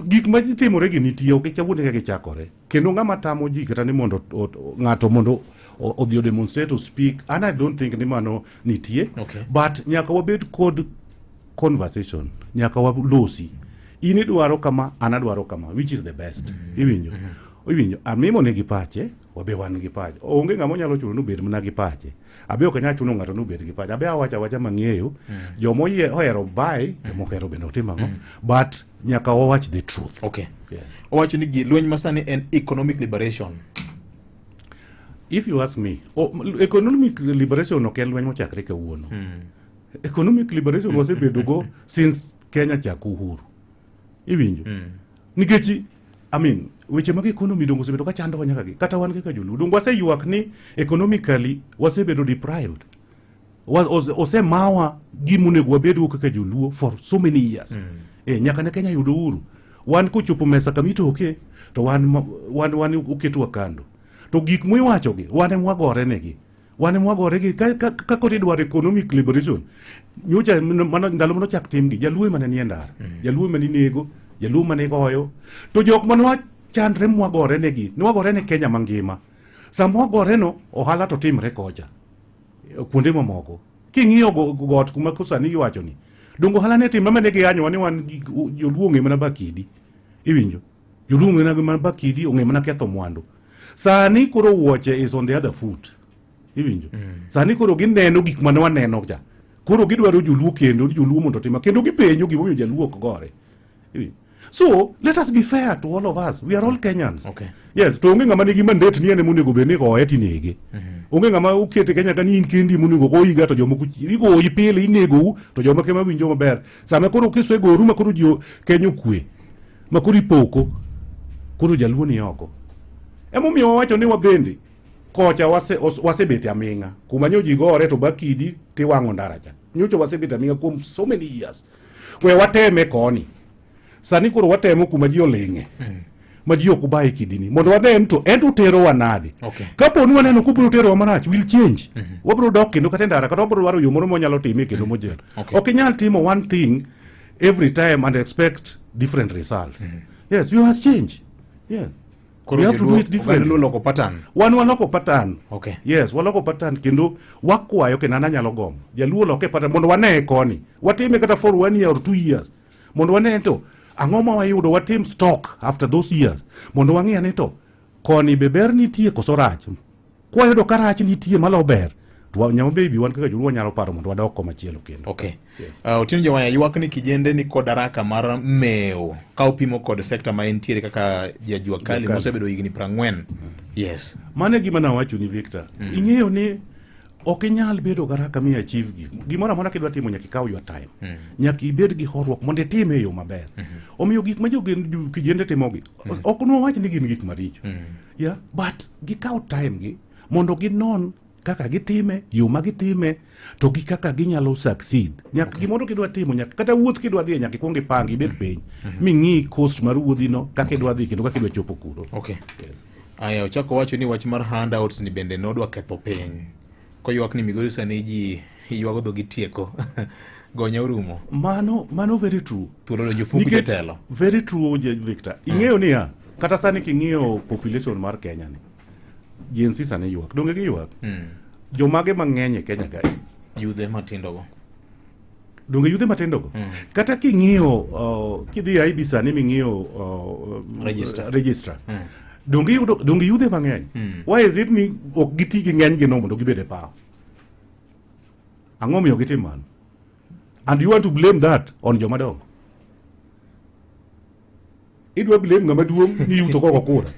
gik ma timore gi nitie ok chawuone ka gichakore. Kendo ng'ama tamo ji kata ni mondo ng'ato mondo odhi demonstrate to speak, and I don't think ni mano nitie. But nyaka wabed kod conversation. Nyaka walosi. In idwaro kama, an adwaro kama, which is the best. Iwinjo. Iwinjo. Memo negi pache. wabe wan gi pach. Onge ng'ama nyalo chuno nubed mana gi pache. Abe ok nyalo chuno ng'ato nubed gi pache. Abe awacha mang'eyo. Jomo ohero bai, jomo ohero bende otim ang'o. But nyaka wawach the truth. Okay. Yes. Owacho ni lweny masani en economic liberation. If you ask me, economic liberation ok en lweny mochakre kawuono. Economic liberation wasebedo go since Kenya chako uhuru. Iwinjo? Nikech weche mag economy dongo osebedo ka chando nyaka gi. Kata wan kaka joluo dongo waseyuak ni economically wasebedo deprived. Osemawa gimunego wabedo kaka joluo for so many years. Nyaka ne Kenya yudo uhuru. Wan kochopo mesa kamitoke to wan uketwa kando. To gik mwiwacho gi wane mwagore negi. Wane mwagore gi ka kodi dwaro economic liberation. Nyocha ndalo mano chak tim gi jaluo mane ni ndara. Jaluo mane nego, jaluo mane goyo. To jok manwa chandre mwagore negi. Nwagore ne Kenya mangima. Samwagore no ohala to timre kocha. Kuonde mamoko. King'iyo got kuma kusani iwacho ni. Dongo hala ne timre mane gi anyo ni wan joluo ng'e mana bakidi. Iwinjo? Joluo ng'e mana bakidi ong'e mana ketho mwandu. Sani koro wuoche is on the other foot. Iwinjo? Sani koro gineno gik mane waneno ja. Koro gidwaro joluo kendo joluo mondo tima kendo gipenjo gimomiyo jaluo ok gore. So let us be fair to all of us. We are all Kenyans. Okay. Yes, to onge ng'ama nigi mandate ni ene monego bed ni goye tinege. Onge ng'ama ukete Kenya ka ni in kendi monego go iga to jomoko igo ipile inego to joma kema winjo maber. Sama koro kisego ruma koro jo Kenya kwe. Makuri poko. Koro jaluo ni oko. Emomiyo wacho ni wabende kocha wasebet aming'a kuma nyoji gore to bakidi tiwang'o ndara cha. Nyocho wasebet aming'a kuom so many years. We wateme koni. Sani koro watemo kuma ji oleng'e. Ma ji ok bai kidini. Mondo wanen to ento tero wanade. Okay. Kapo ni waneno kubiro tero wa marach will change. Wabiro dok kendo kata ndara kata wabiro dwaro yo moro monyalo time kendo mojel. Ok inyal timo one thing every time and expect different results. Yes, you must change. Yeah. We have to do it differently. Waloko pattern. Waloko pattern. Okay. Yes, waloko pattern kendo wakwayo kenana nyalo gomo. Jaluo loke pattern mondo wane koni. Watime kata for 1 year or 2 years. Mondo wane to ang'o ma wayudo watim stock after those years. Mondo wang'e ane to koni be ber nitie koso rach. Kwayudo ka rach nitie malo ber. To nyamo baby wan kaka joluo nyalo paro mondo wadok machielo kendo. Okay. Yes. Otin jowanya ywak ni kijende ni kod araka mar mewo ka opimo kod sekta ma entiere kaka jajua kali mosebedo higni 40. Yes. Mane gima na wacho ni Victor. Ing'eyo ni ok inyal bedo garaka mi achieve gimoro amora kidwa timo nyaka ikaw your time. Nyaka ibed gi horuok mondo itime yo maber. Omiyo gik ma kijende timogi ok no wach ni gin gik maricho. Yeah, but gikaw time gi mondo ginon kaka gitime, yo ma gitime, to gi kaka ginyalo succeed. Nyaka gimoro kidwa timo nyaka kata wuoth kidwa dhi nyaka ikuong ipangi ibed piny. Ming'i cost mar wuodhino kaka idwa dhi kendo kaka idwa chopo kuro. Okay. Yes. Aya ochako wacho ni wach mar handouts ni bende nodwa ketho piny. Koywak ni Migori sani ji ywago dho gitieko. Gonya urumo. Mano very true. Thuolo jofuku jatelo. Very true Victor. Ing'eyo niya kata sani king'iyo population mar Kenya ni. Gen Z sani ywak. Donge gi ywak. Jomage mang'eny e Kenya kae. Yudhe matindo go. Donge yudhe matindo go. Kata king'iyo kidhi IB sani ming'iyo register. Donge yudhe mang'eny. Why is it ni ok giti gi ng'eny gi no mondo gibede paw? Ang'o miyo gitim mano? And you want to blame that on jomadongo? Idwa blame ng'ama duong' ni yuto koko kura.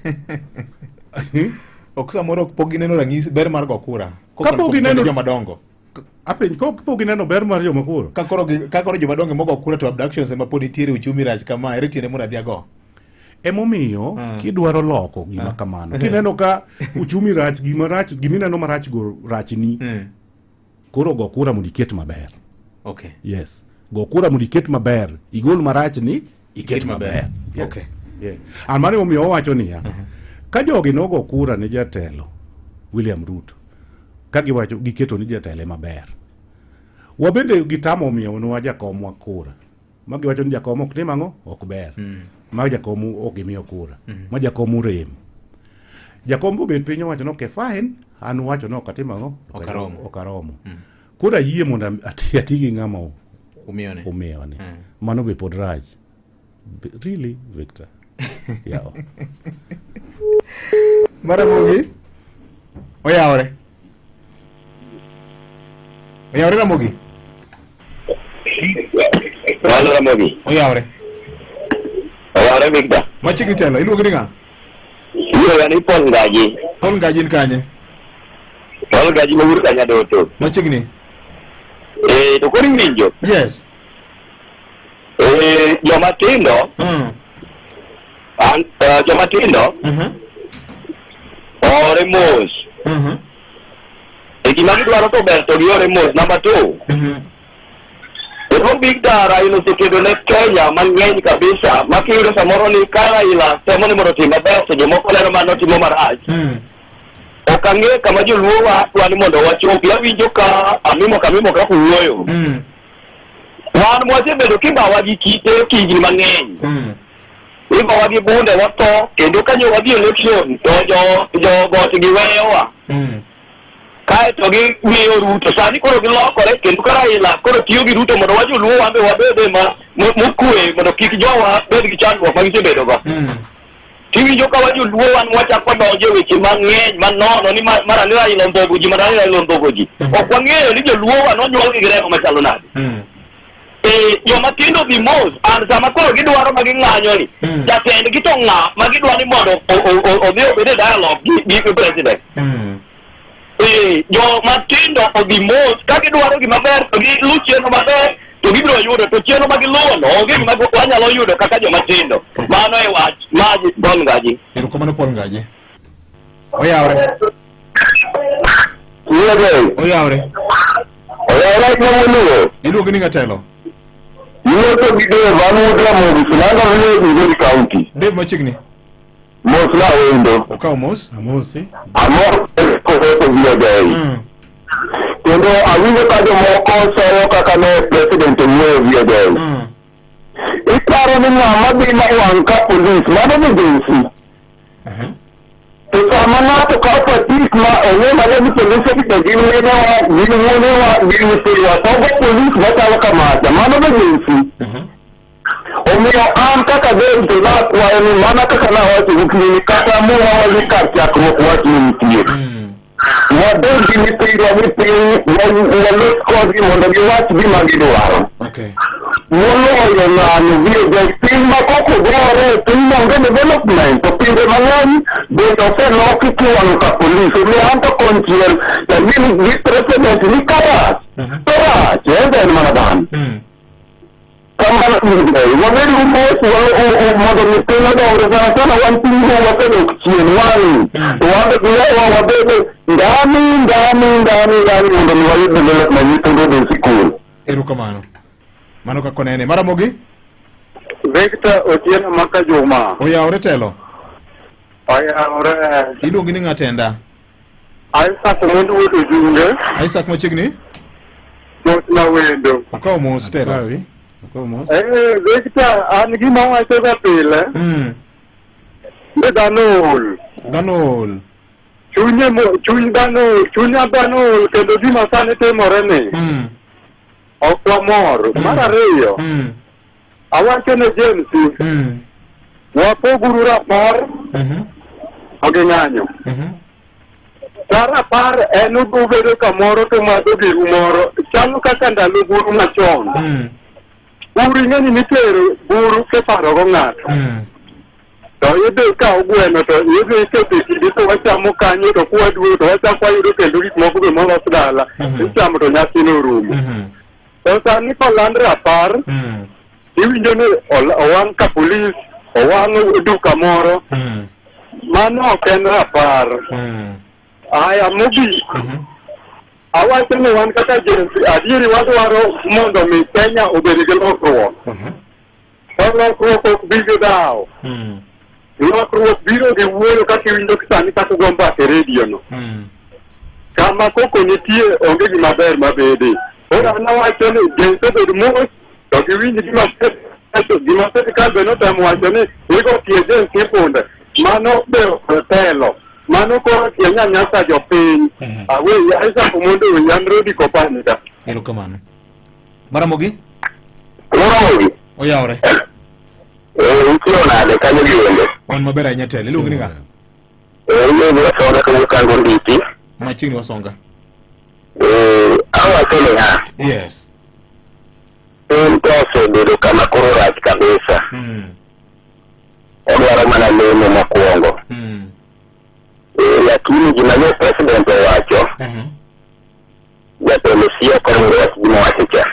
Ok samoro pogi neno rangisi ber mar gokura. Kapogi neno jomadongo. Apenj pogi neno ber mar jomakura. Kakoro jomadongo mogo kura to abductions ema pod nitiere uchumi rach kama ere tiende mona dhiago. Emomiyo kidwaro loko gima kamano. Kineno ka uchumi rach gimineno marach go rachni. Koro gokura mondo iket maber. Okay. Yes. Gokura mondo iket maber. Igol marachni iket maber. Okay. Yeah. Amane omiyo owacho niya. Ka jogi nogo kura ne jatelo William Ruto ka giwacho giketo ni jatelo maber. Wabende gitamo miyo nwa jakomwa kura. Ma giwacho ni jakom ok tim ang'o ok ber. Ma jakom ok gimiyo kura. Ma jakom rem. Jakom bobet piny owacho no okay fine an wacho no katim ang'o okaromo. Kura yie mondo ati gi ng'ama umiyone. Mano be pod raj. Really Victor. Yeah. Maramogi Oyawre. Oyawre Ramogi. Walo Ramogi. Oyawre. Oyawre Victor. Machiki telo, iluongi ni ng'a? Iluonga ni Paul Ngaji. Paul Ngaji ni kanye? Paul Ngaji mawuok Kanyadoto. Machiegni. To koro iwinjo? Yes. Joma tindo. Joma tindo. Ore mos. Gima gidwaro to ber to giore mos. Number 2. Ero Big Dara inosekedo ne Kenya mang'eny kabisa. Makiyudo samoro ni kara ila temo ni mondo tim maber to jomoko lero mano timo marach. Ok ang'e kama joluo wan mondo wachopi. Awinjo ka amimo ka kuwuoyo. Wan mwasebedo kibawa gi kite kigni mang'eny. Ibawa gi bunde watho kendo kanyo wadhi election to jogot giweyowa. Kae to gimiyo Ruto sani koro gilokore kendo ka Raila koro tiyo gi Ruto mondo wajoluo wambe wabede mokwe mondo kik jowa bed gi chandruok ma gisebedogo. Tiwinjo ka wajoluo wan wachako donjo e weche mang'eny manono ni mara ni Raila ondhogo ji, mara ni Raila ondhogo ji. Ok wang'eyo ni joluo wan onyuol gi remo machalo nade. Joma tindo dhi mos, an sama koro gidwaro ma ging'anyo ni, jatendgi to ng'a ma gidwa ni mondo odhi obed e dialogue gi president. Joma tindo odhi mos, ka gidwaro gima ber to gilu chenro maber to gibiro yudo, to chenro ma giluwono onge gima wanyalo yudo kaka joma tindo. Mano e wach maji Paul Ngaji. Erokamano Paul Ngaji. Oyawre. Oyawre. Oyawre kawuono. Iluongi ni ng'a telo? Iwuotho gi Dave Manwood Ramogi, Sinanga Village, Migori County. Dave machiegni. Mos na wendo. Okaw mos? Amosi. Amor koweto gi Odei. Kendo awinjo ka jomoko soyo kaka ne president owuoyo gi Odei. Iparo ni ng'ama dhi ma wang' ka polis, mano ni jinsi. To sama ng'ato kawo patik ma ong'e mana ni polise to gin wenewa, gin wuonewa, gin nyithindwa, to go polis machalo kamacha, mano ni jinsi. Omiyo an kaka Dave to nakwayo ni mana kaka nawacho gokinyi kata muwa wadhi kar chakruok wach ni nitie. Wadonji nyithindwa ni piny walos kodgi mondo giwach gima gidwaro. Moloyo ng'anyo gi piny ma koko gore piny maonge development to pinje mang'eny bende oseloki kiwang'o ka polis. Omiyo an to konchiel lakini gi president ni karach to rach ende en mana dhano. Kamano wabed gi mos mondo nyithindo dongre sana sana wan piny go wasedok chien wang' to wambe giwewa wabed ndani mondo mi wayud development nyithindo dhi sikul. Erokamano. Mano kako nene. Maramogi? Victor Otieno Maka Juma. Oyawre telo? Oyawre. Iluongi ni ng'a tenda? Isaac Mondo Wuodo Junge. Isaac machiegni? Mos na wendo. Okaw mos telo. Victor, an gima wacho ga pile. Ni dhano ol. Dhano ol. Chuny dhano ol kendo gima sani timore ni. Ok wamor. Mar ariyo, awacho ne James, wapoguru rapar gi ng'anyo. Ka rapar en ubedo kamoro to madho giru moro, chalo kaka ndalo buru machon. Buru ing'eni nitero buru kiparo go ng'ato. To idhi kawo gweno to idhi iketo e kidi to wachamo kanyo to kwaduo to wachako wayudo kendo gik moko be molos dala. Ichamo to nyasino orumo. To sani koland rapar, iwinjo ni owang' ka polis, owang' duka moro, mano ok en rapar. Aya mogik, awacho ni wan kaka jensi, adieri wadwaro mondo mi Kenya obed gi lokruok. To lokruok ok bi gi dhawo. Lokruok biro gi wuoyo kaka iwinjo sani kaka ugo mbaka e redio no. Kama koko nitie onge gima ber mabede. Ora nawacho ni jensi obed mos, to giwinj gima sirikal be notemo wacho ni igo tie jensi e punde. Mano be otelo. Mano koro tieng' anyasa jopiny. Awei Isaac Mondo Yan Rodi Kopanika. Erokamano. Maramogi? Maramogi. Oyawre. Ukiwa nade kanyo giwende. Wan maber ahinya tele. Iluongi ni ng'a? Iluongi ni Soda Kanyo Kango Nditi. Machiegni wasonga. Awacho niya. Yes. Piny to osebedo kama koro rach kabisa. Odwaro mana lemo mokwongo. Lakini gima ne president owacho, jatelo siya Congress gima wacho cha.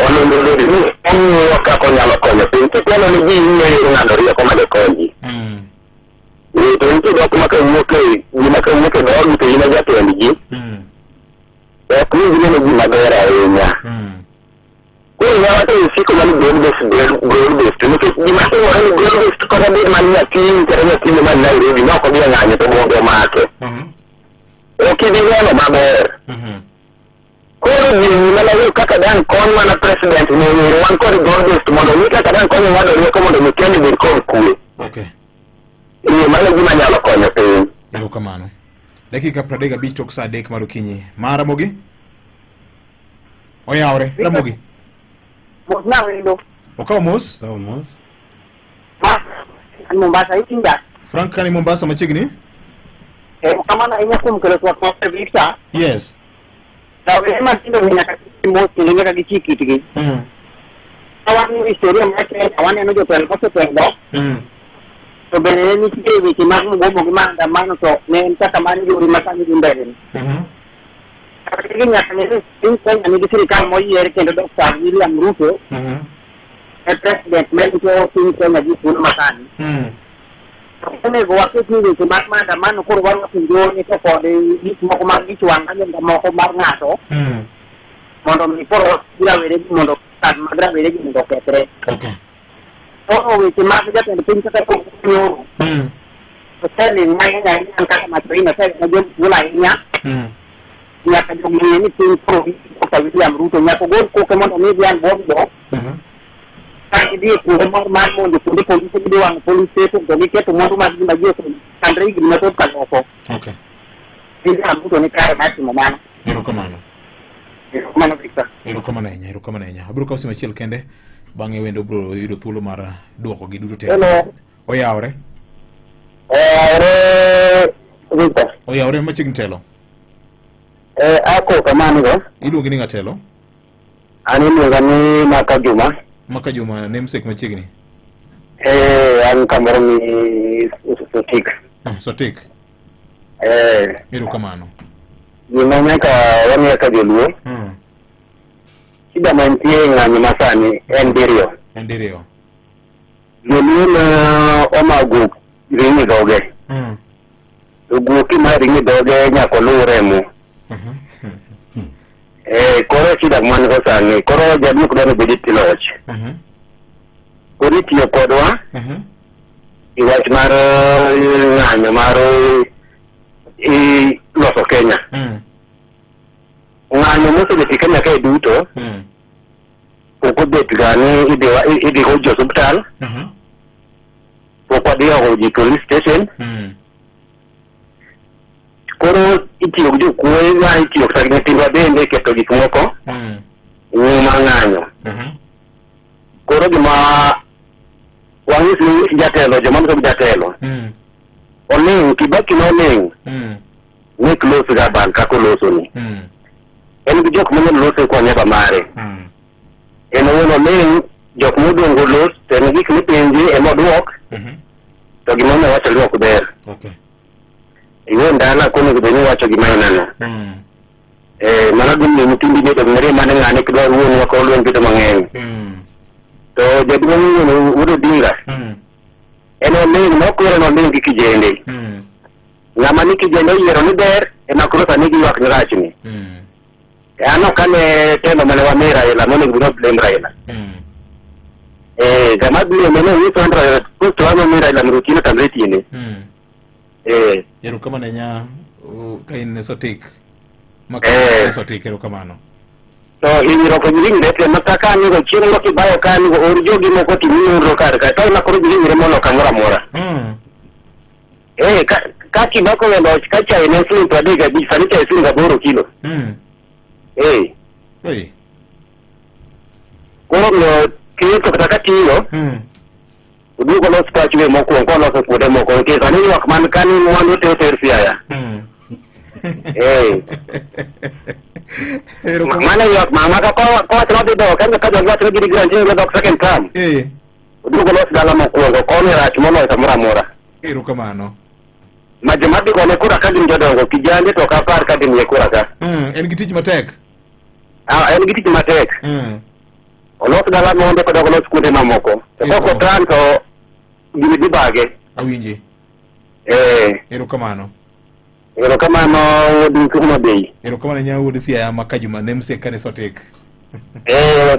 Onego bed ni ong'iyo kaka onyalo konyo piny. Kitelo ni ji ng'eyo ng'ado rieko madekonyi. To nitie dhok ma kawuok e dhogi to in e jatend ji. Ok ni gineno gima ber ahinya. Koro nyawacho isiko mani gold-based. Nikech gima timore ni gold-based kata bed man nyathi kata nyathino man Nairobi ma ok odhi ng'anyo to mondo omake. Ok idhi neno maber. Koro gima nayo kaka dan kon mana president ni wan kod gold-based mondo ni kaka dan konyo ng'ado rieko mondo mi Kenya bed kod kwe. Okay. Mano gima nyalo konyo piny. Erokamano. Dakika 35 tok saa 3 mar okinyi. Ramogi? Oyawre, Ramogi. Mos na wendo. Okaw mos? Okaw mos. An Mombasa itinda. Frank kani Mombasa machiegni? Kamana inya kumkelo kwa kwa visa. Yes. Sabe matindo nyaka mos ni nyaka gichiki tigi. Awan historia make awan eno jo pel koso pendo. To bene ni tivi ki mag mugomo gi maandamano to ne kaka mani juri masani mbele. Kiki nyaka ne Kenya ni sirikal moyier kendo Dr. William Ruto. President Mexico Kenya ji pun masani. Kene go wakati ni ki mag maandamano koro wan wasinjo ni to kod gik moko mag gichwanga nyaka moko mar ng'ato. Mondo mi poro ira were mondo kad magra were gi mondo ketre. Okay. Oh, weche mag jatend piny kaka konyo. Oseli mang'eny ahinya kaka Matrina oseli na jomula ahinya. Nyaka jong'eyo ni piny koro Dr. William Ruto nyaka ogol koke mondo mi dhiang' bombo. Ka gidhi e kuonde moro mar monjo kuonde polise gidhi wang'o police station to giketo mwandu mag ji ma ji osechandre higni mathoth ka loko. Okay. William Ruto ni kare mar timo mano. Erokamano. Erokamano Victor. Erokamano ahinya. Abiro kawo simu achiel kende. Bang'e wendo bro yudo thuolo mar duoko gi duto te. Hello. Oyawre. Victor. Oyawre machiegni telo. Ako kamano go. Iluongi ni ng'atelo? An iluonga ni Maka Juma. Maka Juma, namesake machiegni? An kamoro ni Sotik. Sotik. Erokamano. Gima nyaka wang'e ka joluo. Shida mantie ng'anyo masani en diriyo. Joluo na omago ringi dhoge. Guoki ma ringi dhoge nyaka olu remo. Koro shida man go sani. Koro jaduo kudani bedi tiloch. Koro itiyo kodwa i wach mar ng'anyo mar loso Kenya. Ng'anyo mosebeti Kenya kae duto ok obet ga ni idhi go jo osuptal, ok wadhi ogo ji police station. Koro itiyo gi jokuoye ma itiyo kata gi nyithindwa bende keto gik moko nyuma ng'anyo. Koro gima wang'is ni jatelo, joma mso jatelo oling' Kibaki noling' ni close ga ban kako loso ni en gi jok manyalo loso kwa nyaba mare en owuon oling' jok modongo los to en gik mipenji emodwok to gima ne wacho ni ok ber. Iwe ndana konego bed ni wacho gima inano. Mano gimiyo nyithindi bedo gi mirima ni ng'ane kidwar wuon wako olweny keto mang'eny. To jaduong' Uhuru Odinga en oling' nokwere noling' gi kijende. Ng'ama ni kijende oyiero ni ber ema koro sani giywak ni rachni. An ok ane telo mane wami Raila monego bed blame Raila. Gama biro mene nyiso an Raila kusto wami Raila mirutino tamre tiende. Erokamano ahinya ka in Sotik. Sotik, erokamano. To hinyruok ringre te maka kanigo chieng' moko ibayo kanigo or jogi moko timiyudro kar ka to ema koro giringre mono kamoro amora. Ka Kibaki oloch ka chai ne siling 35 sani chai siling 8 kilo. Koro miyo keto kata ka tiyo udugo los pathway mokwongo loso kuonde moko nikech sani ywak man kani mwandu te oter Siaya. Mana ywak mama ka kowacho nodhi dok en ka jodwach no gini granjini dok second term. Udugo los dala mokwongo koni rach moloyo samoro amora. Erokamano. Ma joma dhi gone kura ka gin jodongo kijande to kapar ka gin ye kura ka. En gi tich matek. En gi tich matek. Olos dala monde kod olos kuonde mamoko. To koko tan to gini dhi bage. Awinji. Erokamano. Erokamano duto mabei. Erokamano nyawuod Siaya ma Kajuma namesake kane sotek.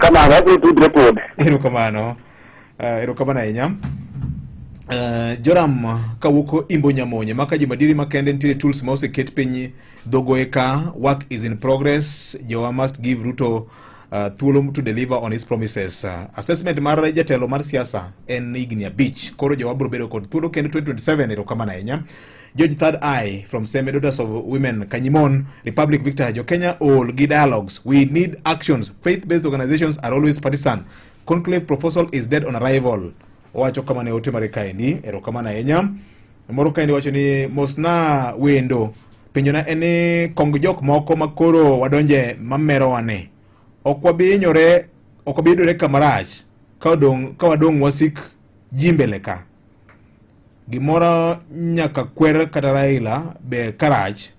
Kamano abiro tudre pod. Erokamano. Erokamano ahinya. Joram kawuok Imbo Nyamonye ma Kajuma diri makende nitiere tools ma oseket piny dhogo eka. Work is in progress. Jowa must give Ruto thuolo to deliver on his promises. Assessment mar jatelo mar siasa en higni 5. Koro jowa biro bedo kod thuolo kendo 2027. Erokamano ahinya. George Third Eye from Seme Daughters of Women Kanyimon Republic Victor Jo Kenya all gi dialogues. We need actions. Faith-based organizations are always partisan. Conclave proposal is dead on arrival. Wacho kama ne ote marekaini. Erokamano ahinya. Moro kaendi wacho ni mosna wendo penjona ene kong jok moko makoro wadonje mamero wane. Okwabinyore okobidore kamarach ka wadong wasik jimbele ka. Gimoro nyaka kwer kata Raila be karach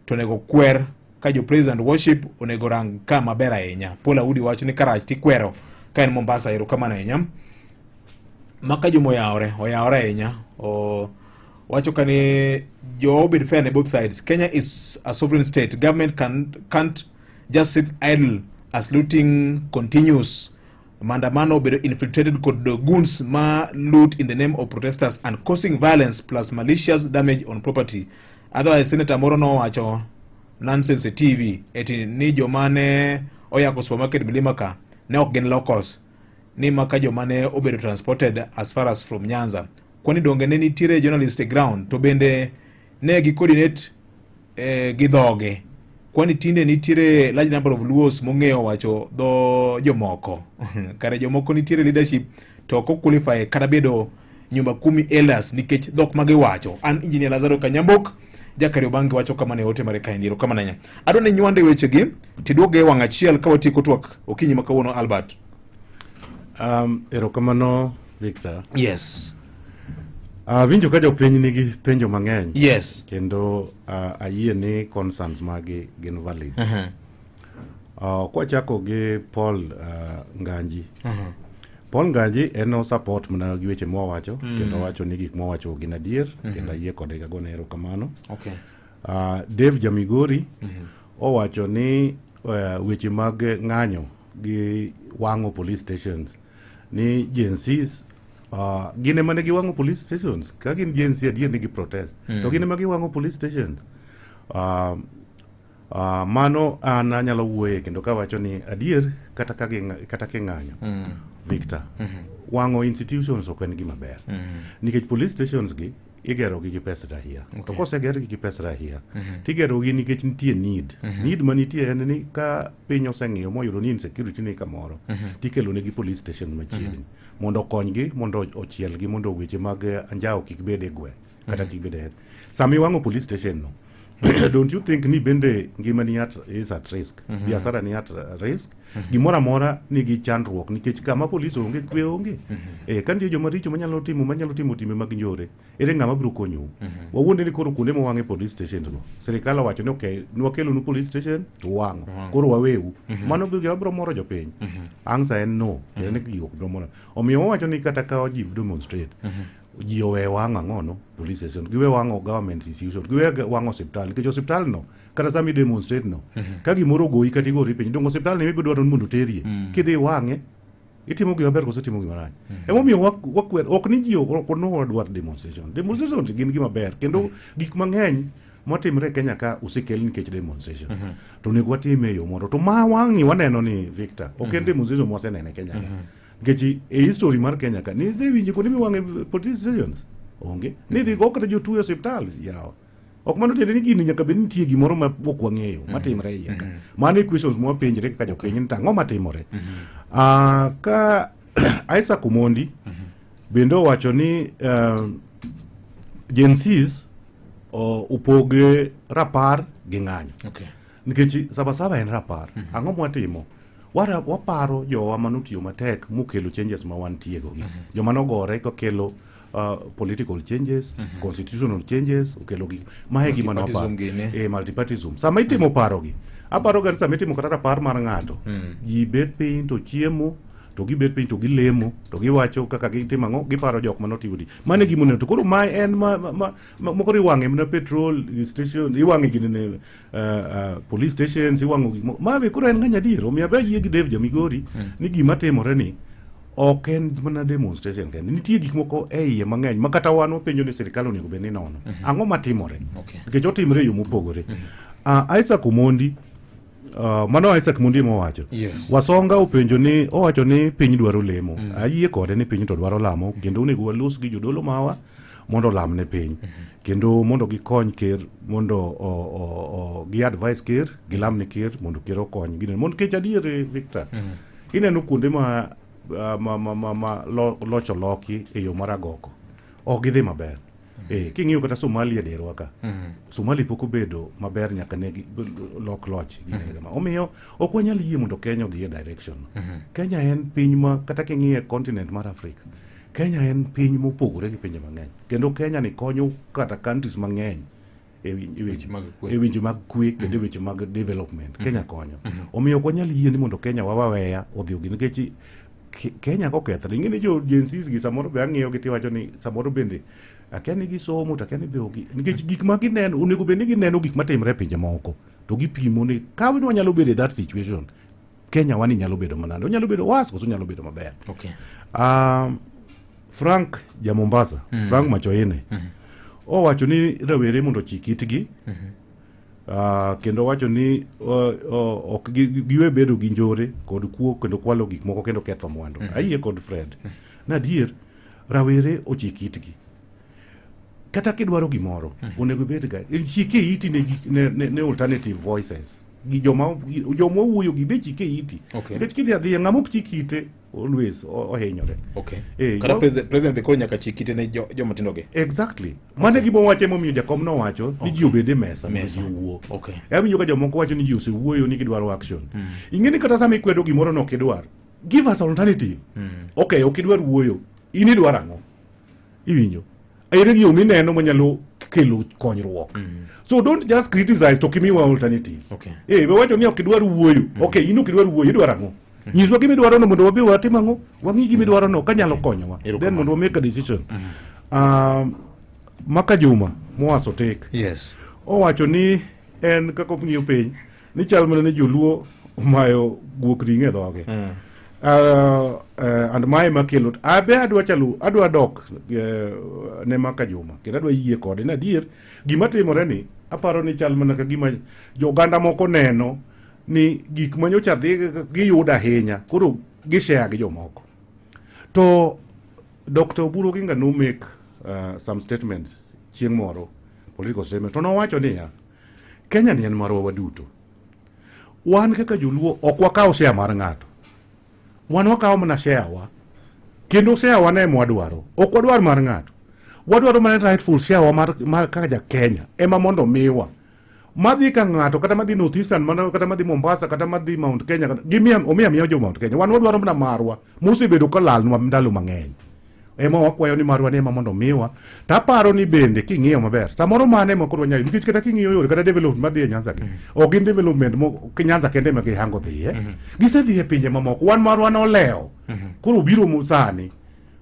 to nego kwer ka jo praise and worship onego rang ka maber ahinya. Paul Audi wacho ni karach tikwero ka en Mombasa. Erokamano ahinya. Maka jo moyawre ahinya. Wacho kani jo bid fair on both sides. Kenya is a sovereign state. Government can't just sit idle as looting continues. Maandamano be infiltrated kod goons ma loot in the name of protesters and causing violence plus malicious damage on property. Otherwise, Senator Moro no wacho nonsense TV eti ni jomane oyako supermarket Milimaka ne ok gin locals. Ni maka jomane obedo transported as far as from Nyanza. Kwani donge ne nitiere journalist ground to bende ne gi coordinate gi dhoge. Kwani tinde nitiere large number of Luos mong'eyo wacho dho jomoko. Kare jomoko nitiere leadership to ok qualify kata bedo nyumba 10 elders nikech dhok magi wacho. An engineer Lazaro Kanyambok Jakari Obangi wacho kama ne ote Marekani. Erokamano ahinya. Adwani nywande wechegi tiduoge wang' achiel ka watieko twak okinyi makawuono Albert. Erokamano Victor. Yes. Winjo ka jopiny nigi penjo mang'eny. Yes. Kendo ayie ni concerns magi gin valid. Kwa chako gi Paul Nganji. Paul Nganji eno support mana gi weche mwawacho. Kendo wacho ni gik mwawacho gin adier. Kendo ayie kode ga gone erokamano. Okay. Dave Jamigori owacho ni weche mag ng'anyo gi wang'o police stations ni GNCs gine mane gi wang'o police stations ka gin GNC adier ni gi protest to gine magi wang'o police stations. Mano anyalo wuoye kendo ka wacho ni adier kata ke ng'anyo Victor wang'o institutions ok en gima ber nikech police stations gi igero gi pesa rahia. To koseger gi pesa rahia tigero gi nikech nitie need manitie en ni ka piny oseng'iyo moyudo ni insecurity ni kamoro tikelo ne gi police station machiegni mondo okonygi mondo ochielgi mondo weche mag anjao kik bed e gweng' kata kik bed e sami wang'o police station no. Don't you think ni bende ngima ni is at risk? Biashara ni at risk. Gimora mora nigi chandruok nikech kama police onge kwe onge. Kantie joma richo manyalo timo time mag njore. Ere ng'ama biro konyo? Wawuonde ni koro kuonde mowang'e police station go. Serikal wacho ni okay, nwakelo nu police station to wang'o. Koro waweu. Mano biro moro jopiny. Angsa en no. En gigo biro moro. Omiyo wacho ni kata ka ji demonstrate. Ji owe wang'o ang'ono police station, giwe wang'o government institution, giwe wang'o hospital, nikech hospital no kata sami demonstrate no ka gimoro goyi kata igori piny dongo hospital ne ibiro dwaro mondo terie kidhi wang'e itimo gima ber kose timo gima rach. Emomiyo wakwer ok ni ji ok no dwar demonstration gin gima ber kendo gik mang'eny motimre Kenya ka osekel nikech demonstration to nego watime yo mondo to ma wang'i waneno ni Victor ok en demonstration mosenene Kenya ka Gechi history mar Kenya ka ni sewinje kuonde miwang'e police stations onge ni dhi go kata jotuo hospital yawo ok mano tiende ni gini nyaka bed nitie gimoro ma ok wang'eyo matimre iye ka mano questions mwapenjre kaka jopiny ni tang'o matimore. Ka Isaac Omondi bende owacho ni Gen Zs upoge rapar gi ng'anyo. Nikech Sabasaba en rapar. Ang'o mwatimo? Waparo jowa manutiyo matek mukelo changes ma wantiego gi. Joma nogore kokelo political changes, constitutional changes, ukelo gi mae gima noparo. Multipartyism. Sama itimo paro gi. Aparo ga sama itimo kata rapar mar ng'ato. Ji bet piny to chiemo, to gibet piny to gilemo, to giwacho kaka gitimo ang'o, giparo jok manotiyo di. Mane gimono to koro mae en mokoro iwang'e mana petrol station, iwang'e gini ne police stations, iwang'o gik mabe koro en ng'anya diero. Omiyo be yie gi Dave Jamigori ni gima timore ni ok en mana demonstration kende. Nitie gik moko e iye mang'eny ma kata wan wapenjo ni sirikal onego bed ni nono. Ang'o matimore? Nikech otimore e yo mopogore. Isaac Omondi mano Isaac Mundi mowacho. Wasonga openjo ni owacho ni piny dwaro lemo. Ayie kode ni piny to dwaro lamo kendo onego walos gi jodolo mawa mondo lamne piny. Kendo mondo gikony ker mondo gi advice ker, gilamne ker mondo ker okony gine. Mondo kech adiere Victor. Ineno kuonde ma locho loki e yo maragoko. Ok gidhi maber. King'iyo kata Somalia derwa ka. Somalia pok obedo maber nyaka ne loch. Omiyo ok wanyal yie mondo Kenya odhi e direction. Kenya en piny ma kata king'iyo continent mar Afrika. Kenya en piny mopogore gi pinje mang'eny. Kendo Kenya ni konyo kata countries mang'eny e winjo mag kwe kendo weche mag development. Kenya konyo. Omiyo ok wanyal yie ni mondo Kenya waweya odhi ogi nikech Kenya kokethre. Ing'e ni jo Gen Zs gi samoro be ang'iyo gi tiwacho ni samoro bende akeni gi somo to akeni be ogi nikech gik ma gineno onego bed ni gineno gik matimre e pinje moko to gipimo ni ka wanyalo bedo e that situation Kenya wani nyalo bedo manade onyalo bedo was koso nyalo bedo maber. Frank ja Mombasa, Frank Machoine owacho ni rawere mondo chik itgi kendo wacho ni ok giwe bedo gi njore kod kuo kendo kwalo gik moko kendo ketho mwandu. Ayie kod Fred nadier rawere ochik itgi kata kidwaro gimoro onego bed ga chike iti ne alternative voices gi joma wuoyo gi be chike iti nikech kidhi ng'ama ok chikite always ohinyore. Kata president ko nyaka chikite ne joma tindo ge. Exactly. Mane gimo wache momiyo jakom no wacho ni ji obede mesa ji wuo. Ewinjo ka jomoko wacho ni ji osewuoyo ni gidwaro action. Ing'eni kata sama ikwedo gimoro no kidwar. Give us alternative. Ok idwar wuoyo. In idwar ang'o? Iwinjo. Ere gi mineno manyalo kelo konyruok. So don't just criticize to kimi wa alternative. Be wacho ni ok idwar wuoyo. In ok idwar wuoyo, idwar ang'o? Nyiswa gimi dwaro no mondo wabi watim ang'o? Wang'i gimi dwaro no kanyalo konyowa. Then mondo we make a decision. Maka Juma Moaso tek. Owacho ni en kaka ng'iyo piny ni chal mana ni joluo omayo guok ring'e dhoge. And my makelo adwa dok ne Maka Juma kendo adwa yie kode na adier gima timore ni aparo ni chal mana ka gima joganda moko neno ni gik manyocha dhi giyudo ahinya koro gishare gi jomoko. To Dr. Oburu Oginga no make some statement chieng' moro political statement to nowacho niya Kenya ni en marwa waduto. Wan kaka joluo ok wakaw share mar ng'ato. Wan wakaw mana share wa kendo share wa ne mwadwaro. Ok wadwar mar ng'ato. Wadwaro mana rightful share wa mar kaka ja Kenya ema mondo miwa. Madhi ka ng'ato kata madhi North Eastern mana kata madhi Mombasa kata madhi Mount Kenya omiya jo Mount Kenya wan wadwaro mana marwa mosebedo kolal nwa ndalo mang'eny ema wakwayo ni marwa ne ema mondo miwa. Taparo ni bende king'iyo maber samoro mane moko wanyalo nikech kata king'iyo yore kata development madhi e Nyanza ok gin development mo Nyanza kende ma gihango dhiye gisedhi e pinje mamoko wan marwa no leo koro biro musani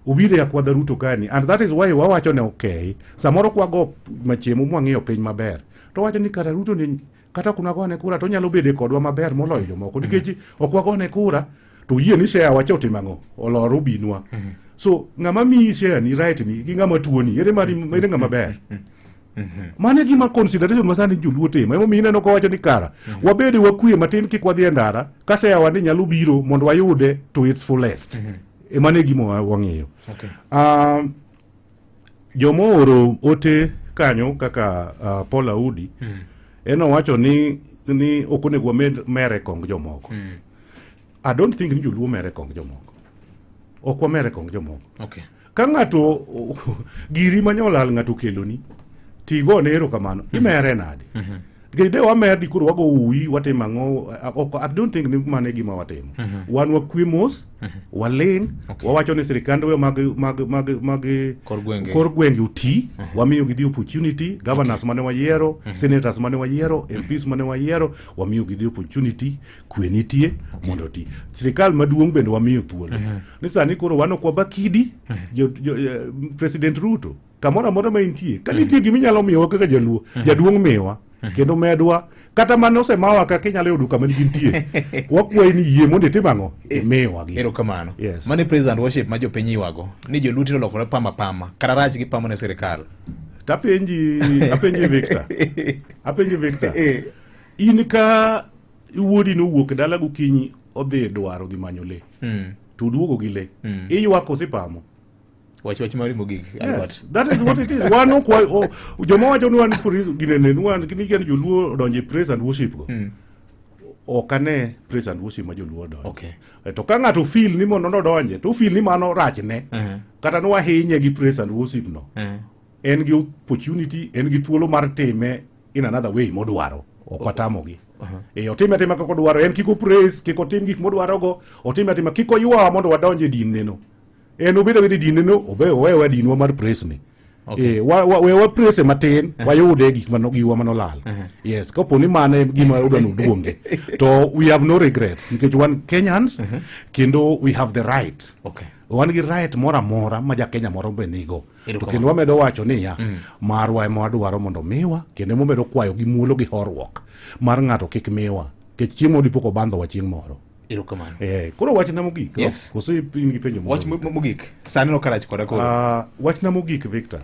ubire ya kwa Ruto gani and that is why wawacho ne okay samoro kwago machiemo mwang'iyo piny maber to wacho ni kata Ruto ni kata kuna gone kura to nyalo bede kodwa maber moloyo jomoko nikech ok wagone kura to yie ni share wacho timang'o oloro binwa. So ng'ama mi share ni right ni gi ng'ama tuo ni ere ng'ama ber. Mane gima consideration masani joluo timo emo mine no ko wacho ni kara wabede wakwie matin kik wadhi ndara ka share wa ni nyalo biro mondo wayude to its fullest. Mane gima wang'iyo. Jomooro ote kanyo kaka Paul Audi eno wacho ni ok onego mere kong jomoko. I don't think ni joluo mere kong jomoko. Ok wa mere kong jomoko. ka ng'ato giri manyolal ng'ato keloni tigo ne erokamano imere nade gede wamer di kuro wago uwi watimo ang'o I don't think ni mane gima watimo wan wakwe mos waling wawacho ni sirikande we mag kor gwenge uti wamiyo gi opportunity governors mane wayiero senators mane wayiero MPs mane wayiero wamiyo gi opportunity kwe nitie mondo ti sirikal maduong' bende wamiyo thuolo ni sani koro wan ok wabakidi President Ruto kamoro amora ma intie ka nitie giminyalo miyowa kaka jaluo jaduong' miwa kendo medwa kata mano osemawa kaka inyalo yudo kama nigintie wakwayi ni yie mondo itim ang'o miwa gi erokamano mane president worship ma jopiny ywago ni joluti olokore pama kata rach gi pamo ne sirikal apenji Victor in ka wuodi nowuok dala gokinyi odhi dwaro dhi manyo le to duogo gi le iywako osipamo wach mari mogik yes, that is what it is wano kwa joma wacho ni wan ginene wan kinigen joluo donje praise and worship go okane praise and worship ma joluo donje to ka ng'ato feel ni mondo donje to feel ni mano rachne kata no wahinye gi praise and worship no en gi opportunity en gi thuolo mar time in another way modwaro okwatamogi otime atima kaka odwaro en kiko praise kiko tim gik modwaro go otime atima kiko ywa mondo wadonje din no en obedo dineno owewa dinwa mar praise ni wa praise matin wayude gik giwa manolal yes kapo ni mane gima udano duonge to we have no regrets nikech wan Kenyans kendo we have the right wan gi right mora ma ja Kenya moro be nigo to kendo wamedo wacho ni ya marwa ema wadwaro mondo miwa kendo wamedo kwayo gi muolo gi horruok mar ng'ato kik miwa kech chiemo dipoko bandho wa chieng' moro erokamano koro wachna mogik yes kose in gi penjo wach mogik sani no karach koda koro wachna mogik Victor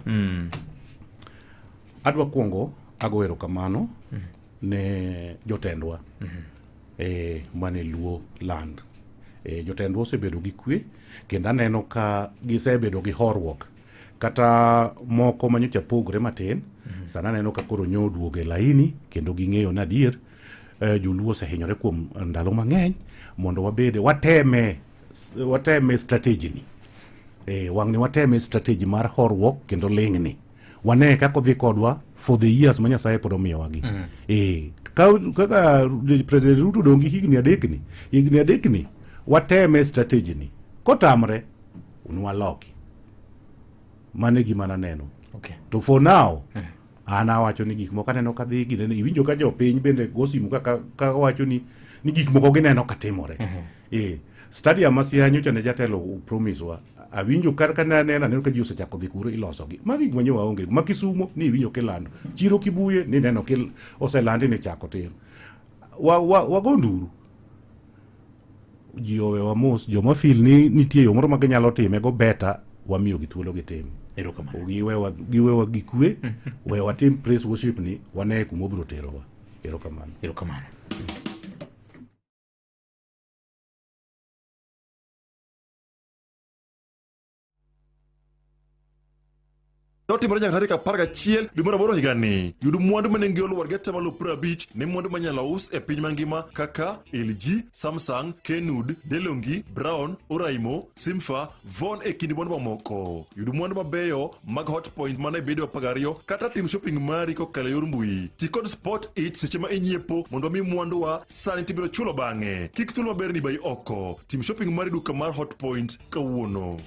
adwa kuongo ago erokamano ne jotendwa mane luo land jotendwa osebedo gi kwe kendo aneno ka gisebedo gi horruok kata moko manyocha pogre matin sana aneno ka koro nyoduoge laini kendo ging'eyo na adier joluo osehinyore kuom ndalo mang'eny mondo wabede wateme strategy ni wang'ni wateme strategy mar horruok kendo ling'ni wane kako dhi kodwa for the years ma Nyasaye pod omiyowa gi kaka President Ruto dongi higni adekni wateme strategy ni kotamre unwaloki mane gima naneno to for now ana wacho ni gik moko aneno kadhi ginene iwinjo ka jopiny bende gosimu ka wacho ni gik moko gineno katimore study amasia nyocha ne jatelo promise wa awinjo kar neno ka ji osechako dhi kuro iloso gi magi gwenyo waonge ma Kisumo ni iwinjo kilando chiro Kibuye ni neno oselandi ni chako tim wago nduru ji owe wamos joma feel ni nitie yo moro ma ginyalo time go beta wamiyo gi thuolo gi tim giwewa gi kwe wewa tim praise worship ni wane kuma obiro terowa erokamano Notimore nyaka tarik 11 dwe mar aboro higani. Yud mwandu manengi oluwar gi atamalo 50 ne mwandu manyalo us e piny mangima kaka LG, Samsung, Kenwood, DeLonghi, Brown, Oraimo, Simfa, Von e kindi mwandu mamoko. Yud mwandu mabeyo mag Hotpoint mana bedo 12 kata tim shopping mari kokalo yor mbui. Ti kod Spot It seche ma inyiepo mondo mi mwandu wa sani tibiro chulo bang'e. Kik thuolo maber ni bai oko. Tim shopping mari duka mar Hotpoint kawuono.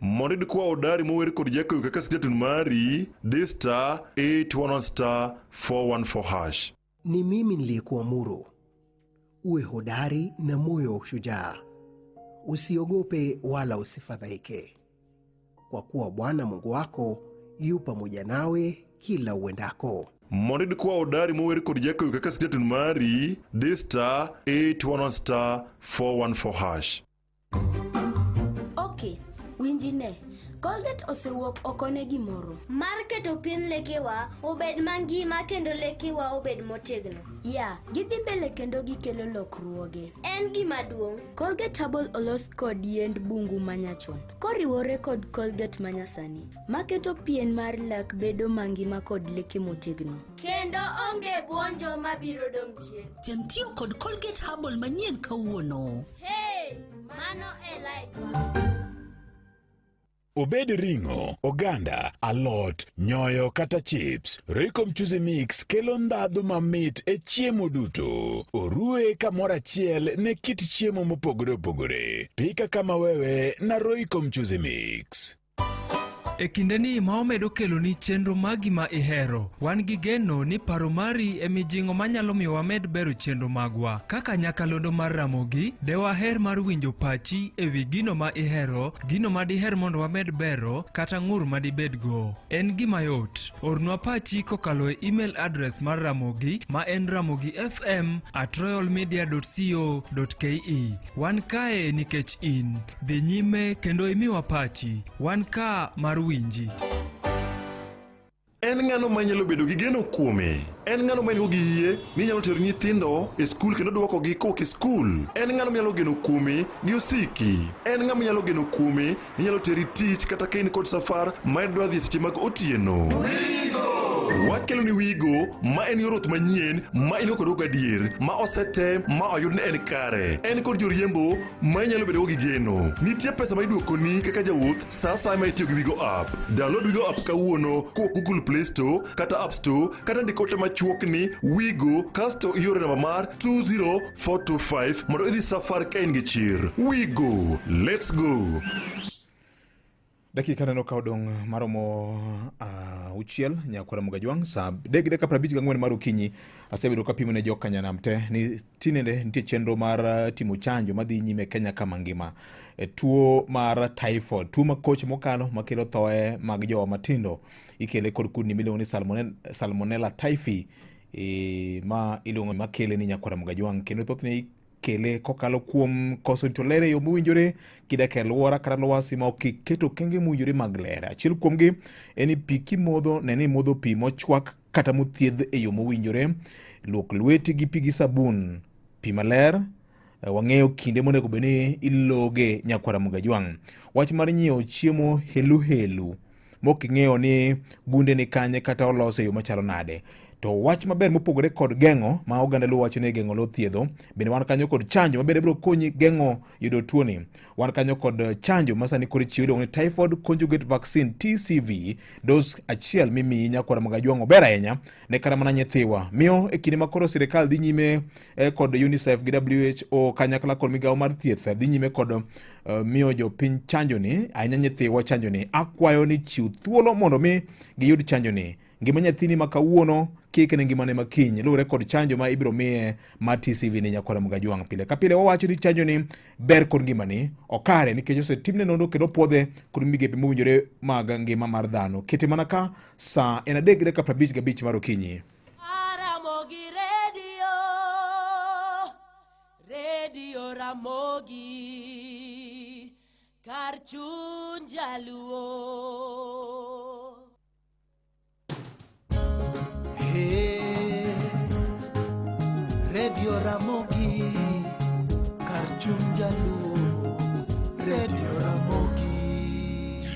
Mondo kwa odari mower kod jakoyo kaka sitatun mari D*811 414#. Ni mimi niliyekuamuru uwe hodari na moyo wa ushujaa, usiogope wala usifadhaike, kwa kuwa Bwana Mungu wako yu pamoja nawe kila uendako. Mondo kwa odari mower kod jakoyo kaka sitatun mari D*811 414#. Okay. Winjine, Colgate osewuok okone gimoro. Mar keto pien lekewa obed mangima kendo lekewa obed motegno. Gidhi mbele kendo gikelo lokruoge. En gima duong'. Colgate Herbal olos kod yiend bungu manyachon, koriwore kod Colgate manyasani, maketo pien mar lak bedo mangima kod leke motegno. Kendo onge buonjo mabiro dong' chien. Tem tiyo kod Colgate Herbal manyien kawuono. Hey, mano e light. Obed ring'o, oganda, alot, nyoyo kata chips, Royco Mchuzi Mix kelo ndhadhu mamit e chiemo duto. Orue kamoro achiel ne kit chiemo mopogore opogore. Pika kama wewe na Royco Mchuzi Mix. E kindeni ma omedo kelo ni chenro magi ma ihero, wan gi geno ni paro mari e mijingo manyalo miyo wamed bero chenro magwa. Kaka nyakalondo mar Ramogi, dewaher mar winjo pachi e wi gino ma ihero, gino ma diher mondo wamed bero, kata ng'ur ma dibedgo. En gima yot. Ornwa pachi kokalo e email address mar Ramogi ma en ramogifm@royalmedia.co.ke. Wan kae nikech in. Dhi nyime kendo imiwa pachi. Wan ka mar winji. En ng'ano manyalo bedo gi geno kuome. En ng'ano manyalo gi yie ni nyalo tero nyithindo e skul kendo duoko gi kok e skul. En ng'ano manyalo geno kuome gi osiki. En ng'ama nyalo geno kuome ni nyalo teri tich kata kain kod safar ma idwa dhi seche mag otieno. Wakelo ni Wigo ma en yorot manyien ma in kod ogadier ma osetem ma oyud ni en kare. En kod joriembo ma nyalo bedo gi geno. Nitie pesa ma iduoko ni kaka jawuoth sa sa ma itiyo gi Wigo app. Download Wigo app kawuono ko Google Play Store kata App Store kata ndikote machuok ni Wigo kasto iore namba mar 20425 mondo idhi safar ka in gi chir. Wigo, let's go. Dakika neno ka odong' maromo uchiel nyakwara Mugajwang sa dakika 54 mar okinyi asebedo kapimo ne jokanyanam te ni tinende nitie chenro mar timo chanjo madhi nyime Kenya kama ngima. Tuo mar typhoid, tuo makoch mokalo makelo thoe mag jowa matindo ikele kod kudni miluongo ni Salmonella typhi ma iluongo makele ni nyakwara Mugajwang kendo thothne kele kokalo kuom koso tolere yo mowinjore kidake alwora kata lwasi ma okiketo kenge mowinjore mag ler. Achiel kuomgi en pi kimodho, neni modho pi mochwak kata mothiedh e yo mowinjore. Luok lweti gi pi gi sabun, pi maler. Wang'eyo kinde monego beni iloge nyakwara Mugajwang. Wach mar nyiewo chiemo helu moking'eyo ni gunde ni kanye kata olose yo machalo nade. To wach maber mopogore kod geng'o ma oganda lu wacho ni geng'o lo thiedho, bende wan kanyo kod chanjo maber biro konyi geng'o yudo tuoni. Wan kanyo kod chanjo masani kod chiwo ni Typhoid Conjugate Vaccine TCV dose achiel mimi nyakwara Mugajwang ber ahinya ne kata mana nyithiwa. Miyo e kinde makoro sirikal dhi nyime kod UNICEF gi WHO kanyakla kod migawo mar thieth dhi nyime kod miyo jo piny chanjo ni ahinya nyithiwa chanjo ni. Akwayo ni chiw thuolo mondo mi giyud chanjo ni. Ngima nyathini makawuono kik ne ngimane makiny lure kod chanjo ma ibiro miye ma TCV ni nyakwara Mugajwang. Pile ka pile wawacho ni chanjo ni ber kod ngimani okare nikech osetimne nonro kendo puodhe kod migepe mowinjore mag ngima mar dhano. Kete mana ka sa en 3:55 mar okinyi. Ramogi Radio Ramogi kar chuny jaluo. Radio Ramogi kar chuny jaluo. Radio Ramogi.